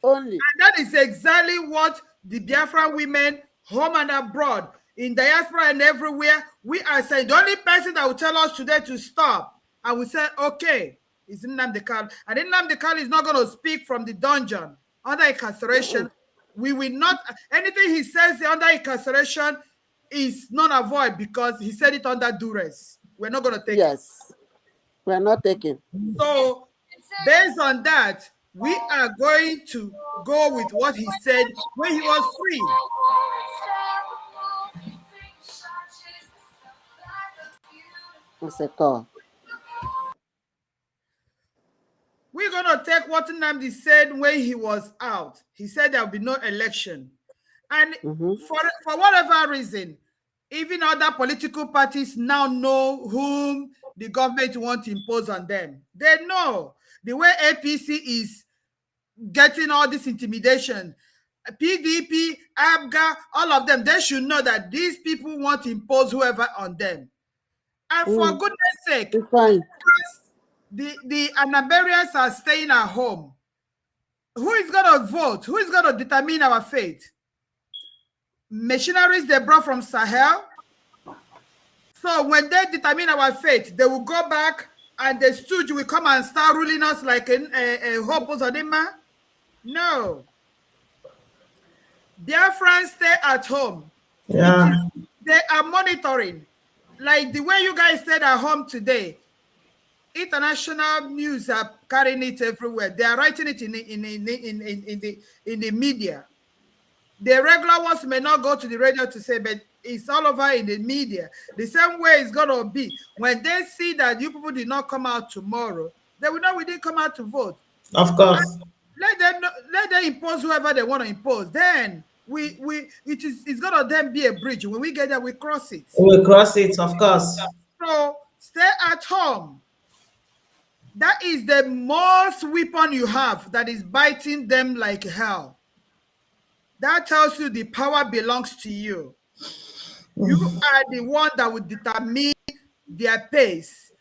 Only. And that is exactly what the Biafra women, home and abroad, in diaspora and everywhere, we are saying. The only person that will tell us today to stop, and we say, okay, is Nnamdi Kanu. And Nnamdi Kanu is not going to speak from the dungeon under incarceration. We will not, anything he says under incarceration is non-avoid, because he said it under duress. We're not going to take it. Yes, we're not taking. So, based on that, we are going to go with what he said when he was free. What's it called? We're going to take what Nnamdi said when he was out. He said there will be no election. And for whatever reason, even other political parties now know whom the government wants to impose on them. They know. the way APC is getting all this intimidation, PDP, ABGA, all of them, they should know that these people want to impose whoever on them. And for goodness sake, it's fine. the Anambarians are staying at home. Who is going to vote? Who is going to determine our fate? Machineries they brought from Sahel. So when they determine our fate, they will go back and the stooge will come and start ruling us like a Hope Uzodinma. No. Biafrans stay at home. Yeah. They are monitoring. Like the way you guys stayed at home today. International news are carrying it everywhere. They are writing it in the media. The regular ones may not go to the radio to say, but it's all over in the media. The same way it's going to be. When they see that you people did not come out tomorrow, they will know we didn't come out to vote. Of course. Let them impose whoever they want to impose. Then it's going to then be a bridge. When we get there, we cross it. We cross it, of course. So stay at home. That is the most weapon you have that is biting them like hell. That tells you the power belongs to you. You are the one that will determine their pace.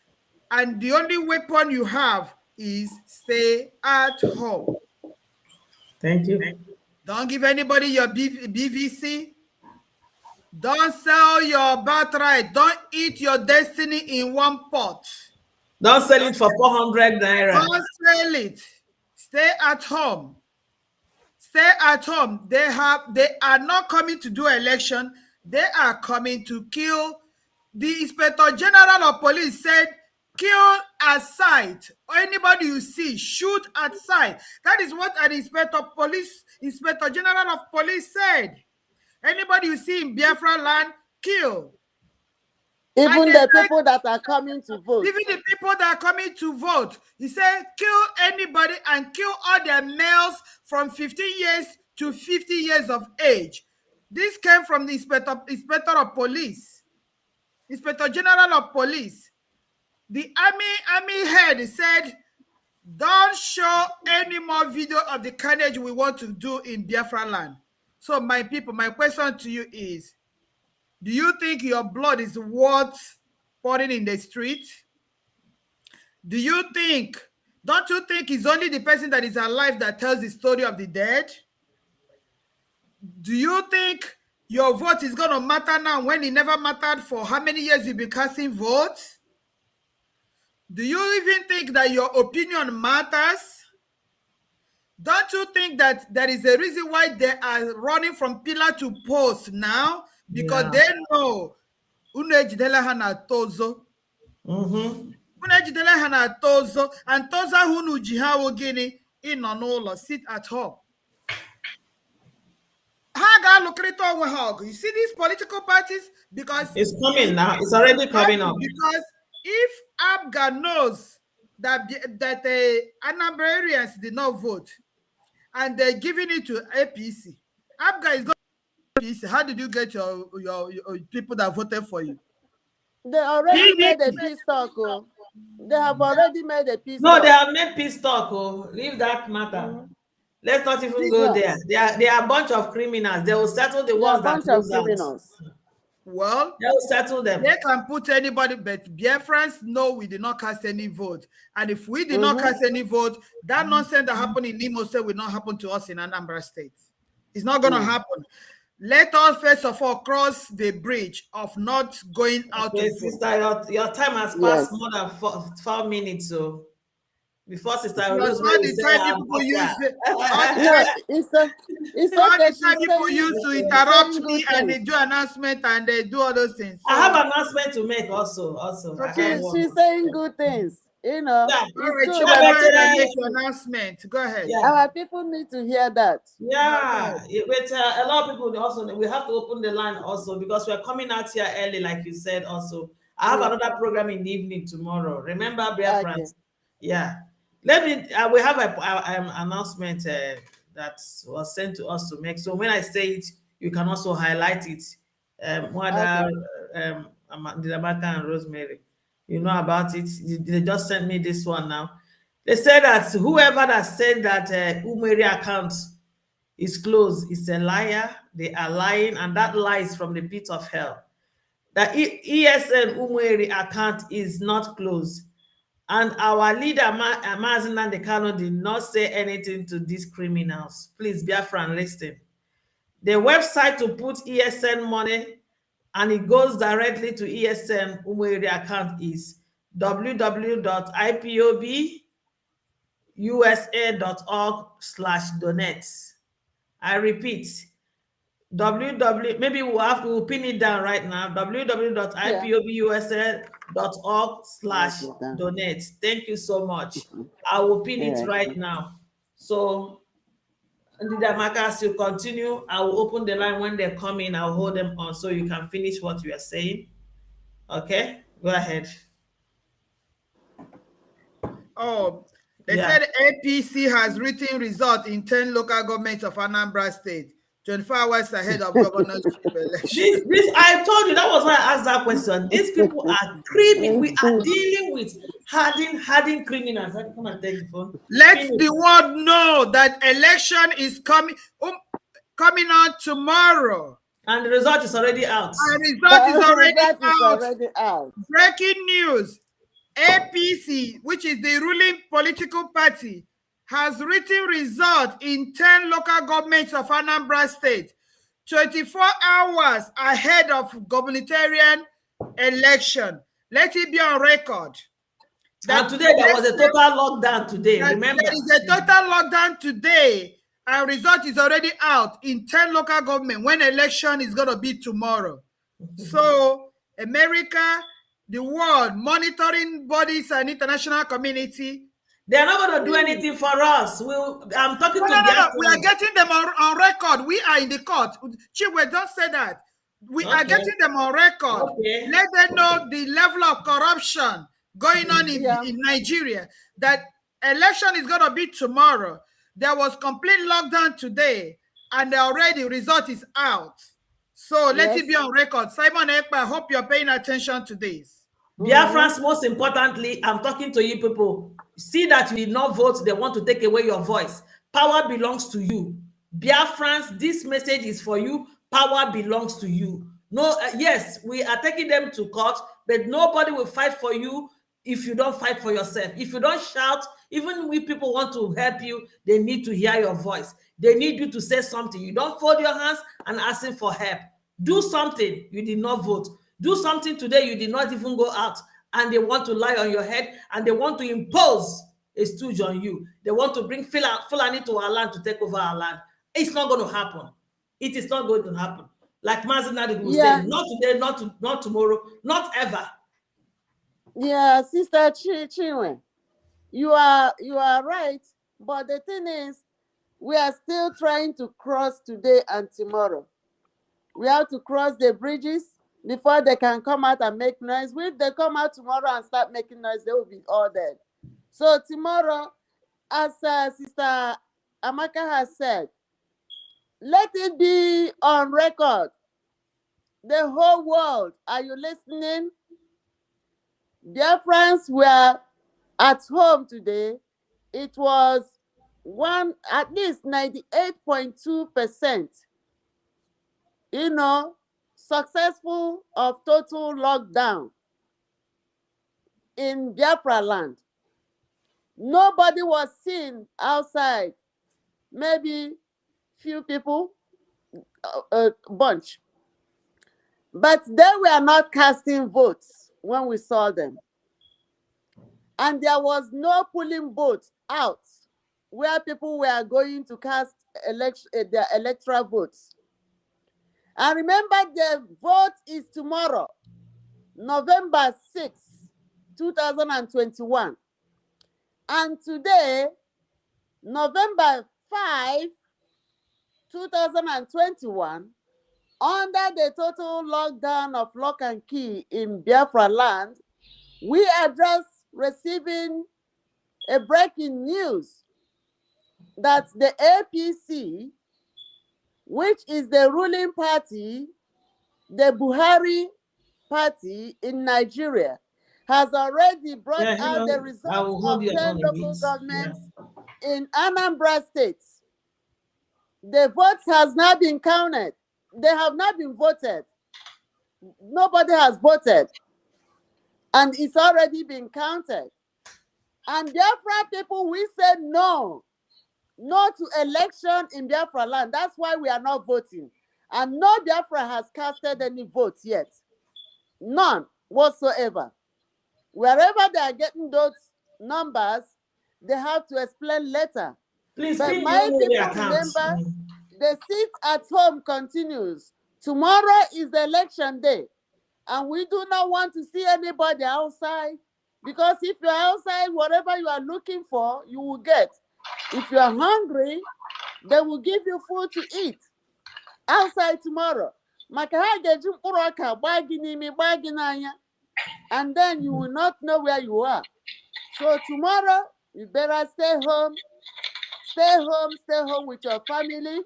And the only weapon you have is stay at home. Thank you. Don't give anybody your BVC. Don't sell your birthright. Don't eat your destiny in one pot. Don't sell it for 400 naira. Don't sell it. Stay at home. Stay at home. They are not coming to do election. They are coming to kill. The Inspector General of Police said, kill at sight. Or anybody you see, shoot at sight. That is what an Inspector General of Police said. Anybody you see in Biafra land, kill. Even the people that are coming to vote. Even the people that are coming to vote. He said, kill anybody and kill all their males from 15 years to 50 years of age. This came from the Inspector of Police. Inspector General of Police. The army head said, don't show any more video of the carnage we want to do in Biafra land. So my people, my question to you is, do you think your blood is worth pouring in the street? Don't you think it's only the person that is alive that tells the story of the dead? Do you think your vote is going to matter now when it never mattered for how many years you've been casting votes? Do you even think that your opinion matters? Don't you think that there is a reason why they are running from pillar to post now? Because they know unejidela hana tozo. Unejidela hana tozo, and toza hunu jihawo gini inonolo, sit at home. You see these political parties, because it's coming now. It's already coming up. Because if ABGA knows that Anambra did not vote and they're giving it to APC, ABGA is going to APC. How did you get your people that voted for you? They already made a peace talk. Oh. They have already made a peace talk. No, they have made peace talk. Oh. Leave that matter. Let's not even go there. They are a bunch of criminals. They will settle the ones that lose out. Well, they will settle them. They can put anybody, but Biafrans know we did not cast any vote. And if we did not cast any vote, that nonsense that happened in Imo State will not happen to us in Anambra State. It's not going to happen. Let us first of all cross the bridge of not going out. Okay, sister, your time has passed more than 4 minutes. So before sister Rose, all the time people use people use to interrupt me and they do announcement and they do all those things. So, I have an announcement to make also. She's saying good things. You know, make your announcement. Go ahead. Yeah. Our people need to hear that. Yeah, but a lot of people also, we have to open the line also because we're coming out here early, like you said. Also, I have another program in the evening tomorrow. Remember, Biafran? Okay. Yeah. Let me. We have an announcement that was sent to us to make. So when I say it, you can also highlight it. Umuada, and Rosemary, you know about it. They just sent me this one now. They said that whoever that said that Umeri account is closed is a liar. They are lying, and that lie is from the pit of hell. The ESN Umeri account is not closed. And our leader, Mazen Nandekano, did not say anything to these criminals. Please, Biafran, listen. The website to put ESN money and it goes directly to ESN Umeri account is www.ipobusa.org/donate. I repeat, maybe we'll pin it down right now, www.ipobusa.org/donate. Thank you so much. I will pin it right now. So as you continue, I will open the line when they come in. I'll hold them on so you can finish what you are saying. Okay, go ahead. Oh, they said APC has written result in 10 local governments of Anambra State, 24 hours ahead of governorship election. This I told you, that was why I asked that question. These people are criminals. We are dealing with hardened criminals. Come and take the phone. Let the world know that election is coming on tomorrow. And the result is already out. And the result is already out. Breaking news. APC, which is the ruling political party, has written result in 10 local governments of Anambra State, 24 hours ahead of gubernatorial election. Let it be on record. And today there was a total lockdown today, remember? There is a total lockdown today, and result is already out in 10 local government when election is going to be tomorrow. So, America, the world, monitoring bodies and international community, they are not going to do anything for us. I'm talking to no. We are getting them on record. We are in the court. Chiwe, don't say that. We are getting them on record. Let them know the level of corruption going on in Nigeria. That election is going to be tomorrow. There was complete lockdown today, and already result is out. So let it be on record. Simon Ekpa, I hope you're paying attention to this. Biafrans, most importantly, I'm talking to you people. See that you did not vote. They want to take away your voice. Power belongs to you. Biafrans, this message is for you. Power belongs to you. No, yes, we are taking them to court, but nobody will fight for you if you don't fight for yourself. If you don't shout, even if people want to help you, they need to hear your voice. They need you to say something. You don't fold your hands and asking for help. Do something. You did not vote. Do something today. You did not even go out, and they want to lie on your head, and they want to impose a stooge on you. They want to bring Fulani to our land to take over our land. It's not going to happen. It is not going to happen. Like Mazinadi will say, not today, not tomorrow, not ever. Yeah, Sister Chinwe, you are right. But the thing is, we are still trying to cross today and tomorrow. We have to cross the bridges before they can come out and make noise. If they come out tomorrow and start making noise, they will be all dead. So tomorrow, as Sister Amaka has said, let it be on record. The whole world, are you listening? Biafrans were at home today. It was at least 98.2%, successful of total lockdown in Biafra land. Nobody was seen outside. Maybe few people, a bunch. But they were not casting votes when we saw them. And there was no polling booth out where people were going to cast their electoral votes. And remember, the vote is tomorrow, November 6, 2021. And today, November 5, 2021, under the total lockdown of lock and key in Biafra land, we are just receiving a breaking news that the APC, which is the ruling party, the Buhari party in Nigeria, has already brought Yeah, you out the know, I results will hold of you 10 on a bit. local Yeah. governments in Anambra State. The votes has not been counted. They have not been voted. Nobody has voted. And it's already been counted. And Biafra people, we said no. No to election in Biafra land. That's why we are not voting. And no Biafra has casted any votes yet. None whatsoever. Wherever they are getting those numbers, they have to explain later. Please But ping my the people, accounts. remember, the sit at home continues. Tomorrow is the election day. And we do not want to see anybody outside. Because if you're outside, whatever you are looking for, you will get. If you are hungry, they will give you food to eat outside tomorrow. And then you will not know where you are. So tomorrow, you better stay home. Stay home, stay home with your family.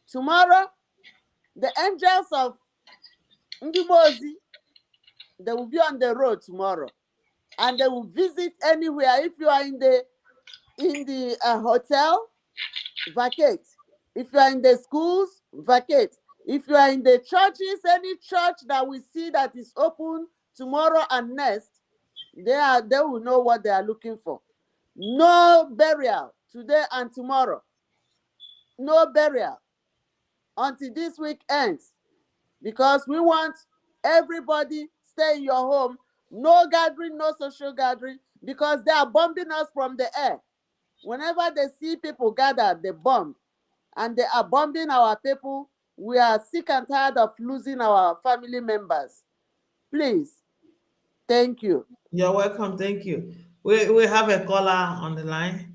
Tomorrow, the angels of Ndubozi, they will be on the road tomorrow. And they will visit anywhere. If you are in the hotel, vacate. If you are in the schools, vacate. If you are in the churches, any church that we see that is open tomorrow and next, they will know what they are looking for. No burial today and tomorrow. No burial until this week ends. Because we want everybody stay in your home. No gathering, no social gathering, because they are bombing us from the air. Whenever they see people gather, they bomb. And they are bombing our people. We are sick and tired of losing our family members. Please. Thank you. You're welcome. Thank you. We have a caller on the line.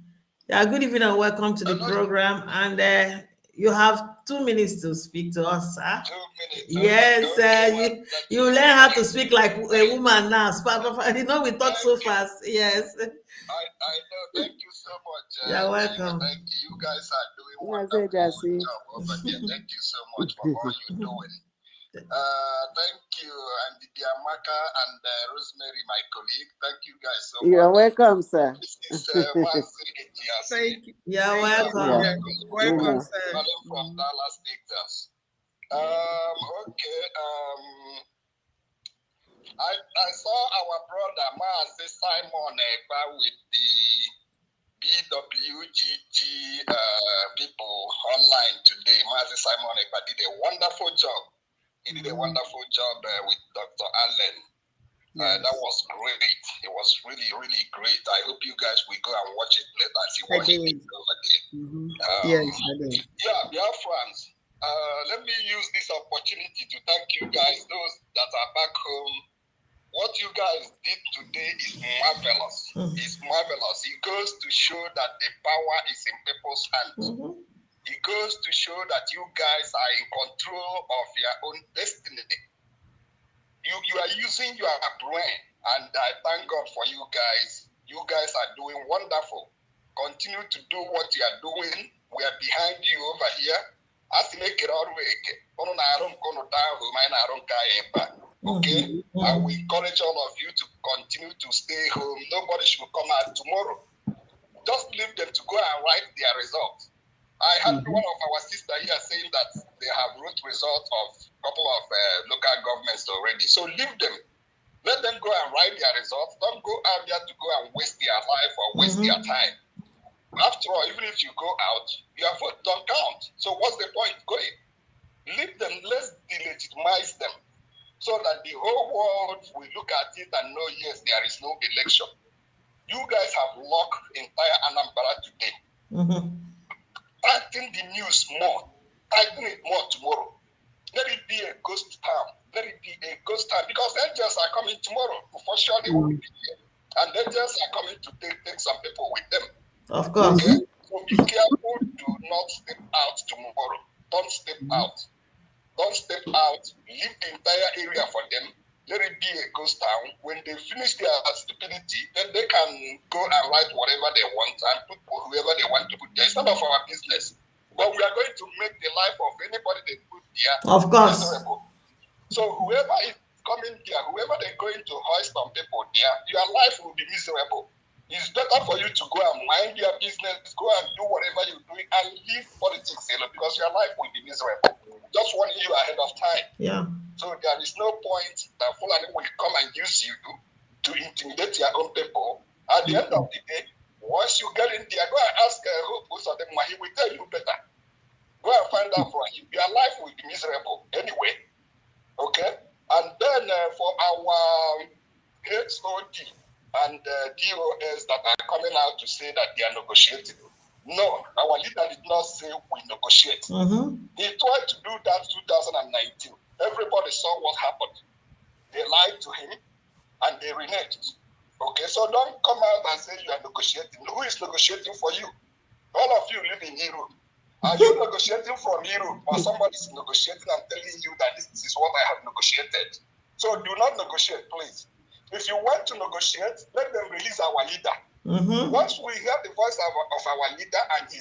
Yeah, good evening and welcome to the program. And you have 2 minutes to speak to us, sir. 2 minutes. Yes, you learn how to speak like a woman now. You know, we talk so fast. Yes. I know. Thank you so much. You're welcome. Thank you. You guys are doing a wonderful job over there. Thank you so much for all you're doing. Thank you, and Diamaka and Rosemary, my colleague. Thank you guys so much. You're welcome, sir. This is Thank you. You're welcome. Yeah. Welcome, sir. Calling from Dallas, Texas. I saw our brother Mazi Simon Ekpa with the BWGG people online today. Mazi Simon Ekpa did a wonderful job. He did a wonderful job with Dr. Allen. That was great. It was really, really great. I hope you guys will go and watch it later and see what he did over there. Yes, I did. Yeah, Biafrans. Let me use this opportunity to thank you guys, those that are back home. What you guys did today is marvelous. It's marvelous. It goes to show that the power is in people's hands. It goes to show that you guys are in control of your own destiny. You are using your brain, and I thank God for you guys. You guys are doing wonderful. Continue to do what you are doing. We are behind you over here. Okay? I will encourage all of you to continue to stay home. Nobody should come out tomorrow. Just leave them to go and write their results. I had one of our sisters here saying that they have wrote results of a couple of local governments already. So leave them. Let them go and write their results. Don't go out there to go and waste their life or waste their time. After all, even if you go out, your vote don't count. So what's the point going? Leave them. Let's delegitimize them so that the whole world will look at it and know, yes, there is no election. You guys have locked entire Anambra today. Tighten the news more. Tighten it more tomorrow. Let it be a ghost town. Let it be a ghost town. Because angels are coming tomorrow. For sure they will be here. And angels are coming to take some people with them. Of course. Okay? So be careful. Do not step out tomorrow. Don't step out. Don't step out. Leave the entire area for them. Let it be a ghost town. When they finish their stupidity, then they can go and write whatever they want and put whoever they want to put there. It's none of our business. But we are going to make the life of anybody they put there of course miserable. So whoever is coming there, whoever they're going to hoist on people there, your life will be miserable. It's better for you to go and mind your business, go and do whatever you're doing, and leave politics alone, because your life will be miserable. Just warning you ahead of time. Yeah. So there is no point that Fulani will come and use you to intimidate your own people. At the end of the day, once you get in there, go and ask Hope Usadema, he will tell you better. Go and find out for him. Your life will be miserable anyway. Okay? And then for our HOD and DOS that are coming out to say that they are negotiating. No, our leader did not say we negotiate. He tried to do that 2019. Everybody saw what happened. They lied to him and they reneged. Okay, so don't come out and say you are negotiating. Who is negotiating for you? All of you live in Europe. Are you negotiating from Europe, or somebody is negotiating and telling you that this is what I have negotiated? So do not negotiate, please. If you want to negotiate, let them release our leader. Once we hear the voice of our leader and he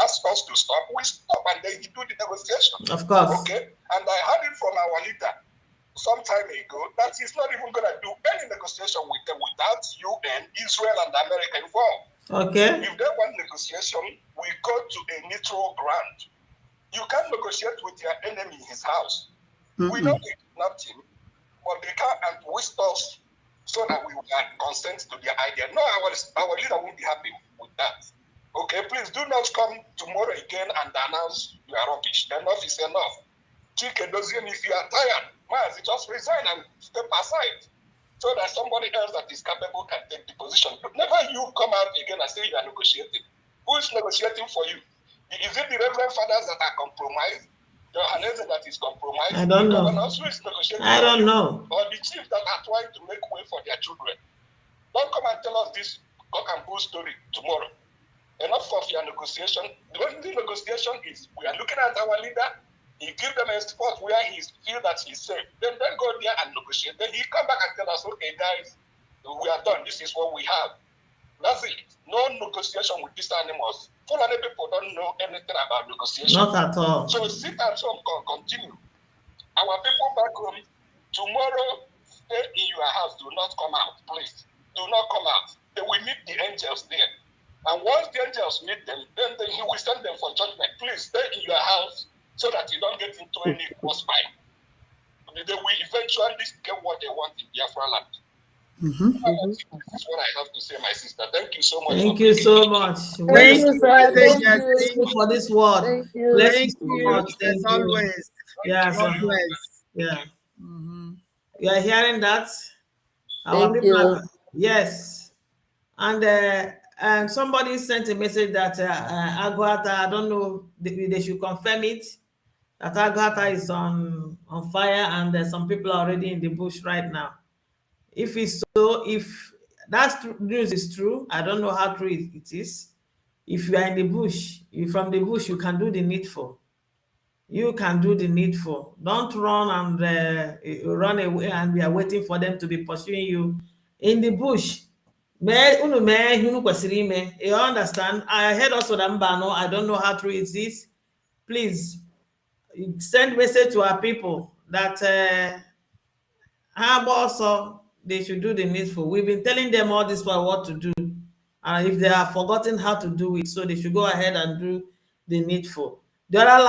asks us to stop, we stop and then he do the negotiation. Of course. Okay? And I heard it from our leader some time ago that he's not even going to do any negotiation with them without UN, Israel, and America involved. Okay. If they want negotiation, we go to a neutral ground. You can't negotiate with your enemy in his house. We know they kidnapped him, but they can't twist us so that we will consent to their idea. No, our leader won't be happy with that. Okay, please do not come tomorrow again and announce you are rubbish. Enough is enough. Chike doesn't, if you are tired, just resign and step aside so that somebody else that is capable can take the position. But never you come out again and say you are negotiating. Who is negotiating for you? Is it the Reverend Fathers that are compromised? The Hanese that is compromised? I don't know. Who is negotiating I don't know. Or the chiefs that are trying to make way for their children? Don't come and tell us this cock and bull story tomorrow. Enough of your negotiation. The only negotiation is we are looking at our leader. He give them a spot where he feel that he's safe. Then go there and negotiate. Then he come back and tell us, okay, guys, we are done. This is what we have. That's it. No negotiation with these animals. Fulani people don't know anything about negotiation. Not at all. So sit at home, continue. Our people back home, tomorrow, stay in your house. Do not come out, please. Do not come out. They will meet the angels there. And once the angels meet them, then he will send them for judgment. Please stay in your house so that you don't get into any crossfire. They will eventually get what they want in Biafra land. This is what I have to say, my sister. Thank you so much. Thank you so much. Thank you, sir. Thank you for this word. Thank you. Bless Thank so you. much. Thank As you. always. Yeah, God bless. yeah. You are hearing that? Our Thank people you. are, yes. And somebody sent a message that Aguata, I don't know, they should confirm it, that Aguata is on fire and some people are already in the bush right now. If it's so, if that news is true, I don't know how true it is. If you are in the bush, from the bush, you can do the needful. You can do the needful. Don't run and run away and we are waiting for them to be pursuing you in the bush. You understand? I heard also that Mbano, I don't know how true it is. Please send message to our people that also they should do the needful. We've been telling them all this for what to do. And if they have forgotten how to do it, so they should go ahead and do the needful. The other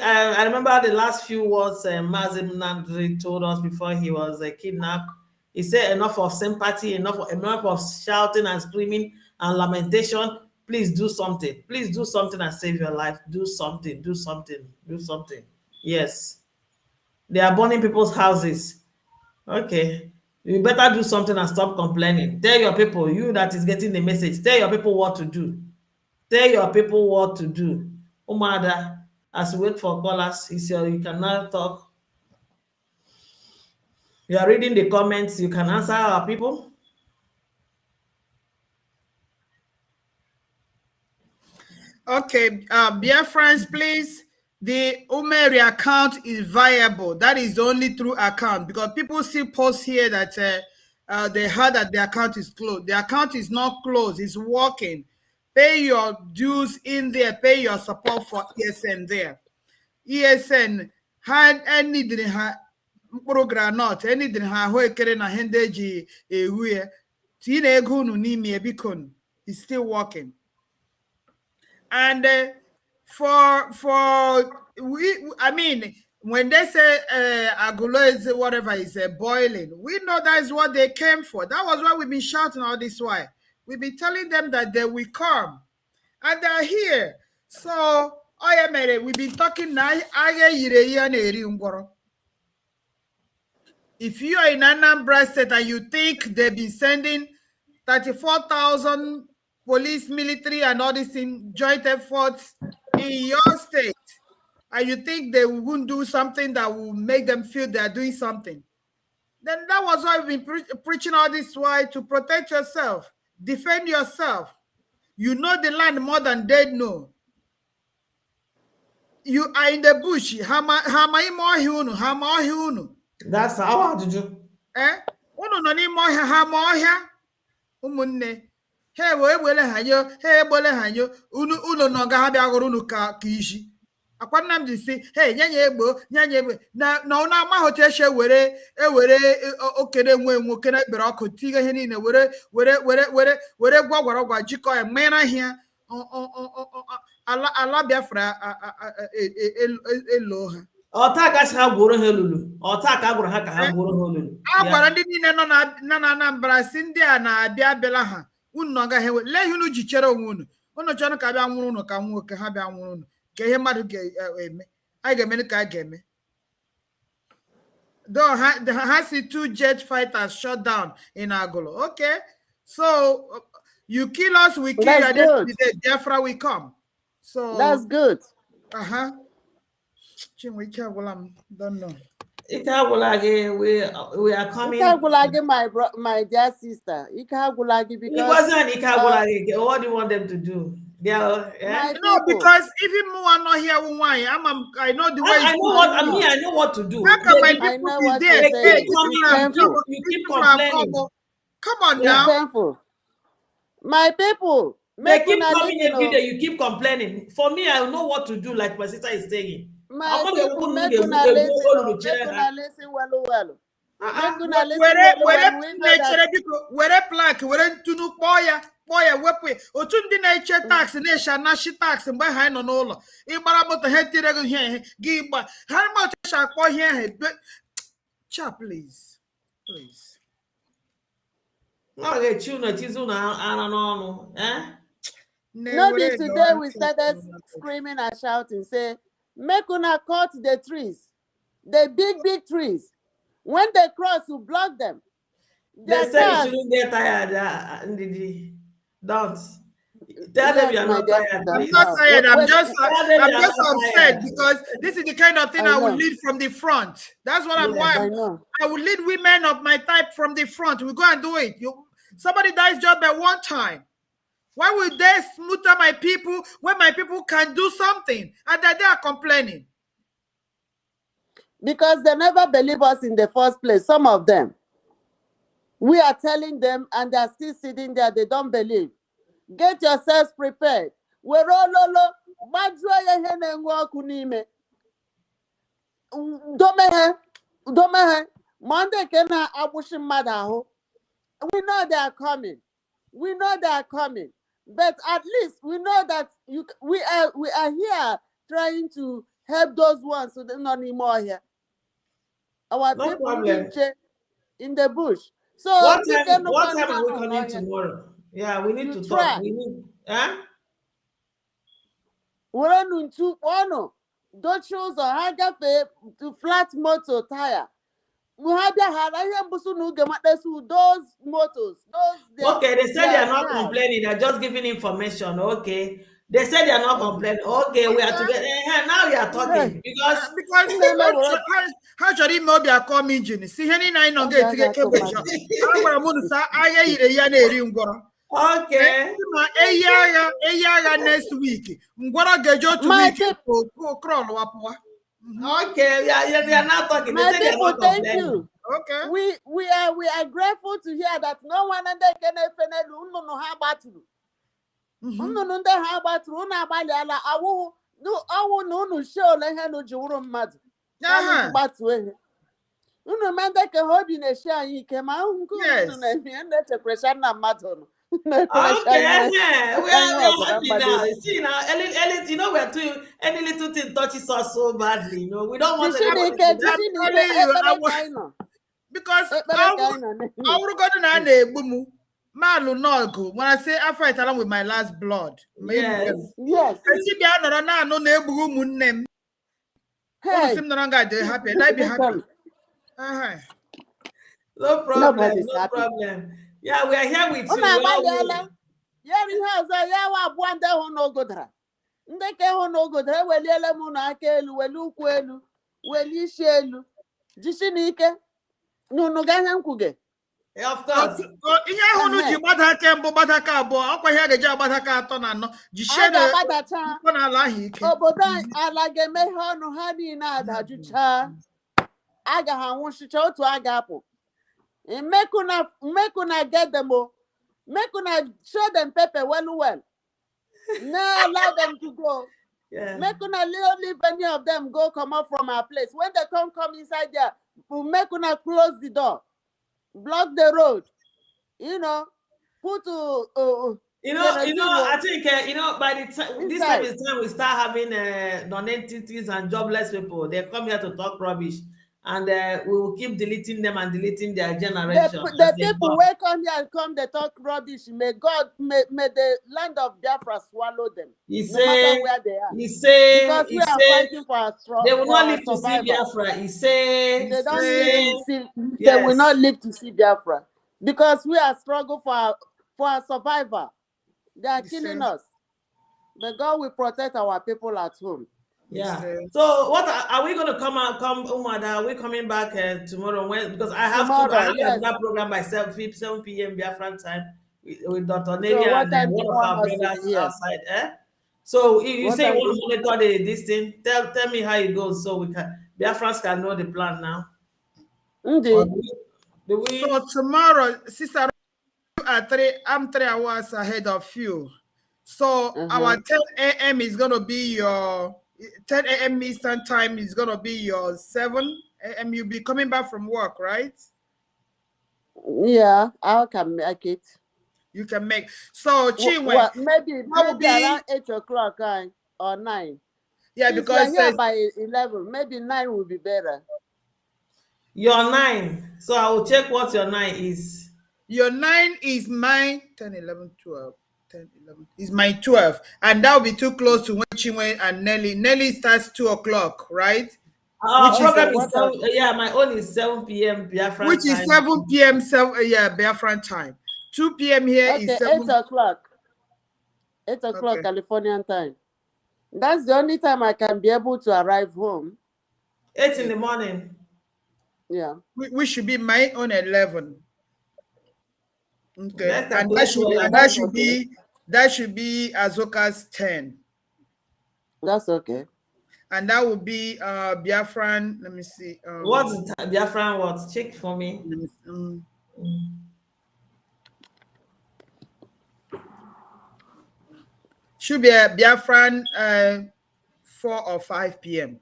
I remember the last few words Mazim Nandri told us before he was kidnapped. He said enough of sympathy, enough of shouting and screaming and lamentation. Please do something. Please do something and save your life. Do something, do something, do something. Yes. They are burning people's houses. Okay. You better do something and stop complaining. Tell your people, you that is getting the message, tell your people what to do. Tell your people what to do. Umuada, as we wait for callers, you cannot talk. You are reading the comments, you can answer our people. Okay, Biafrans, please. The Umeri account is viable. That is the only true account, because people still post here that they heard that the account is closed. The account is not closed, it's working. Pay your dues in there, pay your support for ESN there. ESN had any didn't have mkpụrụ granọt anything ha ahụekere na ihe ndị eji ewu ya tinye ego unu n'ime ya biko is still working. And I mean, when they say agulo is whatever is boiling, we know that is what they came for. That was why we've been shouting all this while. We've been telling them that they will come, and they're here. So we've been talking now. If you are in Anambra State and you think they've been sending 34,000 police, military, and all these joint efforts in your state, and you think they won't do something that will make them feel they are doing something, then that was why we've been preaching all this while, to protect yourself, defend yourself. You know the land more than they know. You are in the bush. That's how to do. Umunne he wele hanyo he egbole hanyo unu no ga ha bia goro unu ka ishi akwa Nnamdi si hey nyanya egbo na unu ama hote eshe were okere nwoke na ekpere ọkụ tiga ihe niile were gwagwaragwa jikọ ya mera hia ala Biafra elo ha Ọta ka ha gworo ha lulu. Ọta ka gworo ha ka ha gworo ha lulu. Agwara ndị niile nọ na Anambra si ndị a na-abịa bịala ha unu nọ gaghị ewe lee ihe unu ji chere onwe unu chọrọ ka bịa nwụrụ unu ka nwoke ha bịa nwụrụ unu ka ihe mmadụ ga-eme anyị ga-eme ka a ga-eme. Though ha see 2 jet fighters shot down in Agolo. Okay, so you kill us, we kill you. The Biafra will come. So that's good. Don't know. We are coming. My dear sister. Because it wasn't what do you want them to do? No, because even more are not here. I know the way. I know what to do. How come my people is there? You keep complaining. Come on now. Painful. My people. They keep coming every day. You keep complaining. For me, I know what to do. Like my sister is saying. My people, make una listen well. Were plank, were ntunu kpoya wepụ otu ndị na-eche tax na-esha nashi tax mgbe ha nọ n'ụlọ ịgbara moto ha tire gị ihe gị gba ha ma ọcha akpọ ihe ahụ cha please No, get you na tizu na ana n'ọnụ Maybe today we started screaming and shouting, say, make una cut the trees, the big trees. When they cross, you block them. They say you shouldn't get tired, don't. Tell them you're not tired. I'm not tired. I'm just upset because this is the kind of thing I will lead from the front. That's what I will lead women of my type from the front. We go and do it. Somebody dies job at one time. Why would they slaughter my people when my people can do something and that they are complaining? Because they never believe us in the first place. Some of them. We are telling them and they are still sitting there. They don't believe. Get yourselves prepared. We're all Monday we know they are coming. We know they are coming. But at least we know that we are here trying to help those ones so they're not anymore here. Our no people problem. In the bush. So what time are we coming tomorrow? Yeah, we need to talk. We need we're on to don't choose a hagafe to flat motor tire. Those motors, okay, they said they are not complaining, they're just giving information. Okay. They said they are not complaining. Okay, we are together. Now we are talking. Because how should he know they are coming? See, any nine on get okay. Next week. Okay, they are not talking. My people, thank you. Okay. We are grateful to hear that no one under can no how battle. No how battle na bali ala awu no show le no juru mad. Unu mende ke hobi na-eshi anyị ike ma ahụ nke unu na-eme na-echekwesha nna mmadụ nụ. Okay, Na-ekwesha we are ọbara happy now. mgbado. See now, you know, we're doing any little thing touches us so badly. You know, we don't want anybody Jishinike, to that. ekpere ka anyị nọ. Because Ekpere ka anyị nọ. I would go to na-egbu Malu Nogu, when I say I fight along with my last blood. Yes. Yes. Hey. Happy. And I be happy. No problem. Nobody's No happy. problem. Yeah, we are here with you. Yeri ha ọzọ ya wa abụọ ndị hụ n'ogodara. Ndị ke hụ n'ogodara eweliela m na aka elu, weli ụkwụ elu, weli isi elu. Jisi n'ike. N'unu ga ihe nkwuge. Of course. Ihe ahụ ji gbada aka mbụ gbada aka abụọ, ọkwa ihe ga-eji agbada aka atọ na anọ. Jisie na n'ala ahụ ike. Obodo ala ga-eme ihe ọnụ ha niile adajụcha. A ga ha nwụchicha otu a ga-apụ. Make una get them. Make una show them pepper well. No allow them to go. Yeah. Make una leave any of them go come up from our place. When they come inside there, make una close the door, block the road. You know, put I think by the time this time is time we start having non-entities and jobless people. They come here to talk rubbish. And we will keep deleting them and deleting their generation. The people will come here and come, they talk rubbish. May the land of Biafra swallow them. No matter where they are. Because we are fighting for our struggle. They will not live to see Biafra. They will not live to see Biafra. Because we are struggling for our survival. They are killing us. But God will protect our people at home. Yeah. So what are we going to come Umuada? Are we coming back tomorrow? Because I have another program by 7 p.m. Biafran Time with Dr. Nevia and one of our brothers outside. So you say you want to monitor this thing. Tell me how it goes so we can Biafrans can know the plan now. Indeed. So tomorrow, sister, I'm 3 hours ahead of you. So our 10 a.m. is gonna be your 10 a.m. Eastern time is gonna be your 7 a.m. You'll be coming back from work, right? Yeah, I can make it. You can make so Chinwe. Maybe around 8 o'clock or 9. Yeah, since because we are here by 11, maybe 9 will be better. Your 9. So I will check what your 9 is. Your 9 is my 10, 11, 12. 10, 11 is my 12, and that will be too close to when Chinwe and Nelly. Nelly starts 2 o'clock, right? Program is my own is 7 p.m. Biafran which time. Is 7 p.m. Biafran time. 2 p.m. here is 7. 8 o'clock. 8 o'clock Californian time. That's the only time I can be able to arrive home. 8 in the morning. Yeah. We should be my own 11. Okay. And that should be Azoka's 10. That's okay. And that would be Biafran. Let me see. What's Biafran? What? Check for me. Should be a Biafran 4 or 5 p.m.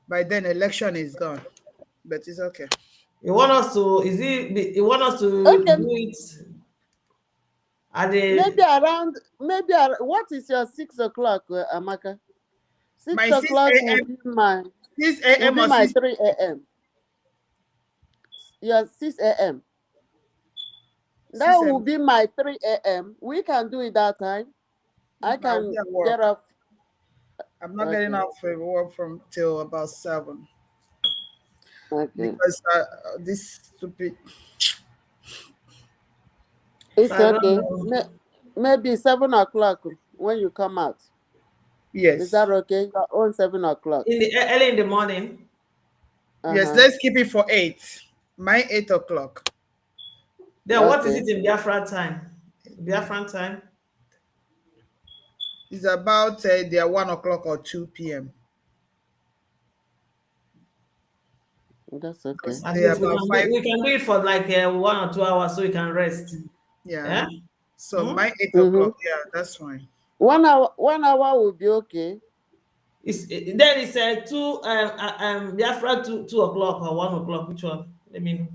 By then, election is gone, but it's okay. You want us to? You want us to do it? Maybe what is your 6 o'clock, Amaka? 6 my o'clock 6 will be my 6 a.m. will be or my 6 3 a.m. Your 6 a.m. That will be my 3 a.m. We can do it that time. I can get up. I'm not getting out for work from till about 7. Okay. Because this stupid. It's okay. Maybe 7 o'clock when you come out. Yes. Is that okay? Your own 7 o'clock. Early in the morning. Yes, let's keep it for 8. My 8 o'clock. Then what is it in Biafran time? Biafran time? It's about their 1 o'clock or 2 p.m. That's okay. We can do it for like 1 or 2 hours so we can rest. Yeah. So my 8 o'clock, yeah, that's fine. 1 hour will be okay. Then it's 2 Biafra 2 o'clock or 1 o'clock. Which one? Let me know.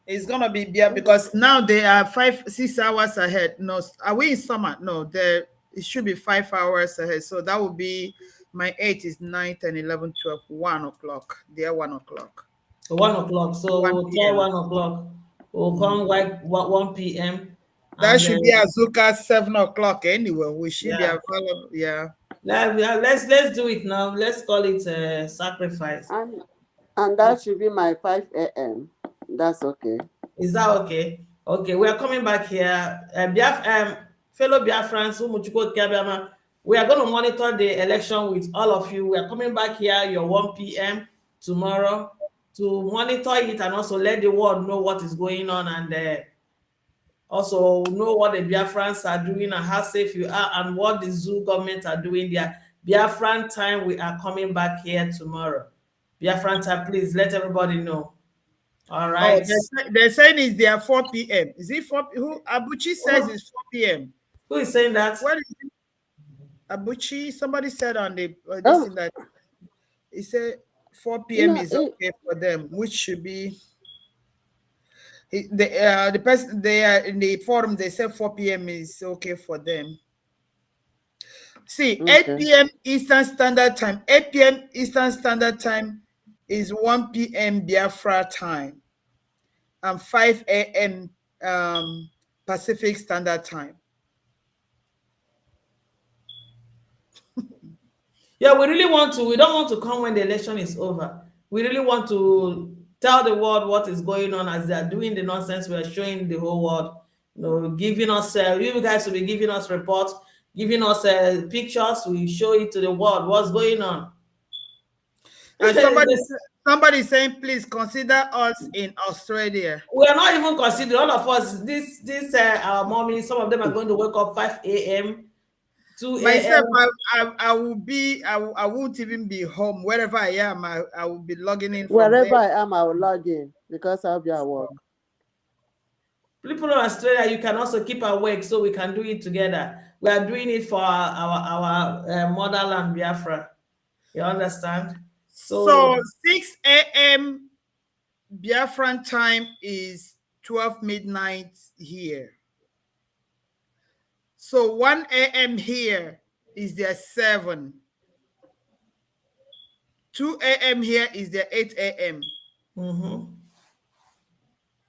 It's gonna be because now they are 6 hours ahead. No, are we in summer? No, there it should be 5 hours ahead. So that would be my 8 is 9, 10, 11, 12, 1 o'clock. They're 1 o'clock. 1 o'clock. So 1 we'll try p.m. 1 o'clock. We'll come like 1 p.m. That and should be Azuka 7 o'clock anyway. We should be yeah. available. Yeah. Let's do it now. Let's call it sacrifice. And that should be my 5 a.m. That's okay. Is that okay? Okay, we are coming back here. Fellow Biafrans, we are going to monitor the election with all of you. We are coming back here your 1 p.m. tomorrow to monitor it and also let the world know what is going on and also know what the Biafrans are doing and how safe you are and what the zoo government are doing there. Biafran Time, we are coming back here tomorrow. Biafran Time, please let everybody know. All right. Oh, they're saying it's their 4 p.m. Is it 4? Who Abuchi says it's 4 p.m. Who is saying that? What is it? Abuchi, somebody said on the this thing that he said 4 p.m. is okay for them, which should be the person they are in the forum. They said 4 p.m. is okay for them. See, 8 p.m. Eastern Standard Time. 8 p.m. Eastern Standard Time is 1 p.m. Biafra time. And 5 a.m. Pacific Standard Time. Yeah, we don't want to come when the election is over. We really want to tell the world what is going on as they are doing the nonsense. We are showing the whole world, giving us, you guys will be giving us reports, giving us pictures. We show it to the world what's going on. And somebody saying, please consider us in Australia. We are not even considering all of us. This our mommy. Some of them are going to wake up 5 a.m. 2 a.m. Myself, I won't even be home. Wherever I am, I will be logging in. Wherever I am, I will log in because I'll be at work. People in Australia, you can also keep awake so we can do it together. We are doing it for our motherland, Biafra. You understand? So 6 a.m. Biafran time is 12 midnight here. So 1 a.m. here is their 7. 2 a.m. here is their 8 a.m.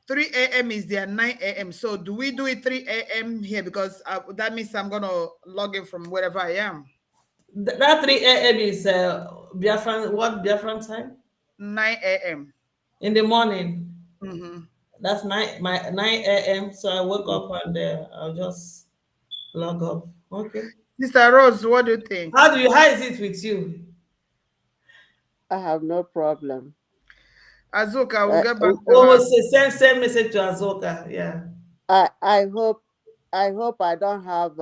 3 a.m. is their 9 a.m. So do we do it 3 a.m. here? Because that means I'm going to log in from wherever I am. That 3 a.m. is Biafran time? 9 a.m. In the morning. That's 9 a.m. So I wake up and I'll just log up. Okay. Mr. Rose, what do you think? How is it with you? I have no problem. Azuka, we'll get back to same message to Azuka. Yeah. I hope I don't have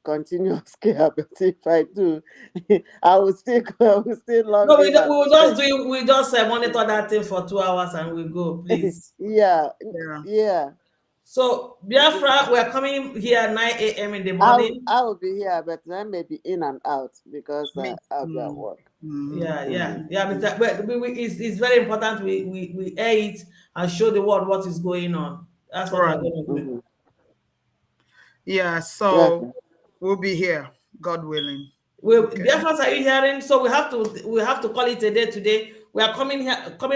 continuous care, but if I do, I will still log No, in. we just monitor that thing for 2 hours and we go, please. Yeah. So Biafra, we are coming here at 9 a.m. in the morning. I will be here, but I may be in and out because I'll be at work. Yeah. But it's very important we air it and show the world what is going on. That's what I'm going to do. Yeah, so we'll be here, God willing. Biafrans, are you hearing? So we have to call it a day today. We are coming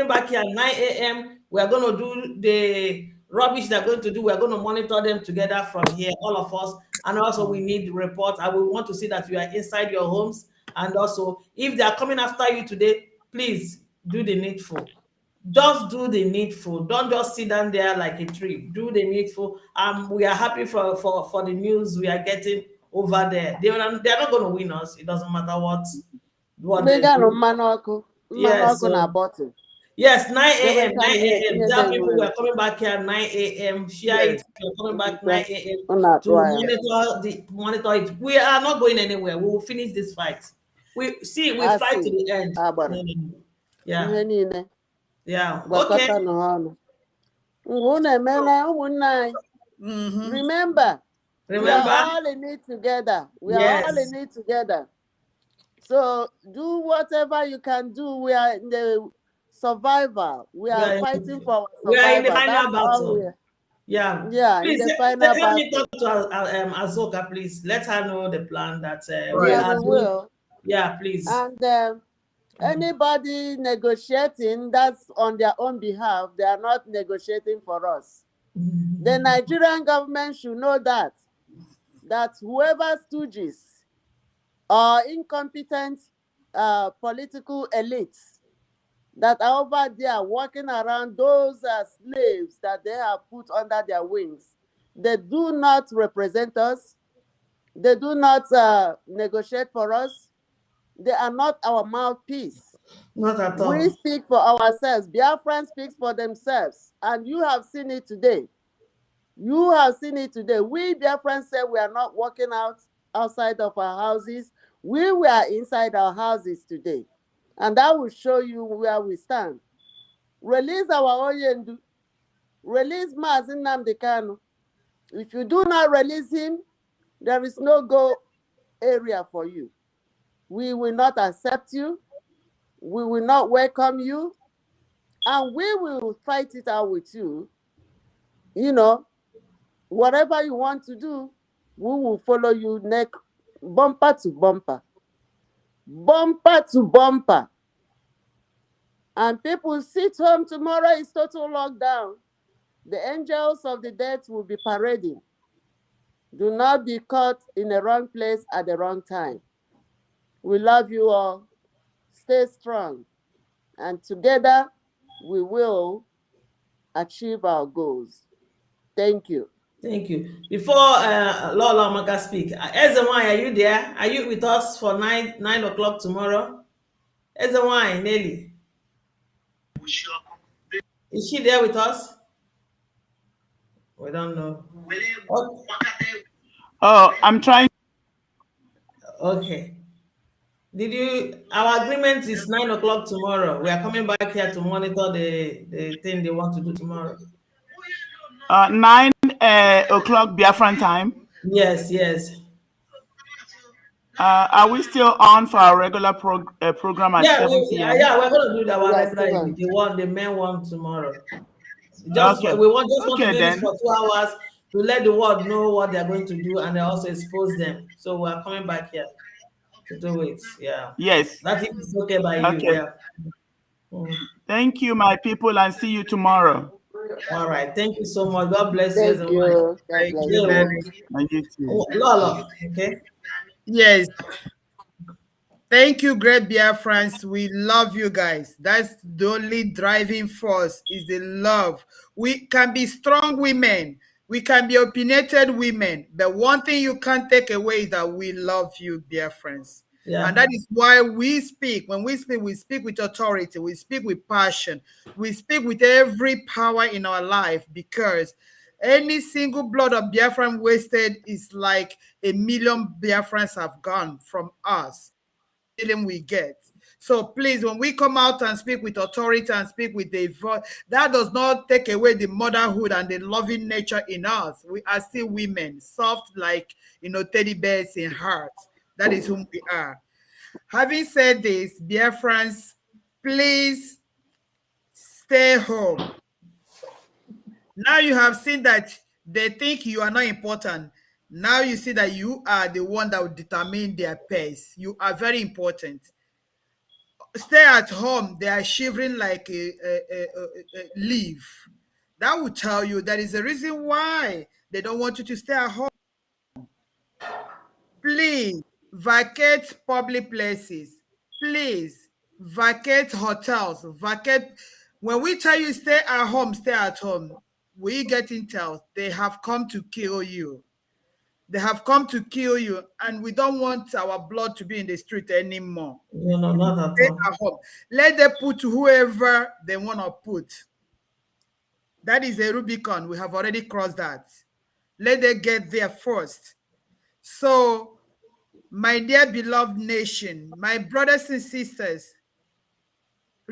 back here at 9 a.m. We are going to do the rubbish they're going to do. We are going to monitor them together from here, all of us. And also we need reports. I will want to see that you are inside your homes. And also, if they are coming after you today, please do the needful. Just do the needful. Don't just sit down there like a tree. Do the needful. We are happy for the news we are getting over there. They are not going to win us. It doesn't matter what they do. Yes, 9 a.m. 9 a.m. Tell people we are coming back here at 9 a.m. Share it. We're coming back 9 a.m. to monitor it. We are not going anywhere. We will finish this fight. We fight to the end. Yeah. Okay. Remember, We are Remember? all in it together. We are all Yes. in it together. So do whatever you can do. We are in the survival. We We are are fighting for our we are in the survival. final That's all we battle. are. Yeah. Yeah, in Please the final help me battle. talk to Azoka, please. Let her know the plan that we Yeah, Right. are we doing. will. Yeah, please. And anybody negotiating, that's on their own behalf. They are not negotiating for us. The Nigerian government should know that whoever stooges or incompetent political elites that are over there working around those slaves that they have put under their wings, they do not represent us. They do not negotiate for us. They are not our mouthpiece. Not at We all. speak for ourselves. Biafran speaks for themselves. And you have seen it today. You have seen it today. We Biafran said we are not walking outside of our houses. We were inside our houses today. And that will show you where we stand. Release our Oyendu. Release Mazin Nnamdi Kanu. If you do not release him, there is no go area for you. We will not accept you. We will not welcome you. And we will fight it out with you. You know, whatever you want to do, we will follow you neck bumper to bumper. Bumper to bumper. And people sit home tomorrow is total lockdown. The angels of the dead will be parading. Do not be caught in the wrong place at the wrong time. We love you all. Stay strong. And together we will achieve our goals. Thank you. Thank you. Before Lola Amaka speak, Ezewine, are you there? Are you with us for 9 o'clock tomorrow? Ezewine, Nelly, is she there with us? We don't know. Oh, Oh, I'm trying. okay. Did you? Our agreement is 9 o'clock tomorrow. We are coming back here to monitor the thing they want to do tomorrow. 9 o'clock Biafran time. Yes, yes. Are we still on for our regular program at Yeah, 7 p.m.? yeah, we're gonna do our We are regular still on. the main one tomorrow. Okay. We just want to Okay do this then. for 2 hours to let the world know what they're going to do and then also expose them. So we're coming back here to do it. Yeah. Yes. That is okay by you. Okay. Yeah. Mm. Thank you, my people, and see you tomorrow. All right. Thank you so much. God bless you, Thank everyone. you. God Thank bless you Yeah. very. you. And you too. Lolo. Okay. Yes. Thank you, great Biafrans. We love you guys. That's the only driving force is the love. We can be strong women. We can be opinionated women. But one thing you can't take away is that we love you, Biafrans. And Yeah. that is why we speak. When we speak with authority. We speak with passion. We speak with every power in our life because any single blood of Biafran wasted is like a million Biafrans have gone from us. Feeling we get. So please, when we come out and speak with authority and speak with the voice, that does not take away the motherhood and the loving nature in us. We are still women, soft like teddy bears in heart. That is whom we are. Having said this, dear friends, please stay home. Now you have seen that they think you are not important. Now you see that you are the one that will determine their pace. You are very important. Stay at home, they are shivering like a leaf. That will tell you there is a reason why they don't want you to stay at home. Please vacate public places. Please vacate hotels. Vacate. When we tell you stay at home, stay at home. We get intel. They have come to kill you. They have come to kill you, and we don't want our blood to be in the street anymore. No, not at Stay all. at home. Let them put whoever they want to put. That is a Rubicon. We have already crossed that. Let them get there first. So, my dear beloved nation, my brothers and sisters,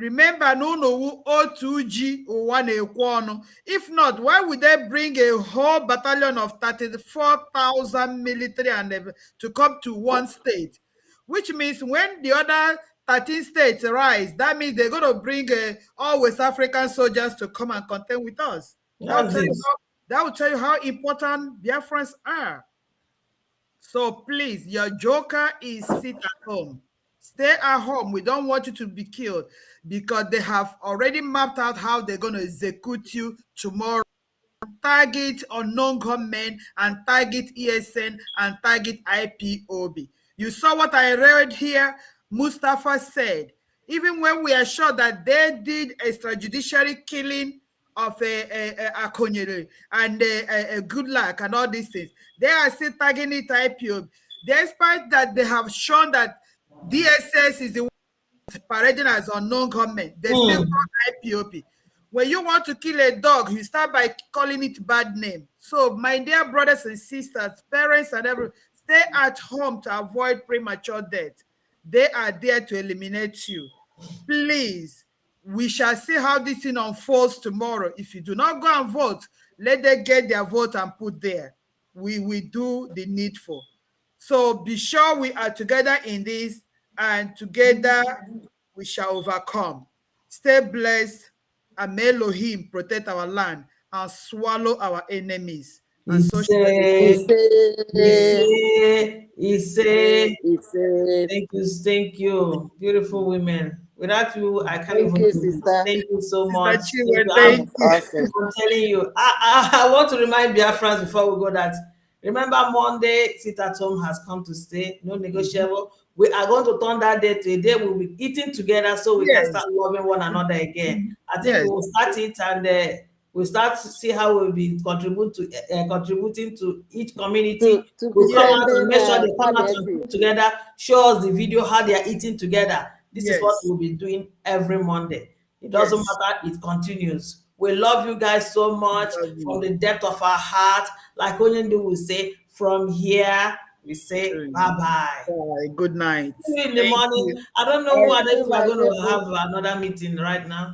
Remember, no no O2G or one. If not, why would they bring a whole battalion of 34,000 military and to come to one state? Which means when the other 13 states rise, that means they're going to bring all West African soldiers to come and contend with us. That's it. That will tell you how important Biafrans are. So please, your joker is sit at home. Stay at home. We don't want you to be killed because they have already mapped out how they're going to execute you tomorrow. Target unknown gunmen and target ESN and target IPOB. You saw what I read here? Mustafa said, even when we are sure that they did extrajudiciary killing of a Akonyere and a good luck and all these things, they are still tagging it IPOB. Despite that, they have shown that DSS is the one parading as unknown gunmen. They still call IPOB. When you want to kill a dog, you start by calling it bad name. So, my dear brothers and sisters, parents and everyone, stay at home to avoid premature death. They are there to eliminate you. Please, we shall see how this thing unfolds tomorrow. If you do not go and vote, let them get their vote and put there. We will do the needful. So be sure we are together in this, and together we shall overcome. Stay blessed, and may Elohim protect our land and swallow our enemies. And so shall it be. Thank you, beautiful women. Without you, I can't even. Sister. Thank you so Sister much. Chinwe, thank you. Awesome. I'm telling you, I want to remind Biafrans before we go that, remember Monday, sit at home has come to stay, no negotiable. We are going to turn that day to a day we'll be eating together so we can start loving one another again. I think we'll start it, and we'll start to see how we'll be contributing to each community. We'll come out to make sure they come out and put together, show us the video how they are eating together. This is what we'll be doing every Monday. It doesn't matter, it continues. We love you guys so much from the depth of our heart. Like Onyendu will say, from here, we say bye-bye. Good night. See you in the morning. I don't know if we're going to have another meeting right now.